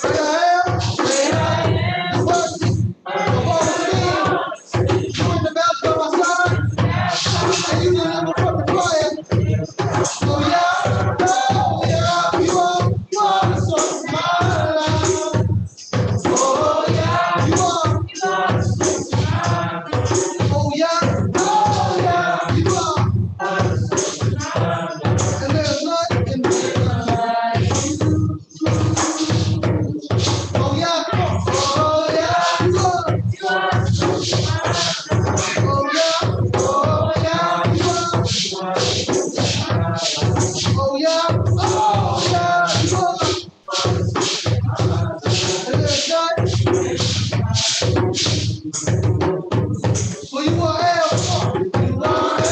Great I am, the worthy, the one is you in the valley of my side, and you deliver from the fire. Oh yeah, you are the source of my life. Oh yeah, you are. Oh yeah, you are. And there's nothing like you. Oh yeah, come on. Oh yeah, you are. Oh yeah, you are. Oh yeah, you are. And there's nothing. Well, you are El. Come on.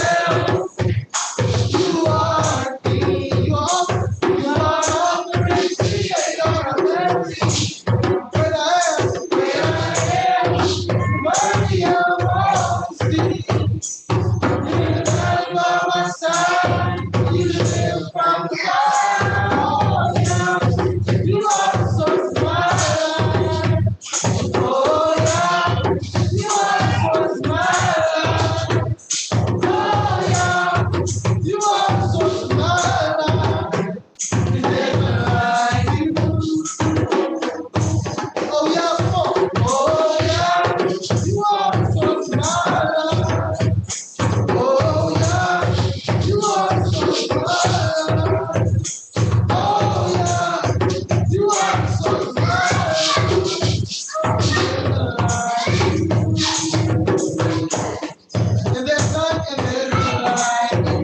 You are King. You are the creator of everything. Great I am, worthy of all things. In the valley by my side, you live from the fire. Oh, yeah. You are the source of my life. Oh, yeah. You are the source of my life. Oh, yeah. You are the source of my life. And there's none like you. Oh, yeah, come on. Oh, yeah. You are the source of my life. Oh, yeah. You are the source of my life. Oh, yeah. You are the source of my life. And there's none, and there's none like you.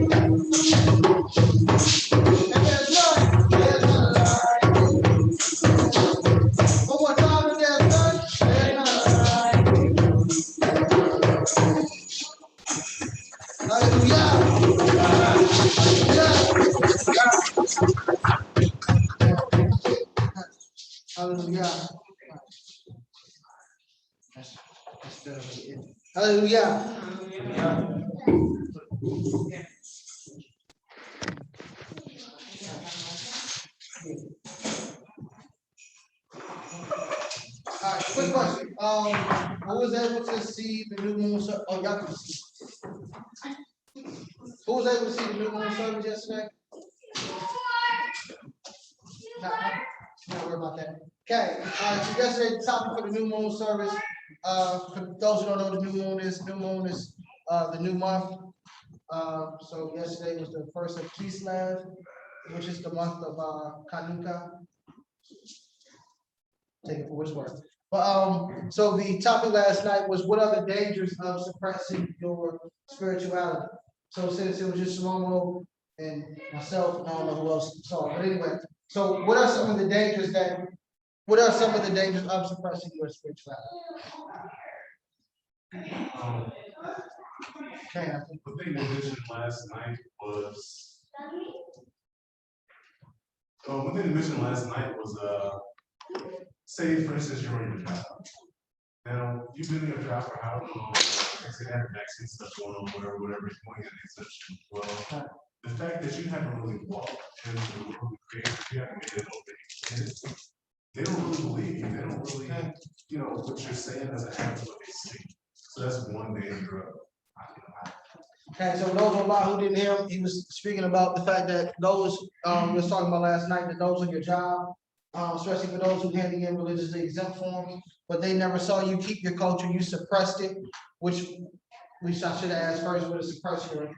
And there's none like you. One more time, and there's none like you. Hallelujah. Hallelujah. Hallelujah. All right, quick question. Who was able to see the new moon? Oh, y'all can see. Who was able to see the new moon service yesterday? Not worry about that. Okay, all right, so yesterday, the topic for the new moon service, for those who don't know what the new moon is the new month. So yesterday was the first of Kislev, which is the month of Chanukah. Take it for what it's worth. But so the topic last night was what are the dangers of suppressing your spirituality? So since it was just Shlomo and myself, and I don't know who else saw it, but anyway. So what are some of the dangers of suppressing your spirituality? Okay, I think. The thing they mentioned last night was, one thing they mentioned last night was, say for instance, you're on your job. Now, you've been in your job for how long? Like I said, have vaccine stuff going on, whatever is going on, such well. the fact that you haven't really walked into the world of creation, you haven't made it open, and they don't really believe you. They don't really, what you're saying doesn't happen what they see. So that's one danger of. Okay, so those online who didn't hear him, he was speaking about the fact that those, we was talking about last night, that those on your job, especially for those who handed in religiously exempt forms, but they never saw you keep your culture, you suppressed it, which I should have asked first, what does suppress your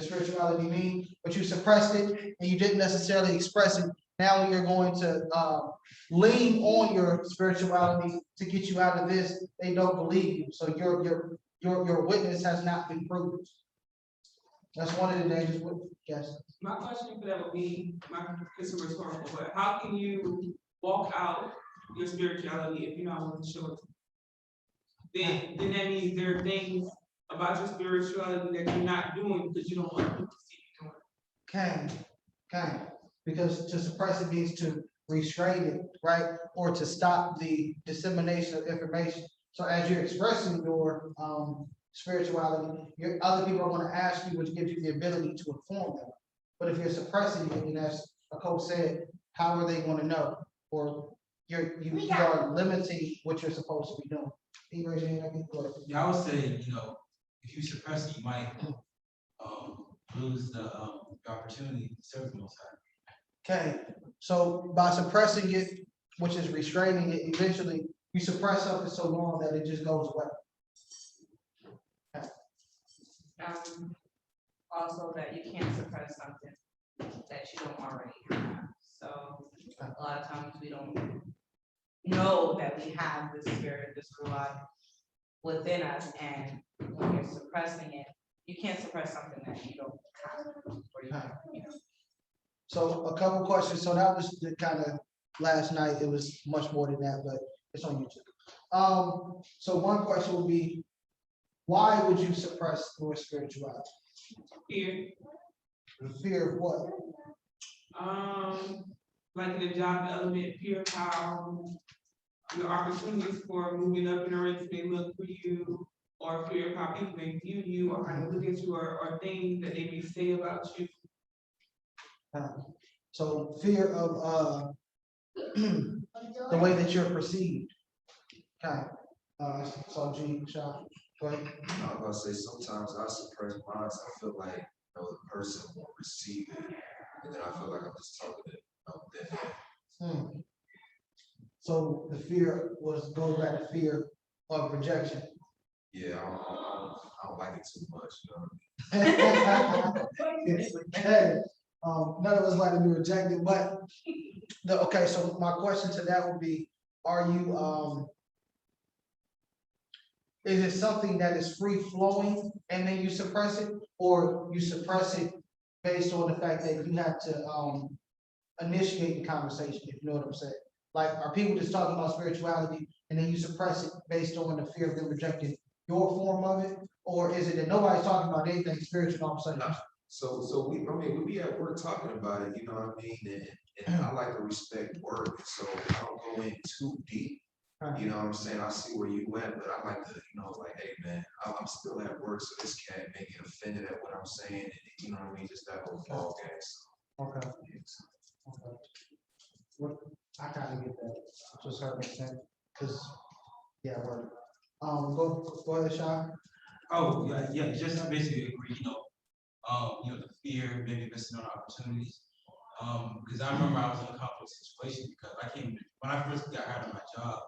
spirituality mean? But you suppressed it and you didn't necessarily express it. Now when you're going to lean on your spirituality to get you out of this, they don't believe you. So your witness has not been proven. That's one of the dangers. Yes. My question for that would be, it's a rhetorical, but how can you walk out your spirituality if you're not willing to show it? Then that means there are things about your spirituality that you're not doing because you don't want people to see you doing it. Can, because to suppress it means to restrain it, right? Or to stop the dissemination of information. So as you're expressing your spirituality, other people are going to ask you, which gives you the ability to inform them. But if you're suppressing it, and as a coach said, how are they going to know? Or you are limiting what you're supposed to be doing. Can you raise your hand? Yeah, I would say, if you suppress it, you might lose the opportunity to serve the Most High. Okay, so by suppressing it, which is restraining it, eventually you suppress something so long that it just goes away. Also that you can't suppress something that you don't already have. So a lot of times we don't know that we have this spirit, this ruach within us, and when you're suppressing it, you can't suppress something that you don't have. Or you have, So a couple questions. So that was the kind of last night. It was much more than that, but it's on YouTube. So one question would be, why would you suppress your spirituality? Fear. The fear of what? Like the job element, fear of how your opportunities for moving up in a race may look for you, or fear of how people may view you, or how they look at you, or things that they may say about you. So fear of the way that you're perceived. Okay. So G, Shah, go ahead. I was about to say, sometimes I suppress mine, so I feel like, the person won't receive it, and then I feel like I'm just talking to them. So the fear goes back to fear of rejection. Yeah, I don't like it too much, Okay. None of us like to be rejected, but okay, so my question to that would be, are you is it something that is free flowing and then you suppress it, or you suppress it based on the fact that you have to initiate the conversation, if you know what I'm saying? Like, are people just talking about spirituality and then you suppress it based on the fear of them rejecting your form of it? Or is it that nobody's talking about anything spiritual all of a sudden? So we be at work talking about it, you know what I mean? And I like to respect work, so I don't go in too deep. You know what I'm saying? I see where you went, but I like to, like, hey man, I'm still at work, so this cat may get offended at what I'm saying, and you know what I mean? Just that whole ball game. Okay. Okay. What, I kind of get that, just heard me saying, because, yeah, word. Go ahead, Sean. Oh, yeah, just to basically agree, the fear, maybe missing on opportunities. Because I remember I was in a complex situation because when I first got hired on my job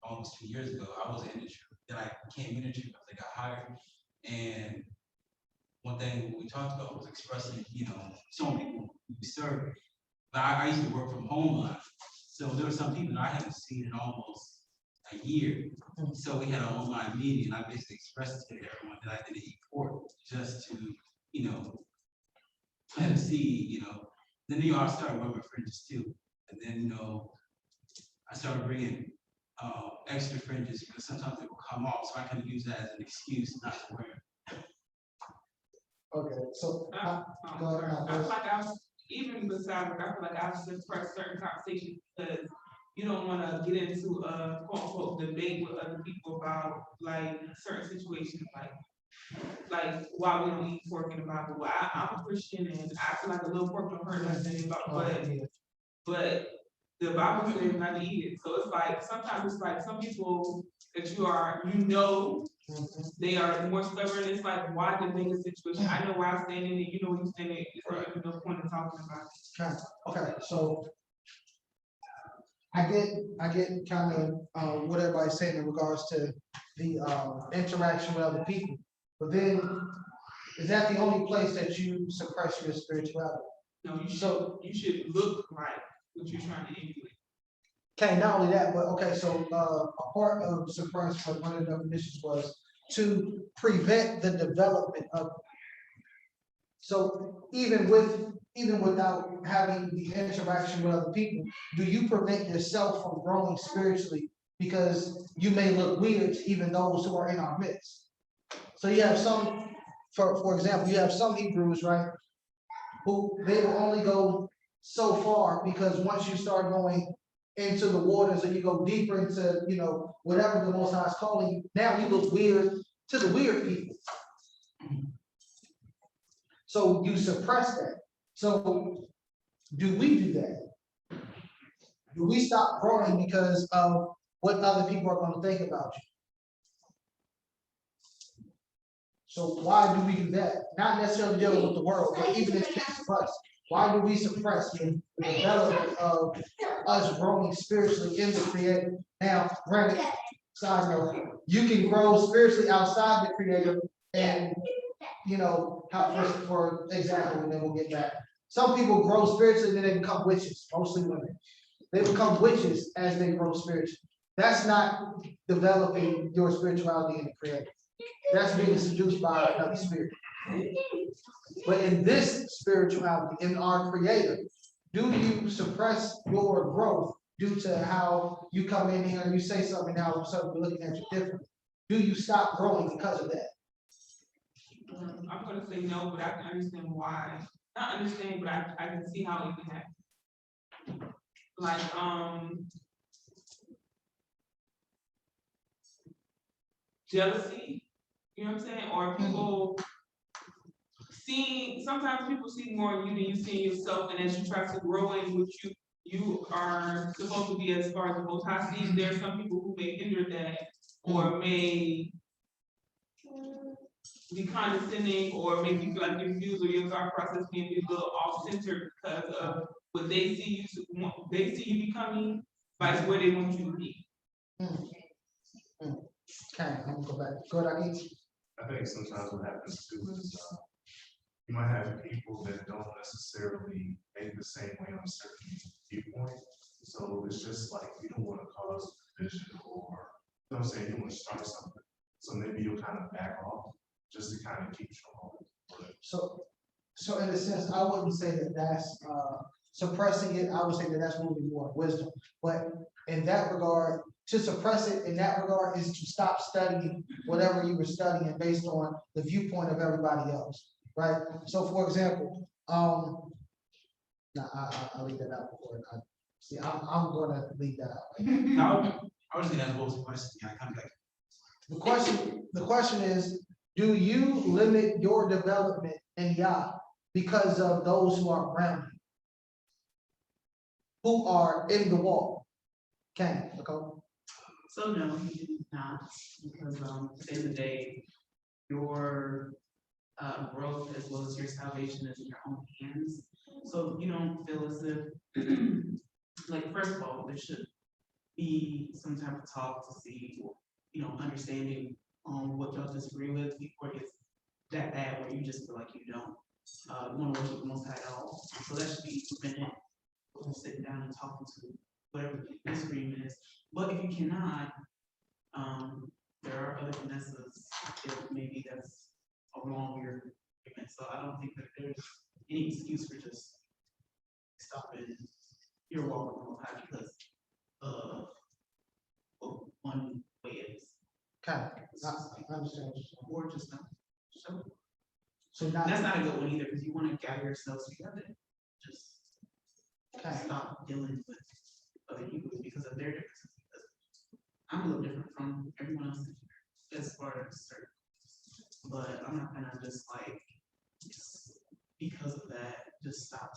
almost 2 years ago, I was in industry. Then I became industry because I got hired. And one thing we talked about was expressing, so many people we serve. But I used to work from home a lot. So there were some people that I hadn't seen in almost a year. So we had an online meeting, and I basically expressed to everyone that I did eat pork just to, plant a seed, Then, I started with my fringes too. And then, I started bringing extra fringes because sometimes they will come off. So I can use that as an excuse not to wear them. Okay, so I feel like I was, even besides, I feel like I was suppressed certain conversations because you don't want to get into a quote unquote debate with other people about like certain situations. Like why we don't eat pork in the Bible. Well, I'm a Christian and I feel like a little pork don't hurt nothing about, but the Bible says not to eat it. So it's like, sometimes it's like some people that they are more stubborn. It's like, why debate the situation? I know where I'm standing and you know where you're standing. There's no point in talking about it. Okay, so I get kind of what everybody's saying in regards to the interaction with other people. But then, is that the only place that you suppress your spirituality? No, you should look like what you're trying to emulate. Okay, not only that, but okay, so a part of suppression, one of the definitions was to prevent the development of. So even without having the interaction with other people, do you prevent yourself from growing spiritually because you may look weird to even those who are in our midst? So you have some, for example, you have some Hebrews, right, who they will only go so far, because once you start going into the waters and you go deeper into, whatever the Most High is calling you, now you look weird to the weird people. So you suppress that. So do we do that? Do we stop growing because of what other people are going to think about you? So why do we do that? Not necessarily dealing with the world, but even if it's us, why do we suppress the development of us growing spiritually in the Creator? Now, granted, side note, you can grow spiritually outside the Creator, and for example, and then we'll get back. Some people grow spiritually, then they become witches, mostly women. They become witches as they grow spiritually. That's not developing your spirituality in the Creator. That's being seduced by another spirit. But in this spirituality, in our Creator, do you suppress your growth due to how you come in here and you say something, now all of a sudden we're looking at you differently? Do you stop growing because of that? I'm gonna say no, but I can understand why. Not understand, but I can see how it can happen. Like, jealousy, you know what I'm saying? Or people sometimes people see more in you than you see in yourself, and as you try to grow in what you are supposed to be as far as the Most High sees, there are some people who may hinder that, or may be condescending, or make you feel like your views or your thought process may be a little off-center because of what they see you becoming, vice where they want you to be. Okay, I'm gonna go back. Go ahead, I think sometimes what happens too is you might have people that don't necessarily think the same way on a certain viewpoint. So it's just like you don't want to cause division, or you know what I'm saying, you want to start something. So maybe you'll kind of back off just to kind of keep strong. So in a sense, I wouldn't say that that's suppressing it. I would say that that's moving more wisdom. But in that regard, to suppress it in that regard is to stop studying whatever you were studying based on the viewpoint of everybody else, right? So for example, I'll leave that out before I'm gonna leave that out. I was gonna ask what was the question? Yeah, I kind of like. The question is, do you limit your development in Yah because of those who are around you, who are in the wall? Okay, Nicole? So no, he did not, because at the end of the day, your growth as well as your salvation is in your own hands. So you don't feel as if, like, first of all, there should be some type of talk to see, understanding on what y'all disagree with before it gets that bad where you just feel like you don't want to worship the Most High at all. So that should be prevented from sitting down and talking to whatever the disagreement is. But if you cannot, there are other finesses if maybe that's along your agreement. So I don't think that there's any excuse for just stopping your walk with the Most High because of one way it is. Okay, I understand. Or just not. So now, That's not a good one either, because you want to gather yourselves together. Just stop dealing with other people because of their differences. Because I'm a little different from everyone else as far as certain. but I'm not gonna just like, because of that, just stop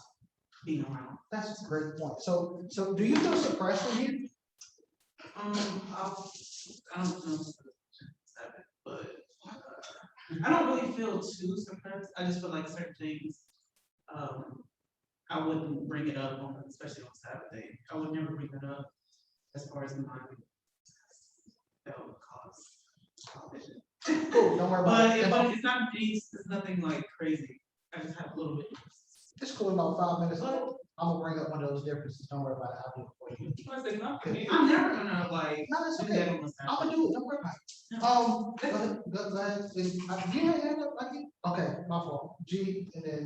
being around. That's a great point. So do you feel suppression here? I don't know, but I don't really feel too suppressed. I just feel like certain things, I wouldn't bring it up on, especially on Saturday. I would never bring it up as far as mine. That would cause television. Cool, don't worry about it. But it's not, it's nothing like crazy. I just have a little bit. It's cool, about 5 minutes. I'm gonna bring up one of those differences. Don't worry about it. I'll do it for you. I'm never gonna like. No, that's do okay. that on Saturday. I'm gonna do it. Don't worry about it. Go ahead. Do you have hand up? Okay, my fault. G and then.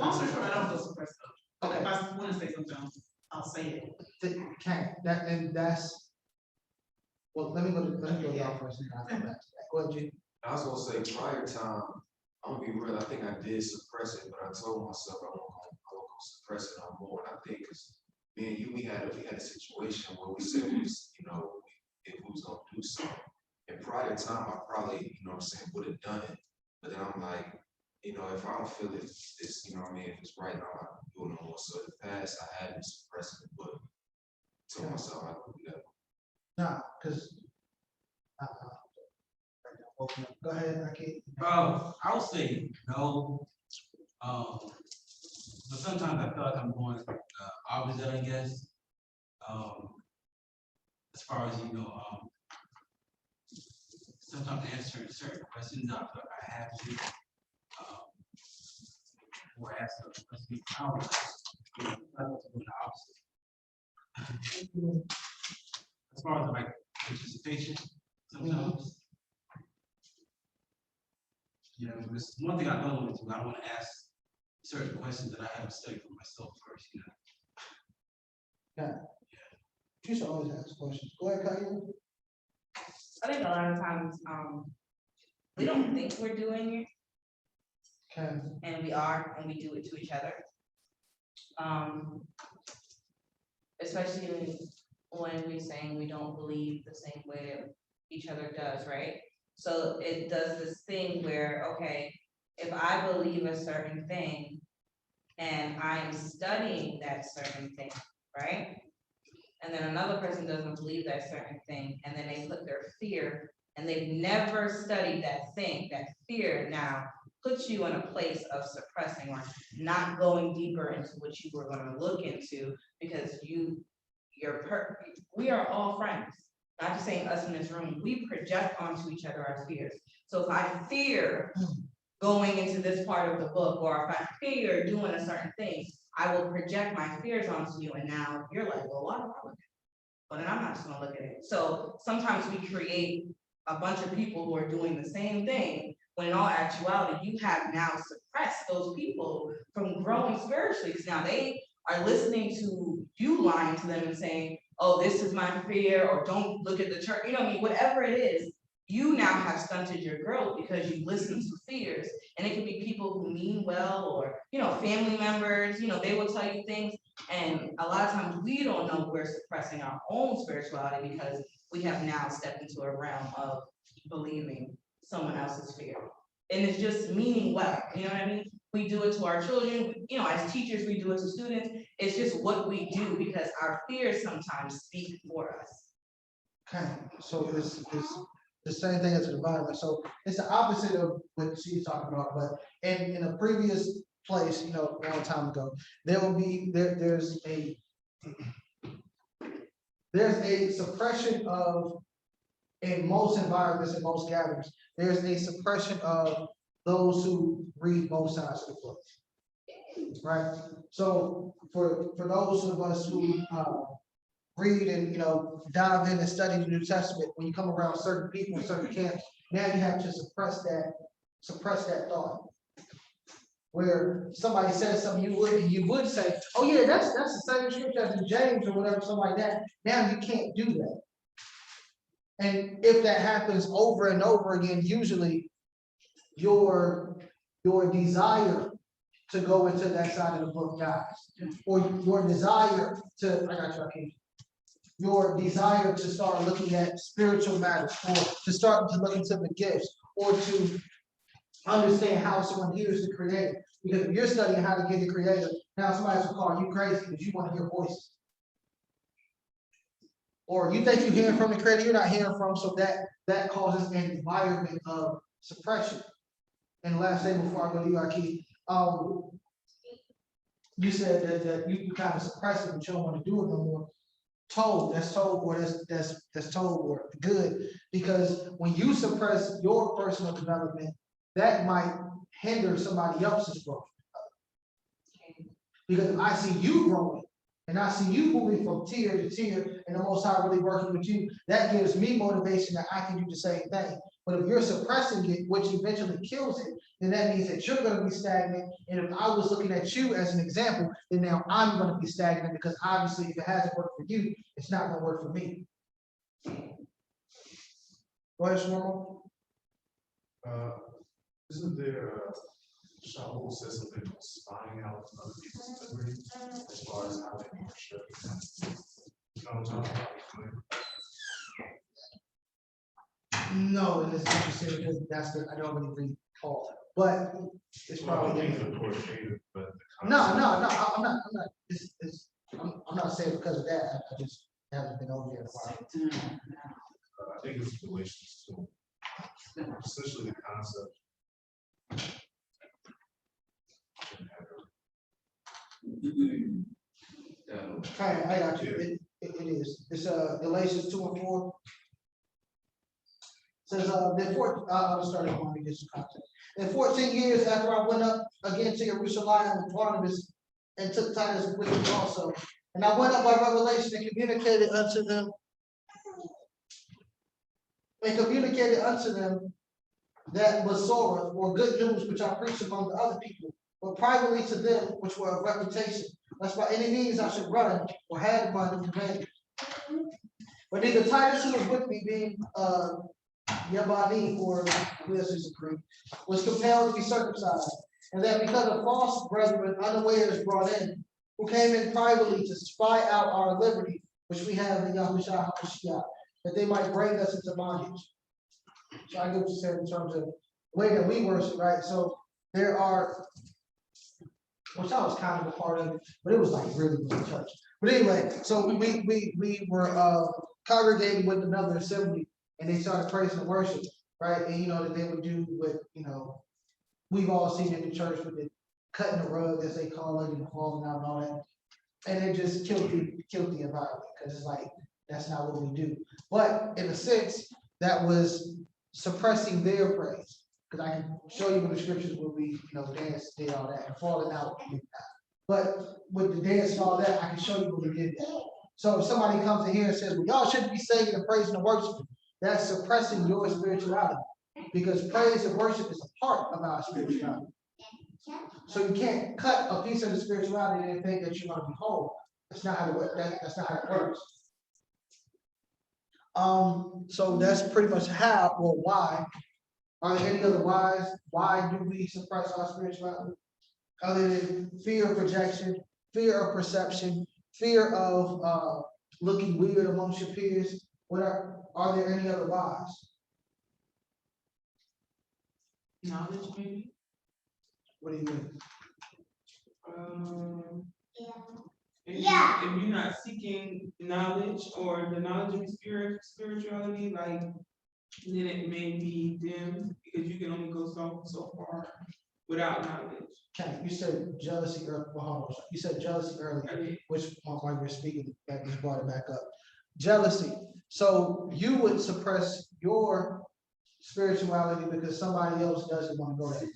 I'm so sure I don't feel suppressed though. Okay. If I wanna say something, I'll say it. That's. Well, let me go to y'all first. And I'll come back to that. Go ahead, G. I was gonna say prior time, I'm gonna be real, I think I did suppress it, but I told myself I won't gonna suppress it no more. And I think because me and you, we had a situation where we said we was, if we was gonna do something. And prior time, I probably, what I'm saying, would have done it. But then I'm like, if I don't feel it, it's, if it's right now, I don't do it no more. So in the past, I had been suppressing it, but I told myself I would do that. Nah, because. Go ahead, Aki. I would say no. But sometimes I feel like I'm going opposite, I guess. As far as sometimes answering certain questions, I feel like I have to. Or ask certain questions. I don't know. I was doing the opposite. As far as like participation, sometimes. There's one thing I don't want to do. I want to ask certain questions that I haven't studied for myself first. Yeah. You should always ask questions. Go ahead, Kyle. I think a lot of times, we don't think we're doing it, Okay. and we are, and we do it to each other. Especially when we're saying we don't believe the same way that each other does, right? So it does this thing where, okay, if I believe a certain thing and I'm studying that certain thing, right? And then another person doesn't believe that certain thing, and then they put their fear, and they've never studied that thing, that fear now puts you in a place of suppressing or not going deeper into what you were going to look into, because we are all friends. Not just saying us in this room, we project onto each other our fears. So if I fear going into this part of the book, or if I fear doing a certain thing, I will project my fears onto you, and now you're like, well, why do I look at it? But then I'm not just gonna look at it. So sometimes we create a bunch of people who are doing the same thing, when in all actuality, you have now suppressed those people from growing spiritually, because now they are listening to you lying to them and saying, oh, this is my fear, or don't look at the church, whatever it is, you now have stunted your growth because you listen to fears. And it can be people who mean well, or, family members, they will tell you things. And a lot of times we don't know we're suppressing our own spirituality because we have now stepped into a realm of believing someone else's fear. And it's just meaning well, you know what I mean? We do it to our children, as teachers, we do it to students. It's just what we do because our fears sometimes speak for us. Okay, so it's the same thing as an environment. So it's the opposite of what she's talking about, but in a previous place, a long time ago, there's a suppression of, in most environments, in most gatherings, there's a suppression of those who read both sides of the book. Right? So for those of us who read and dive in and study the New Testament, when you come around certain people in certain camps, now you have to suppress that thought. Where somebody says something, you would say, oh yeah, that's the same scripture as in James or whatever, something like that. Now you can't do that. And if that happens over and over again, usually your desire to go into that side of the book dies, or your desire to, your desire to start looking at spiritual matters, or to start to look into the gifts, or to understand how someone hears the Creator. Because if you're studying how to get the Creator, now somebody's gonna call you crazy because you want to hear voices. Or you think you're hearing from the Creator, you're not hearing from, so that causes an environment of suppression. And the last thing before I go to you, Aki, you said that you kind of suppress it, but you don't want to do it no more. That's told, or that's told, or good, because when you suppress your personal development, that might hinder somebody else's growth. Because if I see you growing, and I see you moving from tier to tier, and the Most High really working with you, that gives me motivation that I can do the same thing. But if you're suppressing it, which eventually kills it, then that means that you're going to be stagnant. And if I was looking at you as an example, then now I'm going to be stagnant, because obviously if it hasn't worked for you, it's not going to work for me. Go ahead, Shlomo. Isn't there, Shaul says something about spying out other people's integrity as far as how they worship? You know what I'm talking about? No, and it's interesting because I don't really read Paul, but it's probably. No, I'm not. I'm not saying because of that. I just haven't been over here in a while. I think it's Galatians 2. Essentially the concept. I got you. It is. It's Galatians 2:4. Says therefore, I'll start at one to get some context. In 14 years after I went up again to Jerusalem with Barnabas and took Titus with me also, and I went up by revelation and communicated unto them that Besorah, or good news, which I preached among the other people, but privately to them which were of reputation, lest by any means I should run or had run in vain. But neither Titus, who was with me, being Yabani, or this is a Greek, was compelled to be circumcised, and that because of false brethren unawares brought in, who came in privately to spy out our liberty, which we have in Yahushua HaMashiach, that they might bring us into bondage. So I get what you said in terms of the way that we worship, right? So there are, which I was kind of a part of it, but it was like really church. But anyway, so we were congregating with another assembly, and they started praising and worship, right? And that they would do what we've all seen in the church with the cutting the rug, as they call it, and falling out and all that. And it just killed the environment, because it's like that's not what we do. But in a sense, that was suppressing their praise, because I can show you in the scriptures where we dance, did all that, and falling out. But with the dance and all that, I can show you where we did that. So if somebody comes in here and says, well, y'all shouldn't be singing and praising and worshiping, that's suppressing your spirituality, because praise and worship is a part of our spirituality. So you can't cut a piece of the spirituality and think that you're going to be whole. That's not how it works. That's not how it works. So that's pretty much how or why. Are there any other whys? Why do we suppress our spirituality? Other than fear of projection, fear of perception, fear of looking weird amongst your peers. Are there any other whys? Knowledge, maybe. What do you mean? If you're not seeking knowledge or the knowledge of spirituality, like then it may be dimmed, because you can only go so far without knowledge. Okay, you said jealousy earlier. Well, hold on. You said jealousy earlier, which while we were speaking, that just brought it back up. Jealousy. So you would suppress your spirituality because somebody else doesn't want to go there.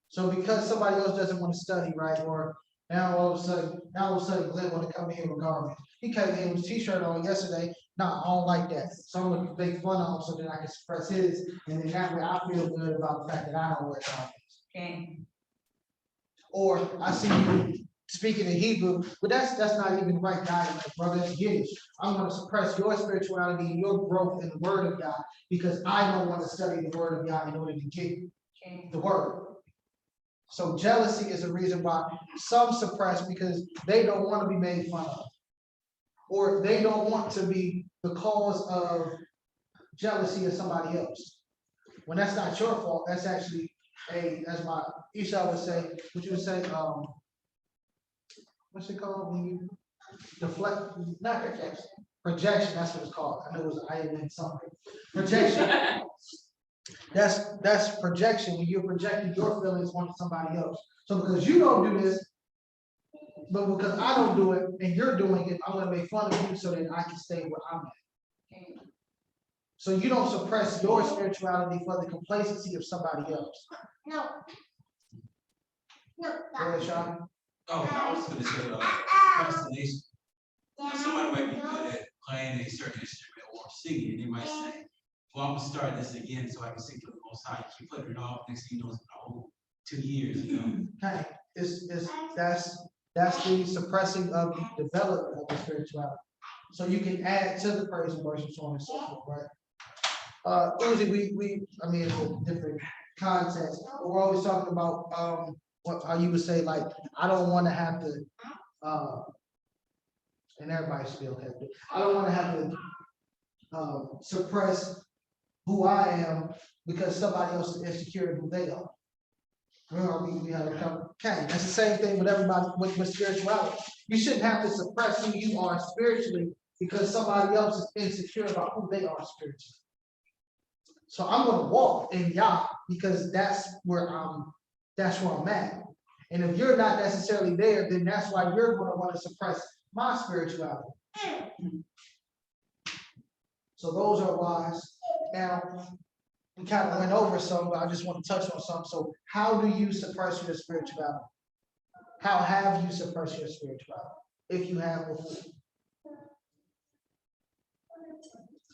So because somebody else doesn't want to study, right? Or now all of a sudden Glenn want to come in here with garment. He came in with his t-shirt on yesterday. No, I don't like that. So I'm gonna make fun of him so that I can suppress his, and then that way I feel good about the fact that I don't wear garments. Okay. Or I see you speaking in Hebrew, but that's not even the right dialect, brother. It's Yiddish. I'm gonna suppress your spirituality and your growth in the Word of God because I don't want to study the Word of God in order to get the Word. So jealousy is a reason why some suppress, because they don't want to be made fun of, or they don't want to be the cause of jealousy of somebody else. when that's not your fault, that's actually as my Isha would say, what you would say, what's it called when you deflect, not projection, that's what it's called. I know it was I in something. Projection. That's projection when you're projecting your feelings onto somebody else. So because you don't do this, but because I don't do it and you're doing it, I'm gonna make fun of you so that I can stay where I'm at. So you don't suppress your spirituality for the complacency of somebody else. No. No. Go ahead, Sean. Oh, I was gonna say, procrastination. Somebody might be good at playing a certain instrument or singing, and they might say, well, I'm gonna start this again so I can sing for the Most High. Keep putting it off, next thing you know, it's been a whole 2 years, you know? Okay, that's the suppressing of the development of the spirituality. So you can add to the praise and worship, so on and so forth, right? Usually I mean, it's a different context. But we're always talking about how you would say, like, I don't want to have to and everybody still have to, I don't want to have to suppress who I am because somebody else is insecure in who they are. Remember, we had a couple. Okay, that's the same thing with everybody with spirituality. You shouldn't have to suppress who you are spiritually because somebody else is insecure about who they are spiritually. So I'm going to walk in Yah because that's where I'm at. And if you're not necessarily there, then that's why you're going to want to suppress my spirituality. So those are whys. Now, we kind of went over some, but I just want to touch on some. So how do you suppress your spirituality? How have you suppressed your spirituality? If you have before.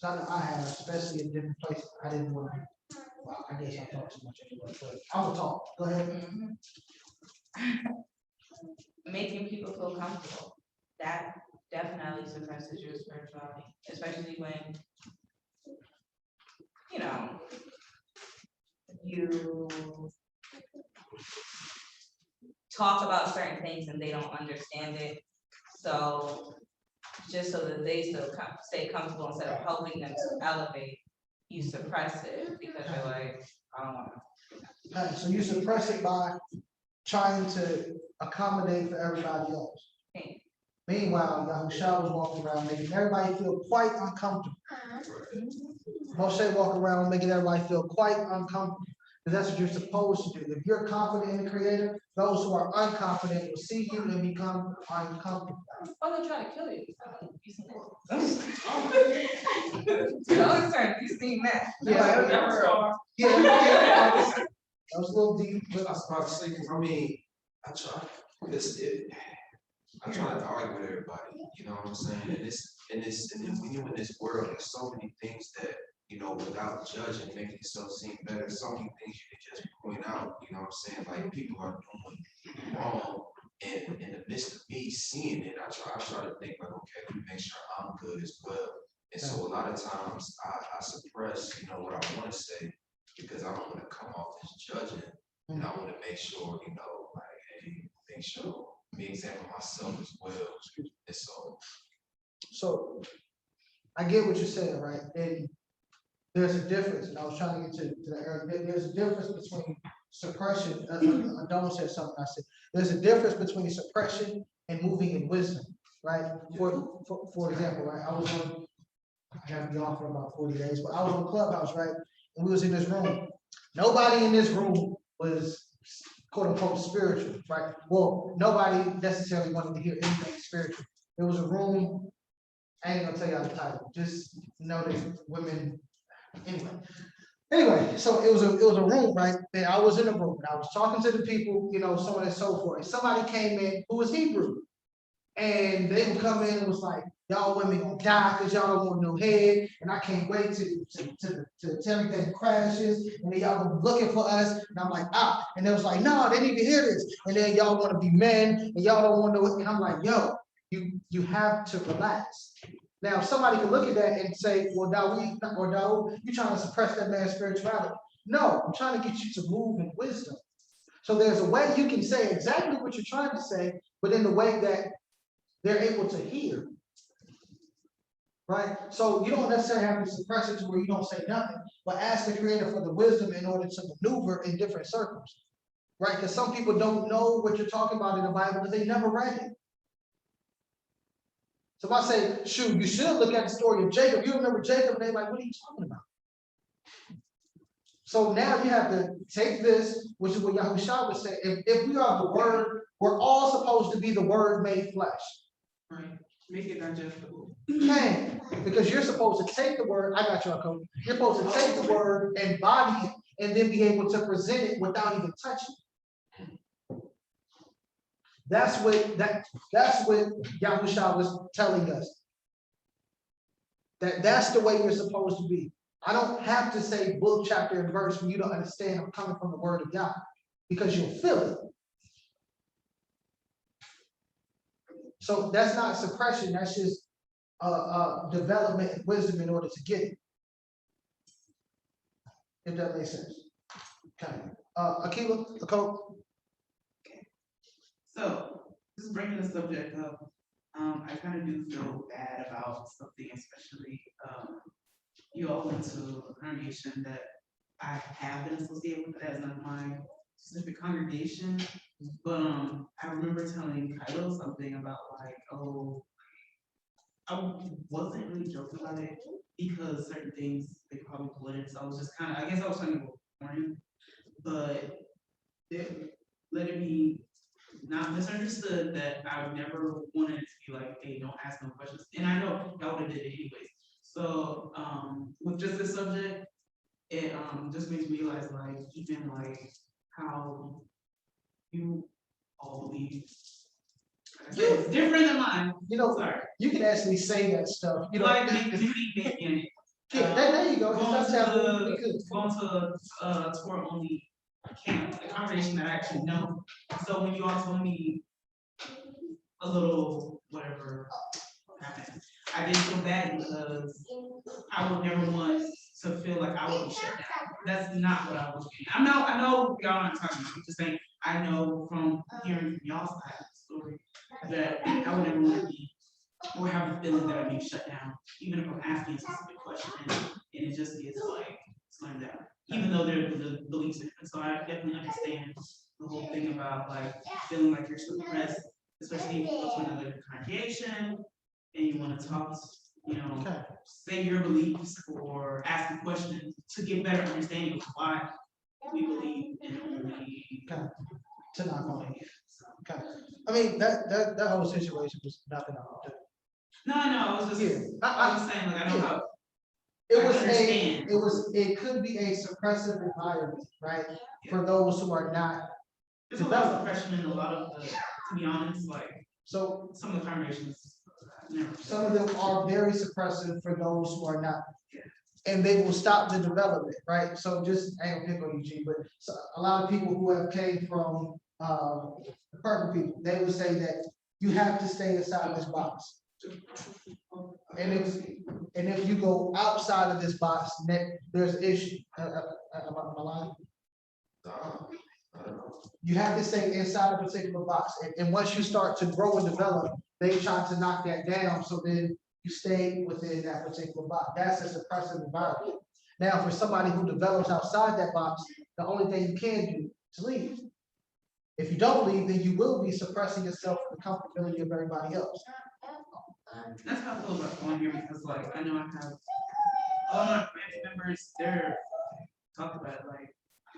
I have, especially in different places. I didn't want to, well, I guess I talked too much anyway, but I'm gonna talk. Go ahead. Making people feel comfortable. That definitely suppresses your spirituality, especially when, you know, you talk about certain things and they don't understand it. So just so that they still stay comfortable instead of helping them to elevate, you suppress it because you're like, I don't want to. So you suppress it by trying to accommodate for everybody else. Okay. Meanwhile, Yahushua was walking around making everybody feel quite uncomfortable. Moshe walking around making everybody feel quite uncomfortable. Because that's what you're supposed to do. If you're confident in the Creator, those who are unconfident will see you and become uncomfortable. Oh, they're trying to kill you. You seen that? Yeah, that was a little deep. I was about to say, because I mean, I try not to argue with everybody, you know what I'm saying? And when you're in this world, there's so many things that, you know, without judging, making yourself seem better, so many things you can just point out, you know what I'm saying? Like people are doing wrong. And in the midst of me seeing it, I try to think like, okay, let me make sure I'm good as well. And so a lot of times I suppress, you know, what I want to say because I don't want to come off as judging. And I want to make sure, you know, like, hey, make sure me examine myself as well. And so I get what you're saying, right? And there's a difference, and I was trying to get to the area. There's a difference between suppression. Don't say something I said. There's a difference between suppression and moving in wisdom, right? For example, right? I have to be off for about 40 days, but I was on Clubhouse, right? And we was in this room. Nobody in this room was quote unquote spiritual, right? Well, nobody necessarily wanted to hear anything spiritual. There was a room. I ain't gonna tell y'all the title. Just know that women. Anyway, so it was a room, right? And I was in a room and I was talking to the people, you know, so on and so forth. And somebody came in who was Hebrew. And they would come in and was like, y'all women gonna die because y'all don't want no head. And I can't wait to everything crashes. And then y'all gonna be looking for us. And I'm like, And they was like, no, they need to hear this. And then y'all want to be men and y'all don't want to. And I'm like, yo, you have to relax. Now, somebody could look at that and say, well, you trying to suppress that man's spirituality. No, I'm trying to get you to move in wisdom. So there's a way you can say exactly what you're trying to say, but in the way that they're able to hear. right? So you don't necessarily have to suppress it to where you don't say nothing, but ask the Creator for the wisdom in order to maneuver in different circles, right? Because some people don't know what you're talking about in the Bible because they never read it. So if I say, shoot, you should look at the story of Jacob, you remember Jacob, and they're like, what are you talking about? So now you have to take this, which is what Yahushua would say, if we are the word, we're all supposed to be the word made flesh. Right, make it digestible. Okay, because you're supposed to take the word, I got you, Uncle. You're supposed to take the word and body it, and then be able to present it without even touching it. That's what Yahushua was telling us. That's the way you're supposed to be. I don't have to say book, chapter, and verse for you to understand I'm coming from the word of God, because you'll feel it. So that's not suppression, that's just development and wisdom in order to get it. If that makes sense. Okay. Akila, Nicole? So, just bringing the subject up, I kind of do feel bad about something, especially, you all went to a congregation that I have been associated with, that is not my specific congregation, but, I remember telling Kylo something about like, oh, I wasn't really joking about it because certain things they probably wouldn't, so I was just kind of, I guess I was trying to go warning, but let it be not misunderstood that I never wanted it to be like, hey, don't ask no questions. And I know y'all would have did it anyways. So with just this subject, it just makes me realize like even like how you all believe. Like I said, it's different than mine. You know, sorry. You can actually say that stuff. You know, Like duty making. Yeah, there you go. That's Going to a tour only camp, a congregation that I actually know. So when you all told me a little whatever happened, I didn't feel bad because I would never want to feel like I would be shut down. That's not what I was getting. I know y'all aren't talking about. I'm just saying I know from hearing from y'all's side of the story that I would never want to be or have the feeling that I'm being shut down, even if I'm asking a specific question and it just is like slammed down, even though the beliefs different. So I definitely understand the whole thing about like feeling like you're suppressed, especially if you go to another congregation and you want to talk, you know, say your beliefs or ask a question to get better understanding of why we believe in only to knock on it. Okay. I mean, that whole situation was nothing I would do. No, I was just, I was saying, like, I know how. It could be a suppressive environment, right? For those who are not. There's a lot of suppression in a lot of the, to be honest, like, so some of the congregations. Some of them are very suppressive for those who are not. And they will stop the development, right? So just, I don't pick on Eugene, but a lot of people who have came from the purple people, they would say that you have to stay inside this box. And if you go outside of this box, there's issue. Am I lying? You have to stay inside a particular box. And once you start to grow and develop, they try to knock that down. So then you stay within that particular box. That's a suppressive environment. Now, for somebody who develops outside that box, the only thing you can do is leave. If you don't leave, then you will be suppressing yourself for the comfortability of everybody else. That's how I feel about going here because, like, I know I have all my family members. They're talked about it, like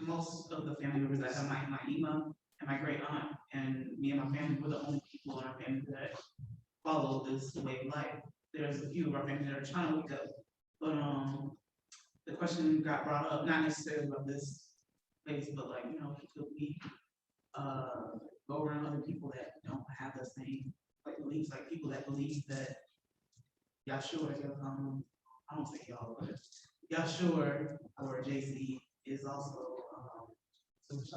most of the family members that have my email and my great aunt and me and my family were the only people in our family that follow this way of life. There's a few of our family that are trying to wake up, but the question got brought up, not necessarily about this place, but like, you know, could we go around other people that don't have the same like beliefs, like people that believe that Yahshua, I don't say y'all, but Yahshua or JC is also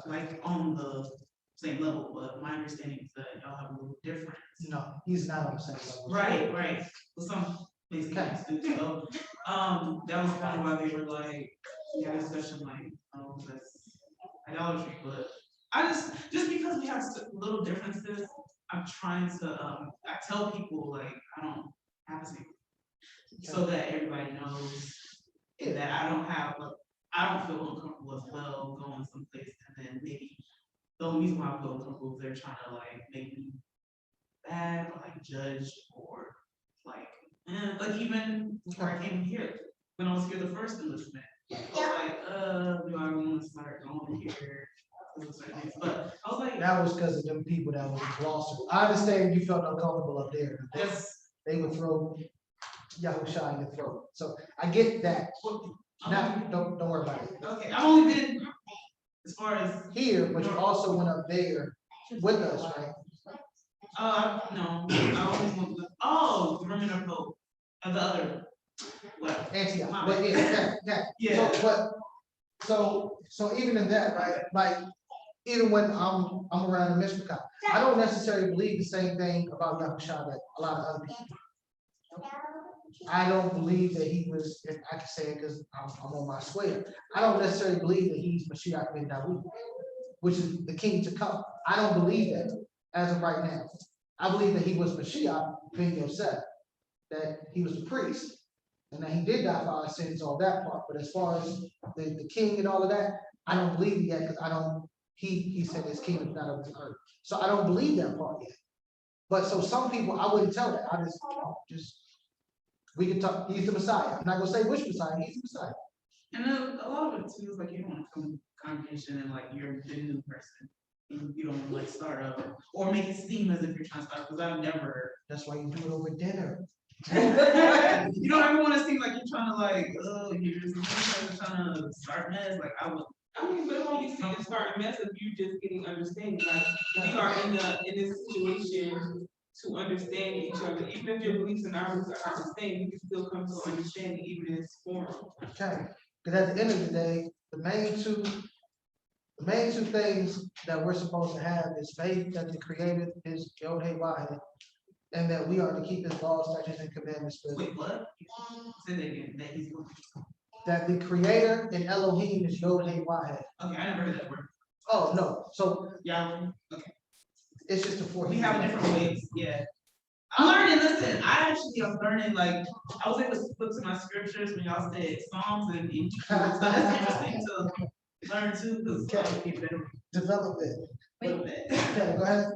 like on the same level, but my understanding is that y'all have a little different. No, he's not on the same level. Right. Well, some basic things do. So that was kind of why they were like, yeah, discussion like, that's idolatry, but I just because we have little differences, I'm trying to I tell people like I don't have the same so that everybody knows that I don't feel uncomfortable as well going someplace, and then maybe the only reason why I feel uncomfortable is they're trying to like make me bad or like judge or like, even before I came here, when I was here the first enlistment, I was like, do I want to start going here? But I was like, That was because of them people that was in Gloucester. I understand you felt uncomfortable up there. They would throw Yahusha in your throat. So I get that. Now, don't worry about it. okay, I've only been as far as Here, but you also went up there with us, right? no, I always want the Remnant of Hope, and the other, well, Antioch, but yeah. Yeah. So even in that, right, like, even when I'm around the Mishpachah, I don't necessarily believe the same thing about Yahusha that a lot of other people. I don't believe that he was, if I can say it because I'm on my square, I don't necessarily believe that he's Mashiach ben David, which is the king to come. I don't believe that as of right now. I believe that he was Mashiach ben Yosef, that he was the priest, and that he did die for our sins, all that part. But as far as the king and all of that, I don't believe it yet because he said his kingdom is not of this earth. So I don't believe that part yet. But so some people, I wouldn't tell that. I just we can talk, he's the Messiah. I'm not gonna say which Messiah, he's the Messiah. and then a lot of it too is like you don't want to come to congregation and like you're the new person. You don't like start up or make it seem as if you're trying to start, because I've never. That's why you do it over dinner. You don't ever want to seem like you're trying to like, oh, you're just trying to start mess. Like I mean, but when you see it start mess, if you just getting understanding, like we are in this situation to understand each other. Even if your beliefs and ours are the same, you can still come to understanding even in this forum. Okay, because at the end of the day, the main two things that we're supposed to have is faith that the Creator is Yod Hey Wahid, and that we are to keep His laws, statutes, and commandments. Wait, what? Say that again. That he's going. That the Creator and Elohim is Yod Hey Wahid. Okay, I never heard that word. Oh no, so Yeah. Okay. it's just the four. We have different ways. Yeah. I'm learning. Listen, I am learning. Like I was able to flip to my scriptures when y'all said Psalms and so that's interesting to learn too, because Develop it. Wait. Okay, go ahead.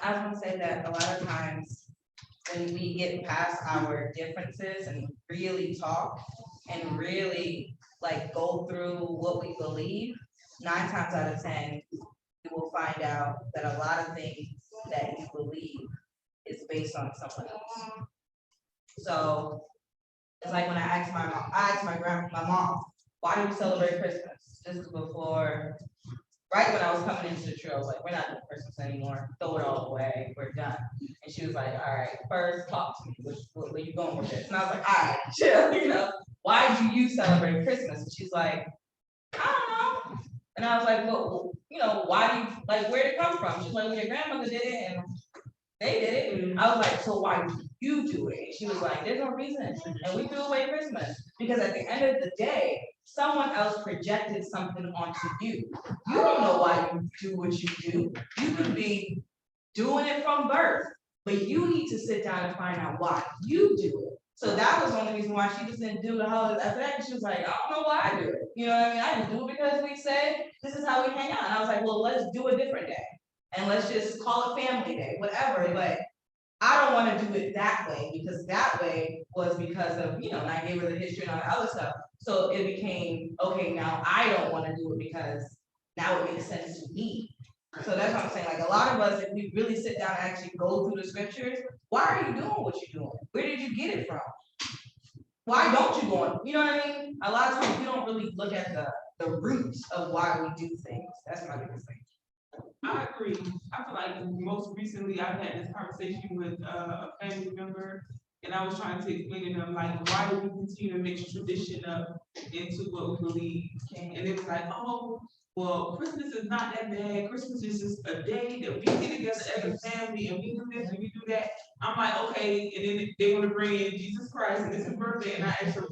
I was gonna say that a lot of times when we get past our differences and really talk and really like go through what we believe, 9 times out of 10, you will find out that a lot of things that you believe is based on someone else. So it's like when I asked my mom, why do we celebrate Christmas? This is before, right when I was coming into the trail, I was like, we're not doing Christmas anymore. Throw it all away. We're done. And she was like, all right, first talk to me. Where you going with this? And I was like, all right, chill, why do you celebrate Christmas? And she's like, I don't know. And I was like, well, why do you, like, where'd it come from? She's like, well, your grandmother did it and they did it. And I was like, so why do you do it? And she was like, there's no reason. And we threw away Christmas because at the end of the day, someone else projected something onto you. You don't know why you do what you do. You could be doing it from birth, but you need to sit down and find out why you do it. So that was the only reason why she just didn't do the holidays after that. She was like, I don't know why I do it. You know what I mean? I just do it because we said this is how we hang out. And I was like, well, let's do a different day. And let's just call it family day, whatever. But I don't want to do it that way because that way was because of, and I gave her the history and all that other stuff. So it became, okay, now I don't want to do it because now it makes sense to me. So that's what I'm saying. Like a lot of us, if we really sit down and actually go through the scriptures, why are you doing what you're doing? Where did you get it from? Why don't you go on? You know what I mean? A lot of times we don't really look at the roots of why we do things. That's my biggest thing. I agree. I feel like most recently I've had this conversation with a family member, and I was trying to explain to them like, why do we continue to mix tradition up into what we believe? And it was like, oh, well, Christmas is not that bad. Christmas is just a day that we get together as a family and we do this and we do that. I'm like, okay, and then they want to bring in Jesus Christ and it's his birthday, and I asked her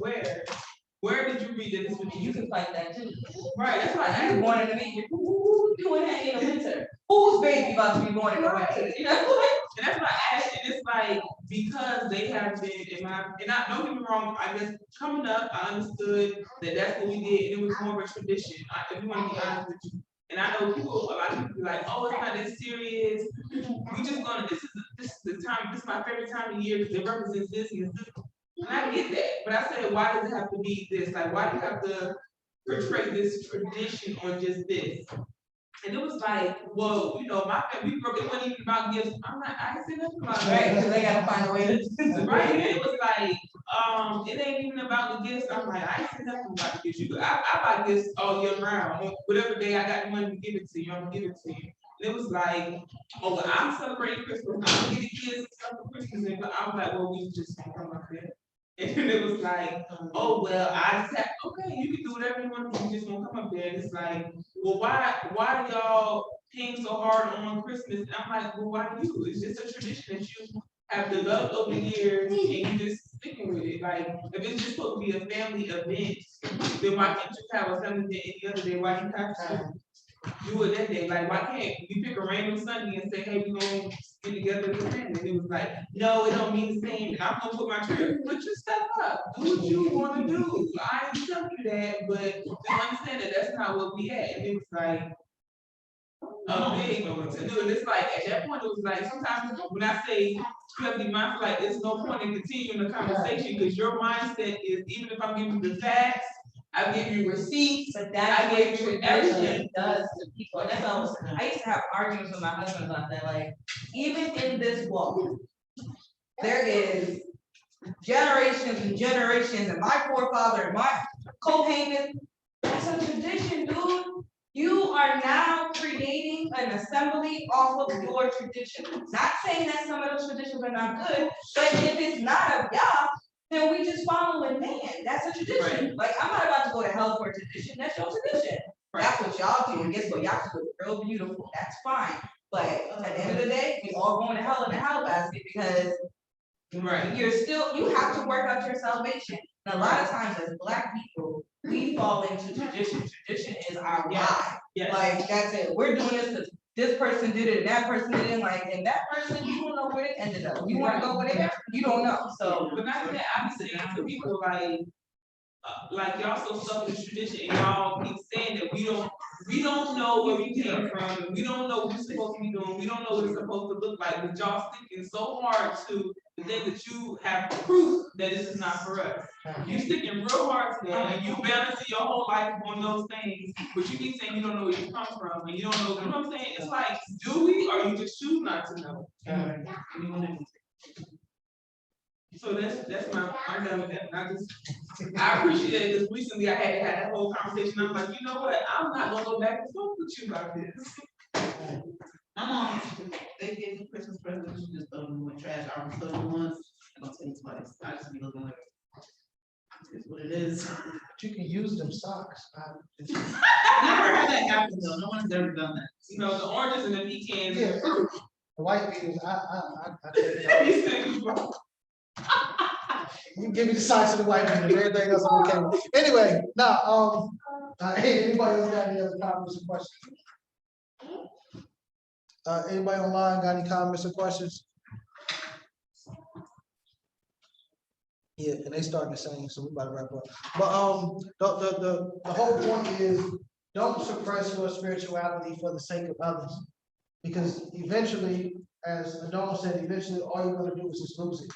where did you read that this would be? You can fight that too. Right, that's why I You wanted to be, who's doing that in the winter? Whose baby about to be born in the winter? And that's why I asked, and it's like, because they have been in my, and I, don't get me wrong, I guess coming up, I understood that that's what we did, and it was more of a tradition, if you wanna be honest with you. And I know people, a lot of people be like, oh, it's not that serious, we just gonna, this is the time, this is my favorite time of year, because it represents this and this. And I get that, but I said, why does it have to be this? Like, why do you have to portray this tradition or just this? And it was like, well, you know, my family, it wasn't even about gifts. I'm like, I ain't saying nothing about that. Right, because they gotta find a way to. Right, and it was like, it ain't even about the gifts. I'm like, I ain't saying nothing about the gifts. I buy gifts all year round. Whatever day I got the money to give it to you, I'm gonna give it to you. And it was like, oh, well, I'm celebrating Christmas. I'm getting kids and stuff for Christmas. And I was like, well, we just gonna come up there. And it was like, oh, well, I just have, okay, you can do whatever you want to do, you just won't come up there. And it's like, well, why do y'all paying so hard on Christmas? And I'm like, well, why do you? It's just a tradition that you have developed over the years and you just sticking with it. Like, if it's just supposed to be a family event, then why can't you have a family event any other day? Why you have to do it that day? Like, why can't you pick a random Sunday and say, hey, we gonna get together as a family? And it was like, no, it don't mean the same. And I'm gonna put my tree, put your stuff up, do what you wanna do. I ain't telling you that, but just understand that that's not what we had. And it was like, big to do it. It's like, at that point, it was like, sometimes when I say, you have to be mindful, like, there's no point in continuing the conversation, because your mindset is, even if I'm giving you the facts, I give you receipts, But that's I what gave you everything. tradition does to people. And that's all, I used to have arguments with my husband about that, like, even in this walk, there is generations and generations, and my forefather, and my co-payment, that's a tradition, dude. You are now creating an assembly off of your tradition. Not saying that some of those traditions are not good, but if it's not of y'all, then we just following man. That's a tradition. Right. Like, I'm not about to go to hell for a tradition. That's your tradition. Right. That's what y'all do. And guess what? Y'all do it real beautiful. That's fine. But at the end of the day, we all going to hell in a hell basket, because Right. you're still, you have to work out your salvation. And a lot of times as Black people, we fall into tradition. Tradition is our lie. Yes. Like, that's it. We're doing this because this person did it, and that person did it, like, and that person, you don't know where it ended up. You wanna go over there? You don't know, so. But not that, I be saying to people like y'all so stuck in tradition, and y'all keep saying that we don't know where we came from, and we don't know what we're supposed to be doing, we don't know what it's supposed to look like, but y'all sticking so hard to the thing that you have proof that this is not for us. You sticking real hard to that, and you balancing your whole life on those things, but you keep saying you don't know where you come from, and you don't know, you know what I'm saying? It's like, do we, or you just choose not to know? So that's I'm done with that. I appreciate it, because recently I had that whole conversation. I'm like, you know what? I'm not gonna go back and forth with you about this. My mom, they gave me Christmas presents, she just throw them in the trash. I was throwing once, I don't think twice. I just be looking like, it's what it is. But you can use them socks. Never had that happen though. No one's ever done that. You know, the oranges and the pecans. Yeah. The white beaters, I take it out. You give me the size of the white beaters, everything else I'm okay with. Anyway, now, hey, anybody else got any other comments or questions? Anybody online got any comments or questions? Yeah, and they starting to sing, so we about to wrap up. But the whole point is, don't suppress your spirituality for the sake of others, because eventually, as Adon said, eventually all you're going to do is just lose it.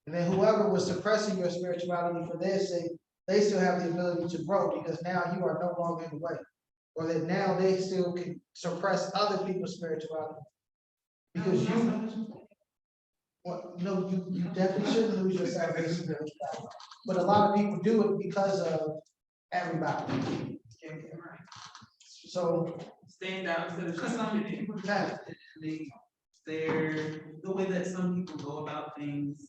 And then whoever was suppressing your spirituality for their sake, they still have the ability to grow, because now you are no longer in the way, or that now they still can suppress other people's spirituality, because you. Well, no, you definitely shouldn't lose your salvation, but a lot of people do it because of everybody. So Stand out instead of Because some people, they're the way that some people go about things,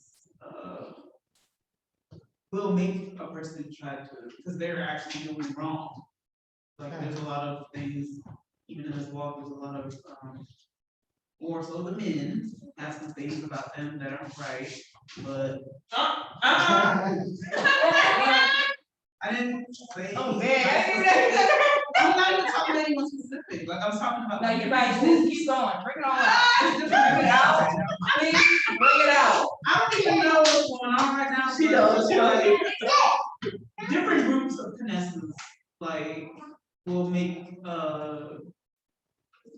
will make a person try to, because they're actually doing wrong. Like, there's a lot of things, even in this walk, there's a lot of, more so the men have some things about them that aren't right, but. I didn't say. Oh, man. I'm not even talking about anyone specific, like, I'm talking about. No, you're right, sis, keep going, bring it on. Just bring it out. Please, bring it out. I don't even know what's going on right now. She but knows, it's like different groups of Knesses, like, will make,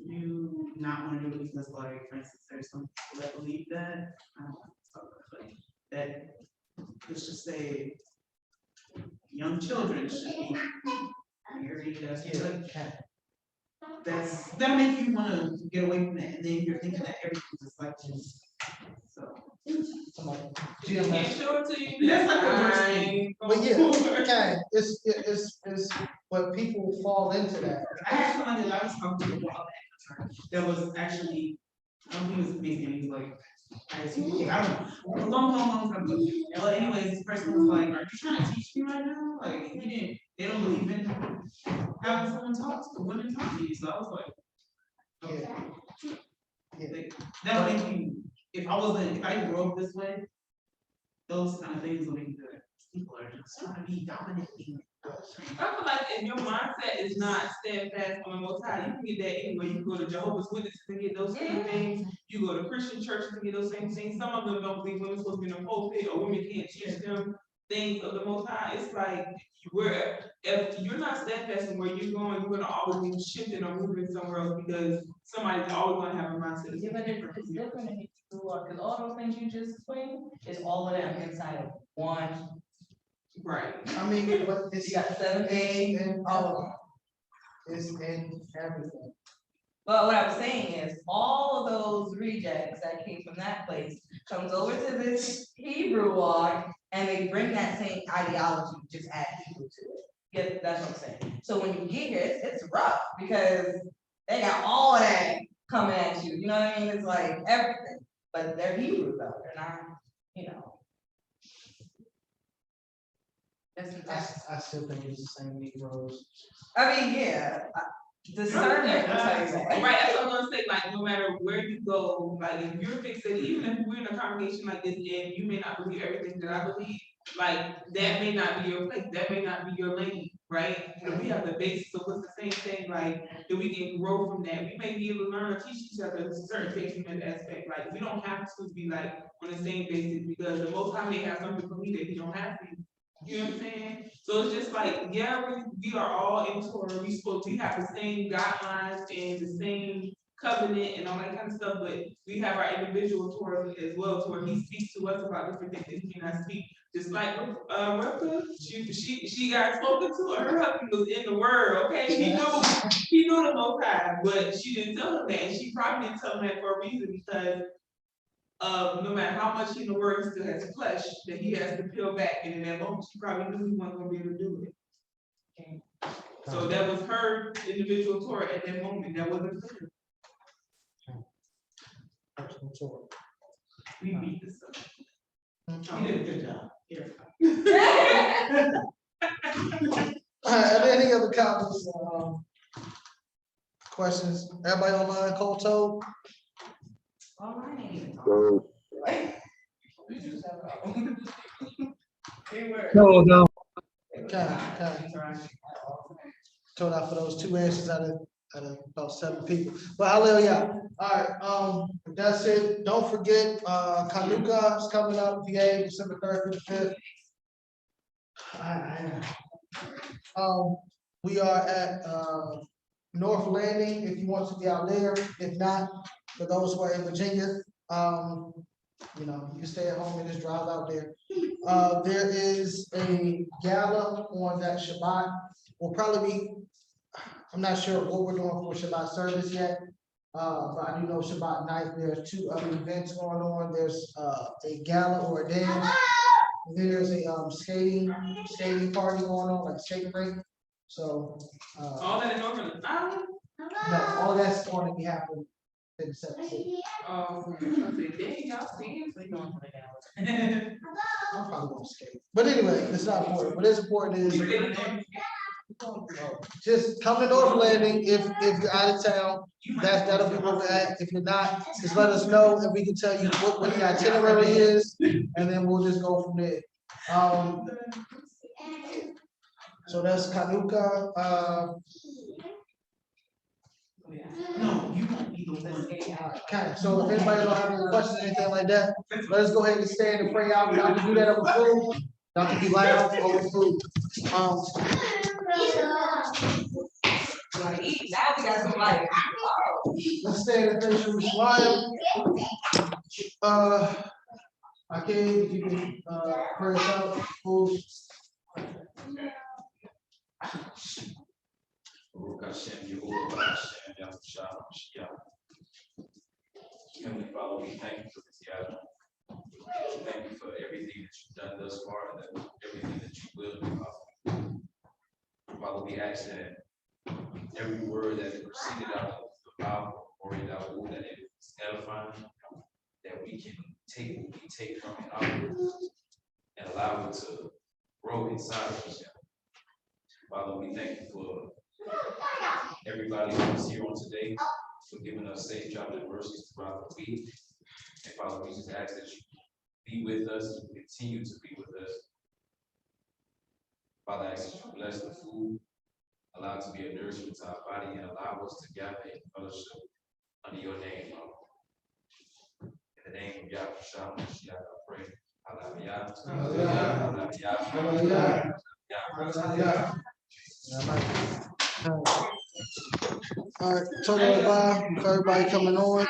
you not wanna do it because like, for instance, there's some people that believe that, I don't want to talk about it, but that, let's just say, young children should be married, that's like, that'll make you wanna get away from that, and then you're thinking that everything's just like this, so. GMS. show it to you. That's like the worst thing. But yeah, okay, it's when people fall into that. I had someone that I was talking to a while back, that was actually, I don't think it was amazing, he was like, I don't know, a long time ago. Well, anyways, this person was like, are you trying to teach me right now? Like, they don't believe in having someone talk to women talk to you, so I was like, okay. Like, that'll make you, if I didn't grow up this way, those kind of things will make you good. People are just trying to be dominating. I feel like if your mindset is not steadfast on the Most High, you can get that anywhere. You can go to Jehovah's Witnesses and get those same things. You go to Christian churches and get those same things. Some of them don't believe women supposed to be in a pulpit or women can't teach them things of the Most High. It's like if you're not steadfast in where you're going, you're gonna always be shifting or moving somewhere else because somebody's always gonna have a mindset. Yeah, but it's different if you are, because all those things you just explained is all of them inside of one. Right. I mean, but it's. You got 7 days, in all of them. It's in everything. But what I'm saying is, all of those rejects that came from that place comes over to this Hebrew walk, and they bring that same ideology, just add Hebrew to it. Yeah, that's what I'm saying. So when you get here, it's rough, because they got all of that coming at you, you know what I mean? It's like everything, but they're Hebrew though, they're not, you know. I still think it's the same Negroes. I mean, yeah, discernment will tell you that. Right, that's what I'm gonna say, like, no matter where you go, like, if you're fixated, even if we're in a congregation like this, and you may not believe everything that I believe, like, that may not be your place, that may not be your lane, right? You know, we have the basis, so what's the same thing, like, that we can grow from that, we may be able to learn or teach each other certain things from that aspect, like, we don't have to be like on the same basis, because the Most High may have something for me that He don't have for you. You know what I'm saying? So it's just like, yeah, we are all in Torah. We have the same guidelines and the same covenant and all that kind of stuff, but we have our individual Torah as well, to where He speaks to us about different things that He cannot speak. Just like Rivka, she got spoken to, her husband was in the Word, okay? He knew the Most High, but she didn't tell him that, and she probably didn't tell him that for a reason, because no matter how much he in the Word, he still has flesh that he has to peel back, and in that moment, she probably knew he wasn't gonna be able to do it. So that was her individual Torah at that moment, that wasn't clear. Personal Torah. We beat this up. You did a good job. Here. All right, are there any other comments, questions? Everybody online, cold toe? Oh, I ain't even talking. No. Okay. Told out for those 2 answers out of about 7 people. But hallelujah. All right, that's it. Don't forget, Kanuka is coming up, VA, December 3rd through the 5th. We are at North Landing, if you want to be out there. If not, for those who are in Virginia, you know, you can stay at home and just drive out there. There is a gala on that Shabbat. Will probably be, I'm not sure what we're doing for Shabbat service yet. But I do know Shabbat night, there's 2 other events going on. There's a gala or a dance. There's a skating party going on, like a skating rink. So All that in Northern Ireland? no, all that's going to be happening in the 17th. I said, dang, y'all seeing? I'm probably gonna skate. But anyway, it's not important. What is important is just come to North Landing if you're out of town. That'll be where we're at. If you're not, just let us know and we can tell you what the itinerary is, and then we'll just go from there. So that's Kanuka. No, you won't be the one. Okay, so if anybody don't have any questions, or anything like that, let us go ahead and stand and pray out. Y'all can do that over food. Y'all can be loud over food. Wanna eat, now we got some like, Let's stand and finish with Shemaiah. Okay, if you can, pray us out, food. Baruch Hashem, Yehovah Hashem, Yahushua Mashiach. Heavenly Father, we thank you for this gathering. We thank you for everything that you've done thus far and that everything that you will do. Father, we ask that every word that proceeded out of the mouth or in our womb, that it is edifying, that we can take what we take from it outward and allow it to grow inside of us. Father, we thank you for everybody who was here on today, for giving us safe traveling mercies throughout the week. And Father, we just ask that you be with us, continue to be with us. Father, I ask that you bless the food, allow it to be a nourishment to our body, and allow us to gather in fellowship under your name, Lord. In the name of Yahushua Mashiach, I pray. Hallelujah. Hallelujah. Hallelujah. Hallelujah. All right, total of 5, everybody coming on.